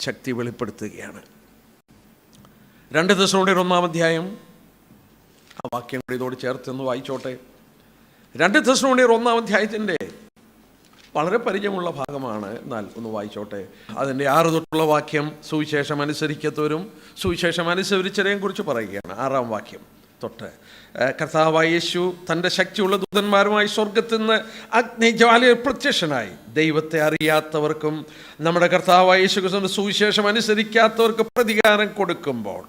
ശക്തി വെളിപ്പെടുത്തുകയാണ്. 2 തെസ്സലോനിക്കർ 1-ാം അധ്യായം, ആ വാക്യം കൂടി ഇതോട് ചേർത്തൊന്ന് വായിച്ചോട്ടെ. 2 തെസ്സലോനിക്കർ 1-ാം അധ്യായത്തിൻ്റെ വളരെ പരിചയമുള്ള ഭാഗമാണ്, എന്നാൽ ഒന്ന് വായിച്ചോട്ടെ. അതിൻ്റെ 6 തൊട്ടുള്ള വാക്യം സുവിശേഷം അനുസരിക്കാത്തവരും സുവിശേഷം അനുസരിച്ചവരെയും കുറിച്ച് പറയുകയാണ്. 6-ാം വാക്യം തൊട്ട്, കർത്താവായ യേശു തൻ്റെ ശക്തിയുള്ള ദൂതന്മാരുമായി സ്വർഗത്തിൽ നിന്ന് അഗ്നിജ്വാലയിൽ പ്രത്യക്ഷനായി ദൈവത്തെ അറിയാത്തവർക്കും നമ്മുടെ കർത്താവായ യേശു ക്രിസ്തുവിന്റെ സുവിശേഷം അനുസരിക്കാത്തവർക്ക് പ്രതികാരം കൊടുക്കുമ്പോൾ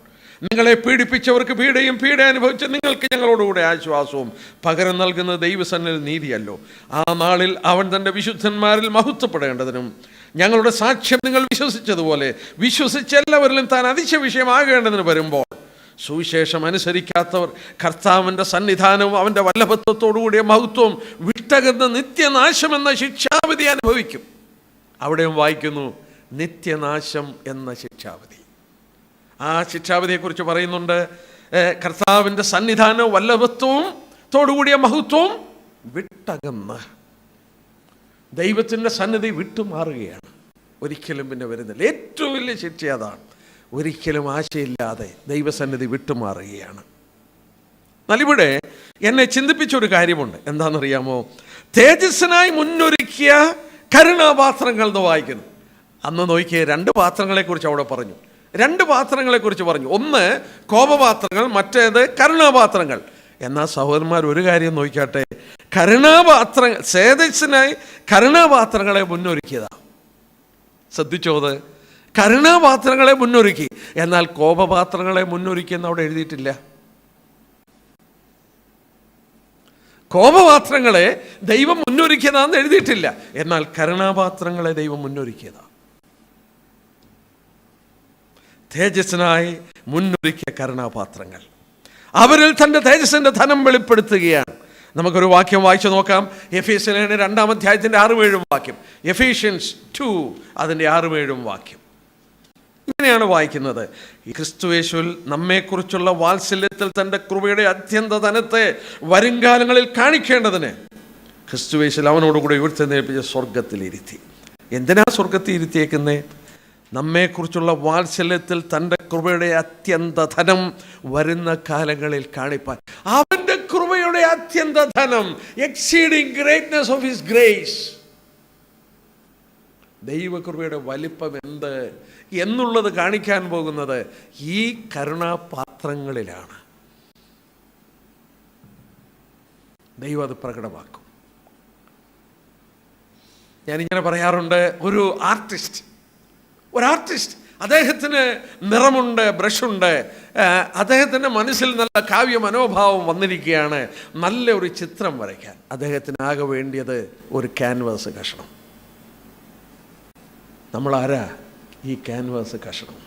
നിങ്ങളെ പീഡിപ്പിച്ചവർക്ക് പീഡയും പീഡ അനുഭവിച്ച നിങ്ങൾക്ക് ഞങ്ങളോടുകൂടെ ആശ്വാസവും പകരം നൽകുന്നത് ദൈവസന്നിധിയിൽ നീതിയല്ലോ. ആ നാളിൽ അവൻ തൻ്റെ വിശുദ്ധന്മാരിൽ മഹത്വപ്പെടേണ്ടതിനും ഞങ്ങളുടെ സാക്ഷ്യം നിങ്ങൾ വിശ്വസിച്ചതുപോലെ വിശ്വസിച്ച എല്ലാവരിലും താൻ അതിശയ വിഷയമാകേണ്ടതിന് വരുമ്പോൾ സുവിശേഷം അനുസരിക്കാത്തവർ കർത്താവിൻ്റെ സന്നിധാനവും അവൻ്റെ വല്ലഭത്വത്തോടുകൂടിയ മഹത്വവും വിട്ടകന്ന് നിത്യനാശം എന്ന ശിക്ഷാവിധി അനുഭവിക്കും. അവിടെയും വായിക്കുന്നു നിത്യനാശം എന്ന ശിക്ഷാവിധി. ആ ശിക്ഷാവിധിയെക്കുറിച്ച് പറയുന്നുണ്ട്. കർത്താവിൻ്റെ സന്നിധാനവും വല്ലഭത്വവും തോടുകൂടിയ മഹത്വവും വിട്ടകന്ന് ദൈവത്തിൻ്റെ സന്നിധി വിട്ടുമാറുകയാണ്. ഒരിക്കലും പിന്നെ വരുന്നില്ല. ഏറ്റവും വലിയ ശിക്ഷ അതാണ്. ഒരിക്കലും ആശയില്ലാതെ ദൈവസന്നിധി വിട്ടുമാറുകയാണ്. എന്നാൽ ഇവിടെ എന്നെ ചിന്തിപ്പിച്ചൊരു കാര്യമുണ്ട്. എന്താണെന്നറിയാമോ? തേജസ്സിനായി മുന്നൊരുക്കിയ കരുണാപാത്രങ്ങൾ എന്ന് വായിക്കുന്നു. അന്ന് നോക്കിയേ, 2 പാത്രങ്ങളെക്കുറിച്ച് അവിടെ പറഞ്ഞു. 2 പാത്രങ്ങളെക്കുറിച്ച് പറഞ്ഞു. ഒന്ന് കോപപാത്രങ്ങൾ, മറ്റേത് കരുണാപാത്രങ്ങൾ. എന്നാൽ സഹോദരന്മാർ ഒരു കാര്യം നോക്കിയാട്ടെ, കരുണാപാത്രങ്ങൾ, തേജസ്സിനായി കരുണാപാത്രങ്ങളെ മുന്നൊരുക്കിയതാണ്. ശ്രദ്ധിച്ചോത്, കരുണാപാത്രങ്ങളെ മുന്നൊരുക്കി. എന്നാൽ കോപപാത്രങ്ങളെ മുന്നൊരുക്കിയെന്ന് അവിടെ എഴുതിയിട്ടില്ല. കോപപാത്രങ്ങളെ ദൈവം മുന്നൊരുക്കിയതാണെന്ന് എഴുതിയിട്ടില്ല. എന്നാൽ കരുണാപാത്രങ്ങളെ ദൈവം മുന്നൊരുക്കിയതാണ്. തേജസ്സിനായി മുന്നൊരുക്കിയ കരുണാപാത്രങ്ങൾ, അവരിൽ തൻ്റെ തേജസ്സിൻ്റെ ധനം വെളിപ്പെടുത്തുകയാണ്. നമുക്കൊരു വാക്യം വായിച്ചു നോക്കാം. എഫേസ്യരുടെ 2-ാം അധ്യായത്തിൻ്റെ 6-7 വാക്യം. എഫേഷ്യൻസ് 2 അതിൻ്റെ 6-7 വാക്യം ഇങ്ങനെയാണ് വായിക്കുന്നത്. ക്രിസ്തുയേശുവിൽ നമ്മെക്കുറിച്ചുള്ള വാത്സല്യത്തിൽ തൻ്റെ കൃപയുടെ അത്യന്ത ധനത്തെ വരുംകാലങ്ങളിൽ കാണിക്കേണ്ടതിന് ക്രിസ്തുയേശുവിൽ അവനോടുകൂടെ ഉയർത്തെഴുന്നേൽപ്പിച്ച സ്വർഗത്തിലിരുത്തി. എന്തിനാ സ്വർഗത്തിൽ ഇരുത്തിയേക്കുന്നേ? നമ്മെക്കുറിച്ചുള്ള വാത്സല്യത്തിൽ തൻ്റെ കൃപയുടെ അത്യന്ത ധനം വരുന്ന കാലങ്ങളിൽ കാണിപ്പാൻ. അവൻ്റെ കൃപയുടെ അത്യന്ത ധനം, exceeding greatness of his grace. ദൈവകൃപയുടെ വലിപ്പം എന്ത് എന്നുള്ളത് കാണിക്കാൻ പോകുന്നത് ഈ കരുണാപാത്രങ്ങളിലാണ്. ദൈവം അത് പ്രകടമാക്കും. ഞാനിങ്ങനെ പറയാറുണ്ട്, ഒരു ആർട്ടിസ്റ്റ് അദ്ദേഹത്തിന് നിറമുണ്ട്, ബ്രഷുണ്ട്, അദ്ദേഹത്തിൻ്റെ മനസ്സിൽ നല്ല കാവ്യ മനോഭാവം വന്നിരിക്കുകയാണ്. നല്ല ഒരു ചിത്രം വരയ്ക്കാൻ അദ്ദേഹത്തിന് ആകെ വേണ്ടിയത് ഒരു ക്യാൻവാസ് കഷണം. നമ്മളാരാ? ഈ ക്യാൻവാസ് കഷണം,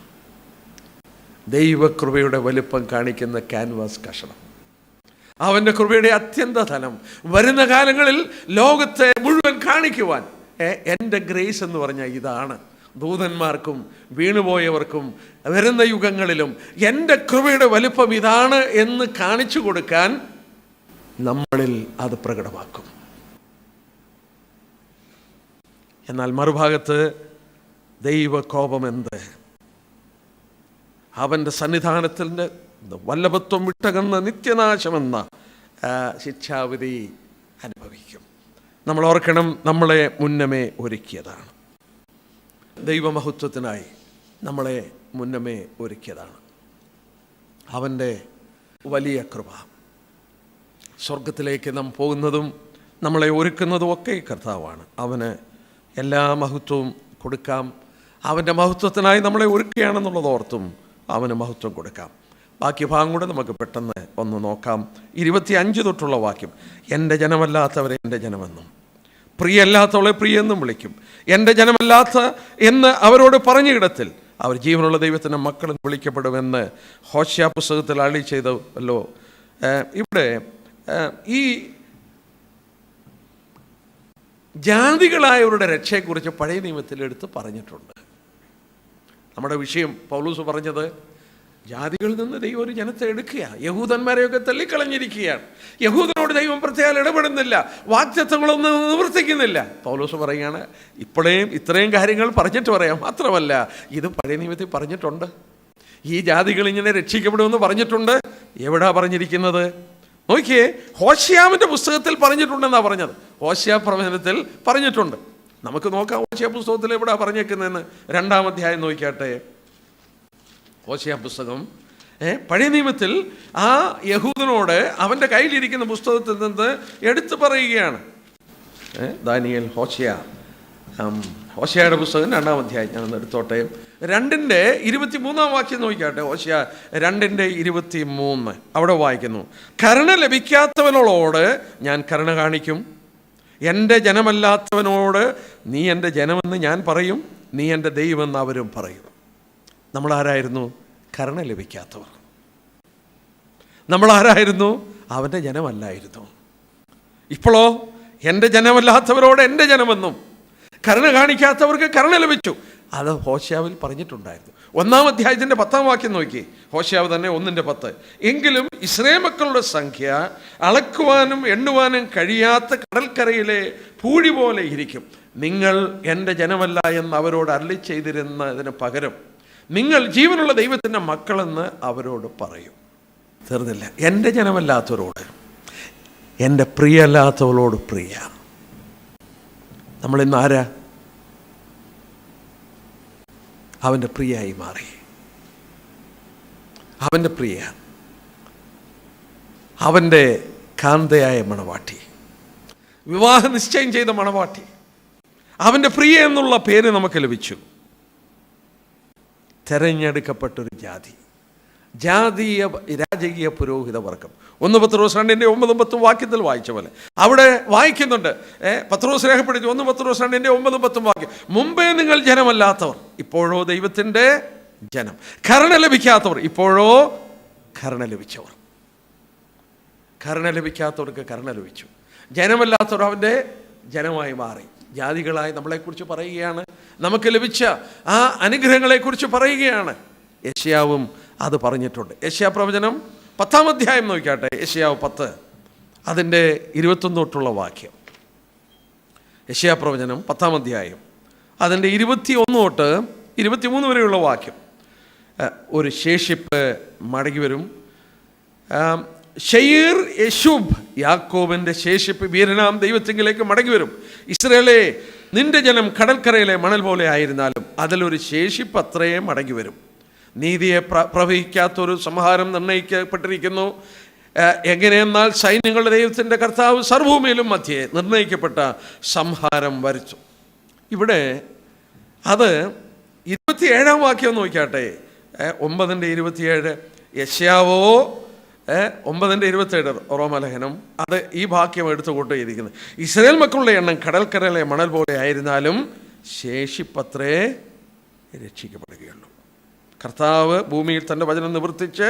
ദൈവകൃപയുടെ വലിപ്പം കാണിക്കുന്ന ക്യാൻവാസ് കഷണം. അവൻ്റെ കൃപയുടെ അത്യന്ത ധനം വരുന്ന കാലങ്ങളിൽ ലോകത്തെ മുഴുവൻ കാണിക്കുവാൻ. എൻ്റെ ഗ്രേസ് എന്ന് പറഞ്ഞാൽ ഇതാണ്. ദൂതന്മാർക്കും വീണുപോയവർക്കും വരുന്ന യുഗങ്ങളിലും എൻ്റെ കൃപയുടെ വലിപ്പം ഇതാണ് എന്ന് കാണിച്ചു കൊടുക്കാൻ നമ്മളിൽ അത് പ്രകടമാക്കും. എന്നാൽ മറുഭാഗത്ത് ദൈവകോപം എന്ത്? അവൻ്റെ സന്നിധാനത്തിൻ്റെ വല്ലഭത്വം വിട്ടകന്ന നിത്യനാശമെന്ന ശിക്ഷാവിധി അനുഭവിക്കും. നമ്മൾ ഓർക്കണം, നമ്മളെ മുന്നമേ ഒരുക്കിയതാണ്. ദൈവമഹത്വത്തിനായി നമ്മളെ മുന്നമേ ഒരുക്കിയതാണ്. അവൻ്റെ വലിയ കൃപ. സ്വർഗത്തിലേക്ക് നാം പോകുന്നതും നമ്മളെ ഒരുക്കുന്നതും ഒക്കെ കർത്താവാണ്. അവന് എല്ലാ മഹത്വവും കൊടുക്കാം. അവൻ്റെ മഹത്വത്തിനായി നമ്മളെ ഒരുക്കുകയാണെന്നുള്ളത് ഓർത്തും അവന് മഹത്വം കൊടുക്കാം. ബാക്കി ഭാഗം കൂടെ നമുക്ക് പെട്ടെന്ന് ഒന്ന് നോക്കാം. 25 തൊട്ടുള്ള വാക്യം. എൻ്റെ ജനമല്ലാത്തവരെ എൻ്റെ ജനമെന്നും പ്രിയല്ലാത്തവളെ പ്രിയെന്നും വിളിക്കും. എൻ്റെ ജനമല്ലാത്ത എന്ന് അവരോട് പറഞ്ഞിടത്തിൽ അവർ ജീവനുള്ള ദൈവത്തിൻ്റെ മക്കളെന്ന് വിളിക്കപ്പെടുമെന്ന് ഹോശേയ പുസ്തകത്തിൽ അരുളി ചെയ്തല്ലോ. ഇവിടെ ഈ ജാതികളായവരുടെ രക്ഷയെക്കുറിച്ച് പഴയ നിയമത്തിൽ എടുത്ത് പറഞ്ഞിട്ടുണ്ട്. നമ്മുടെ വിഷയം പൗലോസ് പറഞ്ഞത്, ജാതികളിൽ നിന്ന് ദൈവം ഒരു ജനത്തെ എടുക്കുക, യഹൂദന്മാരെയൊക്കെ തള്ളിക്കളഞ്ഞിരിക്കുകയാണ്. യഹൂദനോട് ദൈവം പ്രത്യേകം ഇടപെടുന്നില്ല, വാഗ്ദത്തങ്ങളൊന്നും നിവർത്തിക്കുന്നില്ല. പൗലോസ് പറയുകയാണ്, ഇത്രയും കാര്യങ്ങൾ പറഞ്ഞിട്ട് പറയാം. മാത്രമല്ല, ഇത് പഴയ നിയമത്തിൽ പറഞ്ഞിട്ടുണ്ട്. ഈ ജാതികൾ ഇങ്ങനെ രക്ഷിക്കപ്പെടുമെന്ന് പറഞ്ഞിട്ടുണ്ട്. എവിടാ പറഞ്ഞിരിക്കുന്നത്? നോക്കിയേ, ഹോശേയാവിൻ്റെ പുസ്തകത്തിൽ പറഞ്ഞിട്ടുണ്ടെന്നാണ് പറഞ്ഞത്. ഹോശേയ പ്രവചനത്തിൽ പറഞ്ഞിട്ടുണ്ട്. നമുക്ക് നോക്കാം ഹോശേയ പുസ്തകത്തിൽ എവിടാ പറഞ്ഞേക്കുന്നതെന്ന്. 2-ാം അധ്യായം നോക്കിയാട്ടെ. ഹോശേയ പുസ്തകം പഴയ നിയമത്തിൽ ആ യഹൂദനോട് അവൻ്റെ കയ്യിലിരിക്കുന്ന പുസ്തകത്തിൽ നിന്ന് എടുത്തു പറയുകയാണ്. ദാനിയേൽ, ഹോശേയ ഹോശേയയുടെ പുസ്തകം 2-ാം അധ്യായം ഞാനൊന്ന് എടുത്തോട്ടെ. 2:23 വാക്യം നോക്കിക്കാട്ടെ. ഹോശേയ 2:23 അവിടെ വായിക്കുന്നു, കരുണ ലഭിക്കാത്തവനോട് ഞാൻ കരുണ കാണിക്കും, എൻ്റെ ജനമല്ലാത്തവനോട് നീ എൻ്റെ ജനമെന്ന് ഞാൻ പറയും, നീ എൻ്റെ ദൈവമെന്ന് അവരും പറയും. നമ്മളാരായിരുന്നു? കരുണ ലഭിക്കാത്തവർ. നമ്മളാരായിരുന്നു? അവൻ്റെ ജനമല്ലായിരുന്നു. ഇപ്പോഴോ എൻ്റെ ജനമല്ലാത്തവരോട് എൻ്റെ ജനമെന്നും, കരുണ കാണിക്കാത്തവർക്ക് കരുണ ലഭിച്ചു. അത് ഹോശേയാവിൽ പറഞ്ഞിട്ടുണ്ടായിരുന്നു. 1-ാം അധ്യായത്തിൻ്റെ 10-ാം വാക്യം നോക്കി. ഹോശേയാവ് തന്നെ 1:10. എങ്കിലും ഇസ്രായേൽ മക്കളുടെ സംഖ്യ അളക്കുവാനും എണ്ണുവാനും കഴിയാത്ത കടൽക്കരയിലെ പൂഴി പോലെ ഇരിക്കും. നിങ്ങൾ എൻ്റെ ജനമല്ല എന്ന് അവരോട് അരുളി ചെയ്തിരുന്നതിന് പകരം നിങ്ങൾ ജീവനുള്ള ദൈവത്തിൻ്റെ മക്കളെന്ന് അവരോട് പറയും. തീർന്നില്ല. എൻ്റെ ജനമല്ലാത്തവരോട്, എൻ്റെ പ്രിയല്ലാത്തവളോട് പ്രിയ. നമ്മളിന്ന് ആരാ? അവൻ്റെ പ്രിയായി മാറി. അവൻ്റെ പ്രിയ, അവൻ്റെ കാന്തയായ മണവാട്ടി, വിവാഹ നിശ്ചയം ചെയ്ത മണവാട്ടി, അവൻ്റെ പ്രിയ എന്നുള്ള പേര് നമുക്ക് ലഭിച്ചു. തെരഞ്ഞെടുക്കപ്പെട്ടൊരു ജാതീയ രാജകീയ പുരോഹിത വർഗം. 1 പത്രോസ് 2:9-10 വാക്യത്തിൽ വായിച്ച പോലെ അവിടെ വായിക്കുന്നുണ്ട്. പത്രോസ് രേഖപ്പെടുത്തി 1 പത്രോസ് 2:9-10 വാക്യം, മുമ്പേ നിങ്ങൾ ജനമല്ലാത്തവർ, ഇപ്പോഴോ ദൈവത്തിൻ്റെ ജനം, കരുണ ലഭിക്കാത്തവർ, ഇപ്പോഴോ കരുണ ലഭിച്ചവർ. കരുണ ലഭിക്കാത്തവർക്ക് കരുണ ലഭിച്ചു. ജനമല്ലാത്തവർ അവൻ്റെ ജനമായി മാറി. ജാതികളായി നമ്മളെക്കുറിച്ച് പറയുകയാണ്. നമുക്ക് ലഭിച്ച ആ അനുഗ്രഹങ്ങളെക്കുറിച്ച് പറയുകയാണ്. യെശയ്യാവും അത് പറഞ്ഞിട്ടുണ്ട്. യെശയ്യാ പ്രവചനം 10-ാം അധ്യായം നോക്കിയാട്ടെ. യെശയ്യാവ് 10 അതിൻ്റെ 21 തൊട്ടുള്ള വാക്യം. യെശയ്യാ പ്രവചനം 10-ാം അധ്യായം അതിൻ്റെ 21 തൊട്ട് 23 വരെയുള്ള വാക്യം. ഒരു ശേഷിപ്പ് മടങ്ങി വരും. ഷെയീർ യശൂബ്, യാക്കോബിൻ്റെ ശേഷിപ്പ് വീരനാം ദൈവത്തിങ്കിലേക്ക് മടങ്ങി വരും. ഇസ്രായേലേ, നിന്റെ ജനം കടൽക്കരയിലെ മണൽ പോലെ ആയിരുന്നാലും അതിലൊരു ശേഷിപ്പ് അത്രയേ മടങ്ങി വരും. നീതിയെ പ്രവഹിക്കാത്തൊരു സംഹാരം നിർണയിക്കപ്പെട്ടിരിക്കുന്നു. എങ്ങനെയെന്നാൽ സൈന്യങ്ങളുടെ ദൈവത്തിൻ്റെ കർത്താവ് സർവ്വഭൂമിയിലും മധ്യേ നിർണയിക്കപ്പെട്ട സംഹാരം വരുത്തും. ഇവിടെ അത് 27-ാം വാക്യം നോക്കിയാട്ടെ. 9:27. യെശയ്യാവോ 9:27 റോമലേഖനം അത് ഈ വാക്യം എടുത്തു കൊണ്ടേയിരിക്കുന്നത്. ഇസ്രായേൽ മക്കളുടെ എണ്ണം കടൽക്കരയിലെ മണൽ പോലെ ആയിരുന്നാലും ശേഷിപ്പത്രേ രക്ഷിക്കപ്പെടുകയുള്ളൂ. കർത്താവ് ഭൂമിയിൽ തൻ്റെ വചനം നിവർത്തിച്ച്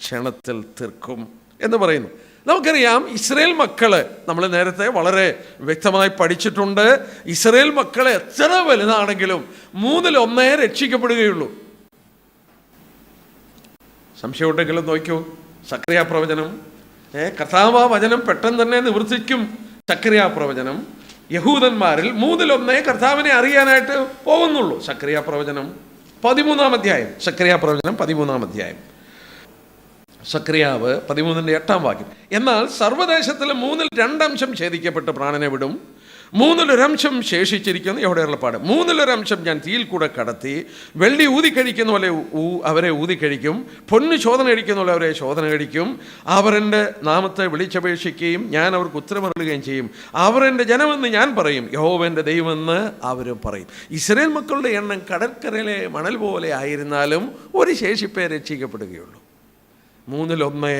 ക്ഷണത്തിൽ തീർക്കും എന്ന് പറയുന്നു. നമുക്കറിയാം, ഇസ്രായേൽ മക്കള് നമ്മൾ നേരത്തെ വളരെ വ്യക്തമായി പഠിച്ചിട്ടുണ്ട്. ഇസ്രായേൽ മക്കളെ എത്ര വലുതാണെങ്കിലും 1/3 രക്ഷിക്കപ്പെടുകയുള്ളൂ. സംശയമുണ്ടെങ്കിലും നോക്കൂ. സക്കറിയാ പ്രവചനം, കർത്താവ് വചനം പെട്ടെന്ന് തന്നെ നിവർത്തിക്കും. സക്കറിയാ പ്രവചനം യഹൂദന്മാരിൽ 1/3 കർത്താവിനെ അറിയാനായിട്ട് പോകുന്നുള്ളൂ. സക്കറിയാ പ്രവചനം 13-ാം അധ്യായം. സക്കറിയാ പ്രവചനം 13-ാം അധ്യായം. സക്കറിയാവ് 13:8 വാക്യം. എന്നാൽ സർവ്വദേശത്തിലെ 2/3 ഛേദിക്കപ്പെട്ട് പ്രാണനെ വിടും, 1/3 ശേഷിച്ചിരിക്കുന്നു. എവിടെ ഉള്ളപ്പാട് 1/3 ഞാൻ തീയിൽ കൂടെ കടത്തി, വെള്ളി ഊതിക്കഴിക്കുന്ന പോലെ അവരെ ഊതിക്കഴിക്കും, പൊന്ന് ശോധന കഴിക്കുന്ന പോലെ അവരെ ശോധന കഴിക്കും. അവർ എൻ്റെ നാമത്തെ വിളിച്ചപേക്ഷിക്കുകയും ഞാൻ അവർക്ക് ഉത്തരമരുളുകയും ചെയ്യും. അവർ എൻ്റെ ജനമെന്ന് ഞാൻ പറയും, യഹോവ എൻ്റെ ദൈവമെന്ന് അവരും പറയും. ഇസ്രായേൽ മക്കളുടെ എണ്ണം കടൽക്കരയിലെ മണൽ പോലെ ആയിരുന്നാലും ഒരു ശേഷിപ്പേ രക്ഷിക്കപ്പെടുകയുള്ളൂ. 1/3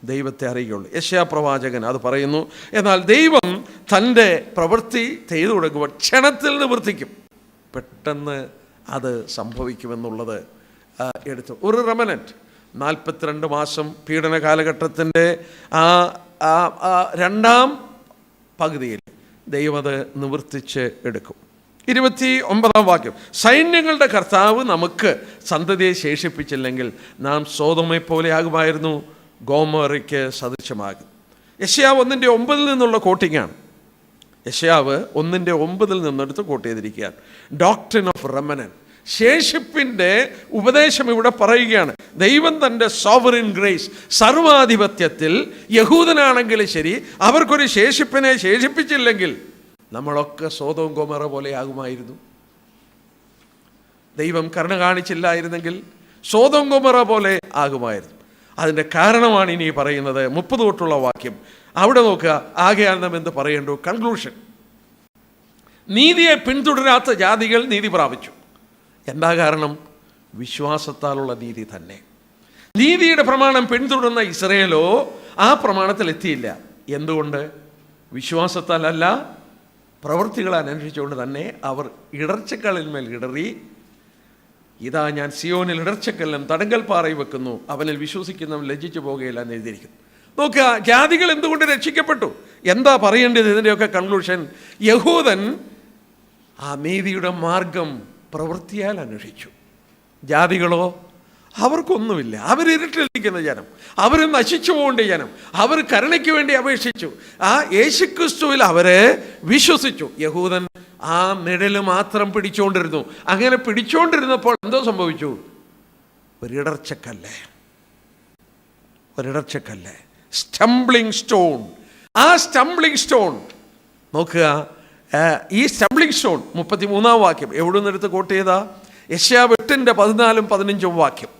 ദൈവത്തെ അറിയുകയുള്ളൂ. യെശയ്യാ പ്രവാചകൻ അത് പറയുന്നു. എന്നാൽ ദൈവം തൻ്റെ പ്രവൃത്തി ചെയ്തു കൊടുക്കുമ്പോൾ ക്ഷണത്തിൽ നിവർത്തിക്കും. പെട്ടെന്ന് അത് സംഭവിക്കുമെന്നുള്ളത് എടുത്തു. ഒരു റെമനന്റ് 42 മാസം പീഡന കാലഘട്ടത്തിൻ്റെ ആ 2-ാം പകുതിയിൽ ദൈവം അത് നിവർത്തിച്ച് എടുക്കും. 29-ാം വാക്യം, സൈന്യങ്ങളുടെ കർത്താവ് നമുക്ക് സന്തതിയെ ശേഷിപ്പിച്ചില്ലെങ്കിൽ നാം സോദോമെ പോലെ ആകുമായിരുന്നു, ഗോമോറയ്ക്ക് സദൃശമാകും. യെശയ്യാവ് 1:9 നിന്നുള്ള കോട്ടിങ്ങാണ്. യെശയ്യാവ് 1:9 നിന്നെടുത്ത് കോട്ട് ചെയ്തിരിക്കുകയാണ്. ഡോക്ട്രിൻ ഓഫ് റെമനന്റ്, ശേഷിപ്പിൻ്റെ ഉപദേശം ഇവിടെ പറയുകയാണ്. ദൈവം തൻ്റെ സോവറിൻ ഗ്രേസ്, സർവാധിപത്യത്തിൽ യഹൂദനാണെങ്കിലും ശരി, അവർക്കൊരു ശേഷിപ്പിനെ ശേഷിപ്പിച്ചില്ലെങ്കിൽ നമ്മളൊക്കെ സോദോം ഗോമോറ പോലെ ആകുമായിരുന്നു. ദൈവം കരുണ കാണിച്ചില്ലായിരുന്നെങ്കിൽ സോദോം ഗോമോറ പോലെ ആകുമായിരുന്നു. അതിൻ്റെ കാരണമാണ് ഇനി പറയുന്നത്. 30 തൊട്ടുള്ള വാക്യം അവിടെ നോക്കുക. ആകയാൽ നാം എന്ത് പറയേണ്ടു? കൺക്ലൂഷൻ. നീതിയെ പിന്തുടരാത്ത ജാതികൾ നീതി പ്രാപിച്ചു. എന്താ കാരണം? വിശ്വാസത്താലുള്ള നീതി തന്നെ. നീതിയുടെ പ്രമാണം പിന്തുടർന്ന ഇസ്രായേലോ ആ പ്രമാണത്തിൽ എത്തിയില്ല. എന്തുകൊണ്ട്? വിശ്വാസത്താലല്ല, പ്രവൃത്തികൾ അന്വേഷിച്ചുകൊണ്ട് തന്നെ അവർ ഇടർച്ചക്കല്ലിന്മേൽ ഇടറി. ഇതാ ഞാൻ സിയോനിൽ ഇടർച്ചക്കല്ലും തടങ്കൽ പാറയിൽ വെക്കുന്നു, അവനിൽ വിശ്വസിക്കുന്നവൻ ലജ്ജിച്ചു പോകുകയില്ല എന്ന് എഴുതിയിരിക്കുന്നു. നോക്കുക, ജാതികൾ എന്തുകൊണ്ട് രക്ഷിക്കപ്പെട്ടു? എന്താ പറയേണ്ടത്? ഇതിൻ്റെയൊക്കെ കൺക്ലൂഷൻ, യഹൂദൻ ആ നീതിയുടെ മാർഗം പ്രവൃത്തിയാൽ അന്വേഷിച്ചു. ജാതികളോ അവർക്കൊന്നുമില്ല. അവരിരുട്ടിലിരിക്കുന്ന ജനം, അവർ നശിച്ചു പോകേണ്ട ജനം, അവർ കരുണയ്ക്ക് വേണ്ടി അപേക്ഷിച്ചു. ആ യേശുക്രിസ്തുവിൽ അവരെ വിശ്വസിച്ചു. യഹൂദൻ ആ നിഴല് മാത്രം പിടിച്ചുകൊണ്ടിരുന്നു. അങ്ങനെ പിടിച്ചുകൊണ്ടിരുന്നപ്പോൾ എന്തോ സംഭവിച്ചു? ഒരിടർച്ചക്കല്ല്, സ്റ്റംബ്ലിംഗ് സ്റ്റോൺ. ആ സ്റ്റംബ്ലിംഗ് സ്റ്റോൺ നോക്കുക, ഈ സ്റ്റംബ്ലിംഗ് സ്റ്റോൺ 33-ാം വാക്യം എവിടെ നിന്നെടുത്ത് കോട്ട് ചെയ്താ? യെശയ്യാവ് 8:14-15 വാക്യം.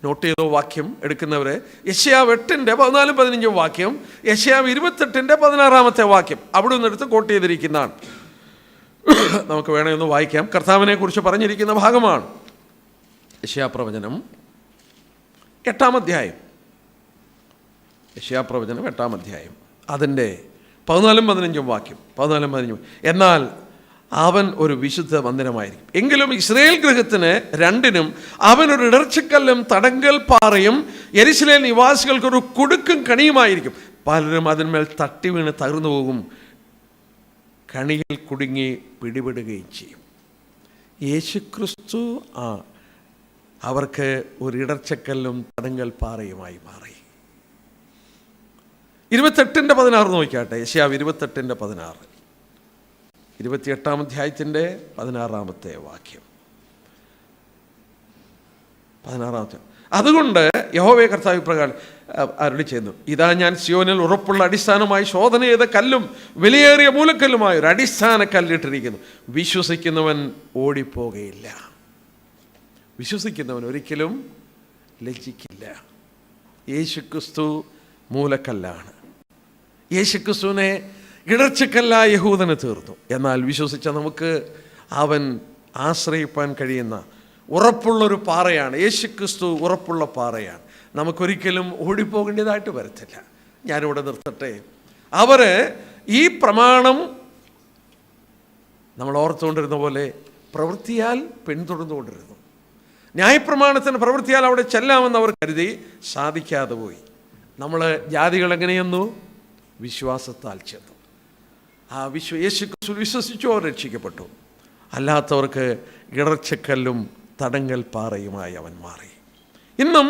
നോട്ട് ചെയ്തോ വാക്യം എടുക്കുന്നവരെ? യെശയ്യാവ് 8:14-15 വാക്യം, യെശയ്യാവ് 28:16 വാക്യം അവിടെ നിന്നെടുത്ത് കോട്ട് ചെയ്തിരിക്കുന്നതാണ്. നമുക്ക് വേണമെന്ന് വായിക്കാം. കർത്താവിനെ കുറിച്ച് പറഞ്ഞിരിക്കുന്ന ഭാഗമാണ്. യെശയ്യാ പ്രവചനം 8-ാം അധ്യായം. യെശയ്യാ പ്രവചനം 8-ാം അധ്യായം അതിൻ്റെ 14-15 വാക്യം. 14-15. എന്നാൽ അവൻ ഒരു വിശുദ്ധ മന്ദിരമായിരിക്കും. എങ്കിലും ഇസ്രായേൽ ഗൃഹത്തിന് രണ്ടിനും അവനൊരു ഇടർച്ചക്കല്ലും തടങ്കൽ പാറയും യെരൂശലേം നിവാസികൾക്കൊരു കുടുക്കും കണിയുമായിരിക്കും. പലരും അതിന്മേൽ തട്ടി വീണ് തകർന്നു പോകും, കണിയിൽ കുടുങ്ങി പിടിപെടുകയും ചെയ്യും. യേശുക്രിസ്തു അവർക്ക് ഒരു ഇടർച്ചക്കല്ലും തടങ്കൽ പാറയുമായി മാറി. 28:16 നോക്കിയാട്ടെ. യെശയ്യാവ് 28:16, 28-ാം അധ്യായത്തിൻ്റെ 16-ാമത്തെ വാക്യം. 16-ാമത്തെ. അതുകൊണ്ട് യഹോവേ കർത്താവ് ഇപ്രകാരം അരുളി ചെയ്യുന്നു, ഇതാ ഞാൻ സിയോനിൽ ഉറപ്പുള്ള അടിസ്ഥാനമായി ശോധന ചെയ്ത കല്ലും വിലയേറിയ മൂലക്കല്ലുമായ ഒരു അടിസ്ഥാന കല്ലിട്ടിരിക്കുന്നു. വിശ്വസിക്കുന്നവൻ ഓടിപ്പോകയില്ല. വിശ്വസിക്കുന്നവൻ ഒരിക്കലും ലജ്ജിക്കില്ല. യേശുക്രിസ്തു മൂലക്കല്ലാണ്. യേശുക്രിസ്തുവിനെ ഇടർച്ചക്കല്ലായ യഹൂദന് തീർന്നു. എന്നാൽ വിശ്വസിച്ച നമുക്ക് അവൻ ആശ്രയിപ്പാൻ കഴിയുന്ന ഉറപ്പുള്ളൊരു പാറയാണ്. യേശുക്രിസ്തു ഉറപ്പുള്ള പാറയാണ്. നമുക്കൊരിക്കലും ഓടിപ്പോകേണ്ടതായിട്ട് വരത്തില്ല. ഞാനിവിടെ നിർത്തട്ടെ. അവർ ഈ പ്രമാണം നമ്മൾ ഓർത്തുകൊണ്ടിരുന്ന പോലെ പ്രവൃത്തിയാൽ പിന്തുടർന്നുകൊണ്ടിരുന്നു. ന്യായപ്രമാണത്തിന് പ്രവൃത്തിയാൽ അവിടെ ചെല്ലാമെന്ന് അവർ കരുതി, സാധിക്കാതെ പോയി. നമ്മൾ ജാതികൾ എങ്ങനെയെന്നു? വിശ്വാസത്താൽ ചെന്നു. ആ യേശുക്രിസ്തു വിശ്വസിച്ചു, അവർ രക്ഷിക്കപ്പെട്ടു. അല്ലാത്തവർക്ക് ഇടർച്ചക്കല്ലും തടങ്കൽ പാറയുമായി അവൻ മാറി. ഇന്നും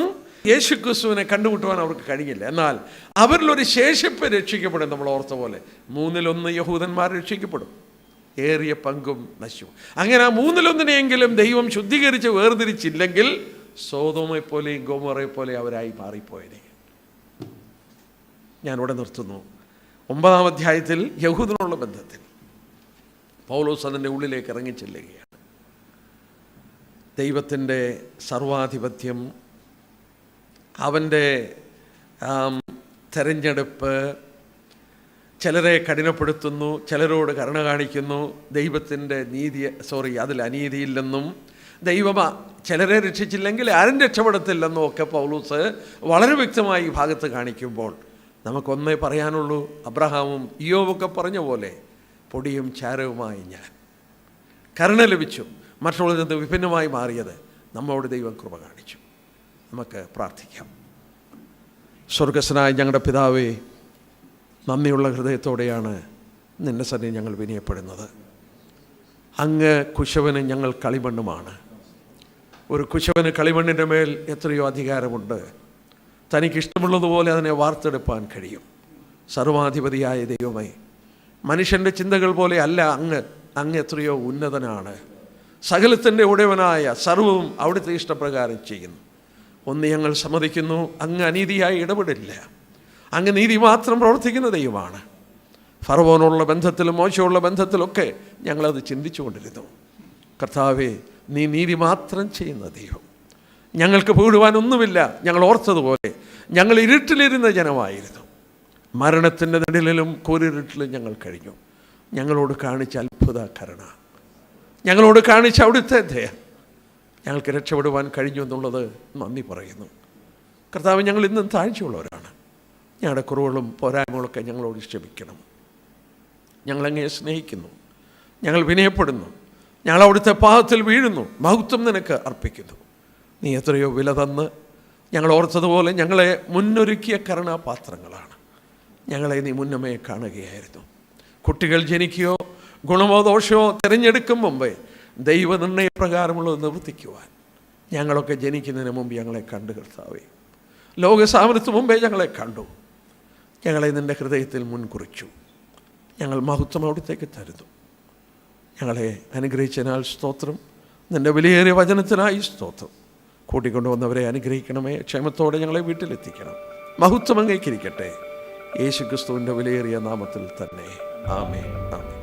യേശുക്രിസ്തുവിനെ കണ്ടുമുട്ടുവാൻ അവർക്ക് കഴിയില്ല. എന്നാൽ അവരിലൊരു ശേഷിപ്പ് രക്ഷിക്കപ്പെടും. നമ്മൾ ഓർത്ത പോലെ 1/3 യഹൂദന്മാർ രക്ഷിക്കപ്പെടും, ഏറിയ പങ്കും നശിച്ചു. അങ്ങനെ ആ 1/3 ദൈവം ശുദ്ധീകരിച്ച് വേർതിരിച്ചില്ലെങ്കിൽ സോദോമെ പോലെയും ഗൊമോറയെ പോലെ അവരായി മാറിപ്പോയനെ. ഞാനിവിടെ നിർത്തുന്നു. 9-ാം അധ്യായത്തിൽ യഹൂദനുള്ള ബന്ധത്തിൽ പൗലോസ് അതിൻ്റെ ഉള്ളിലേക്ക് ഇറങ്ങിച്ചെല്ലുകയാണ്. ദൈവത്തിൻ്റെ സർവാധിപത്യം, അവൻ്റെ തെരഞ്ഞെടുപ്പ്, ചിലരെ കഠിനപ്പെടുത്തുന്നു, ചിലരോട് കരുണ കാണിക്കുന്നു, ദൈവത്തിൻ്റെ അതിൽ അനീതിയില്ലെന്നും ദൈവം ചിലരെ രക്ഷിച്ചില്ലെങ്കിൽ ആരും രക്ഷപ്പെടത്തില്ലെന്നും ഒക്കെ പൗലോസ് വളരെ വ്യക്തമായി ഈ ഭാഗത്ത് കാണിക്കുമ്പോൾ നമുക്കൊന്നേ പറയാനുള്ളൂ. അബ്രഹാമും ഇയ്യോബൊക്കെ പറഞ്ഞ പോലെ പൊടിയും ചാരവുമായി ഞാൻ. കരുണ ലഭിച്ചു, മറ്റുള്ളവരിൽ നിന്ന് വിഭിന്നമായി മാറിയത് നമ്മോട് ദൈവം കൃപ കാണിച്ചു. നമുക്ക് പ്രാർത്ഥിക്കാം. സ്വർഗസ്വനായ ഞങ്ങളുടെ പിതാവേ, നന്ദിയുള്ള ഹൃദയത്തോടെയാണ് നിൻ്റെ സന്നിധിയിൽ ഞങ്ങൾ വിനയപ്പെടുന്നത്. അങ്ങ് കുശവന് ഞങ്ങൾ കളിമണ്ണുമാണ്. ഒരു കുശവന് കളിമണ്ണിൻ്റെ മേൽ എത്രയോ അധികാരമുണ്ട്. തനിക്കിഷ്ടമുള്ളതുപോലെ അതിനെ വാർത്തെടുപ്പാൻ കഴിയും. സർവാധിപതിയായ ദൈവമേ, മനുഷ്യൻ്റെ ചിന്തകൾ പോലെ അല്ല അങ്ങ് എത്രയോ ഉന്നതനാണ്. സകലത്തിൻ്റെ ഉടയവനായ സർവവും അവിടുത്തെ ഇഷ്ടപ്രകാരം ചെയ്യുന്നു. ഒന്ന് ഞങ്ങൾ സമ്മതിക്കുന്നു, അങ്ങ് അനീതിയായി ഇടപെടില്ല. അങ്ങ് നീതി മാത്രം പ്രവർത്തിക്കുന്ന ദൈവമാണ്. ഫറവോനുള്ള ബന്ധത്തിലും മോശമുള്ള ബന്ധത്തിലൊക്കെ ഞങ്ങളത് ചിന്തിച്ചുകൊണ്ടിരുന്നു. കർത്താവേ, നീ നീതി മാത്രം ചെയ്യുന്ന ദൈവം. ഞങ്ങൾക്ക് വീഴുവാനൊന്നുമില്ല. ഞങ്ങൾ ഓർത്തതുപോലെ ഞങ്ങൾ ഇരുട്ടിലിരുന്ന ജനമായിരുന്നു. മരണത്തിൻ്റെ നിഴലിലും കൂരിരുട്ടിലും ഞങ്ങൾ കഴിഞ്ഞു. ഞങ്ങളോട് കാണിച്ച അത്ഭുത കരുണ, ഞങ്ങളോട് കാണിച്ച അവിടുത്തെ ദയ, ഞങ്ങൾക്ക് രക്ഷപ്പെടുവാൻ കഴിഞ്ഞു എന്നുള്ളത് നന്ദി പറയുന്നു. കർത്താവ്, ഞങ്ങൾ ഇന്നും താഴ്ചയുള്ളവരാണ്. ഞങ്ങളുടെ കുറവുകളും പോരായ്മകളൊക്കെ ഞങ്ങളോട് ക്ഷമിക്കണം. ഞങ്ങളങ്ങയെ സ്നേഹിക്കുന്നു, ഞങ്ങൾ വിനയപ്പെടുന്നു, ഞങ്ങൾ അവിടുത്തെ പാദത്തിൽ വീഴുന്നു, മഹത്വം നിനക്ക് അർപ്പിക്കുന്നു. നീ എത്രയോ വില തന്ന് ഞങ്ങൾ ഓർത്തതുപോലെ ഞങ്ങളെ മുന്നൊരുക്കിയ കരുണാപാത്രങ്ങളാണ്. ഞങ്ങളെ നീ മുന്നമേ കാണുകയായിരുന്നു. കുട്ടികൾ ജനിക്കുകയോ ഗുണമോ ദോഷമോ തിരഞ്ഞെടുക്കും മുമ്പേ ദൈവനിർണയപ്രകാരമുള്ളത് നിവർത്തിക്കുവാൻ ഞങ്ങളൊക്കെ ജനിക്കുന്നതിന് മുമ്പ് ഞങ്ങളെ കണ്ടു കർത്താവേ. ലോകസ്ഥാപനത്തിന് മുമ്പേ ഞങ്ങളെ കണ്ടു. ഞങ്ങളെ നിൻ്റെ ഹൃദയത്തിൽ മുൻകുറിച്ചു. ഞങ്ങൾ മഹത്വം അവിടത്തേക്ക് തരുന്നു. ഞങ്ങളെ അനുഗ്രഹിച്ചതിനാൽ സ്തോത്രം. നിൻ്റെ വിലയേറിയ വചനത്തിനായി സ്തോത്രം. കൂട്ടിക്കൊണ്ടുവന്നവരെ അനുഗ്രഹിക്കണമേ. ക്ഷേമത്തോടെ ഞങ്ങളെ വീട്ടിലെത്തിക്കണം. മഹത്വം അങ്ങേക്കിരിക്കട്ടെ. യേശുക്രിസ്തുവിൻ്റെ വിലയേറിയ നാമത്തിൽ തന്നെ. ആമേൻ, ആമേൻ.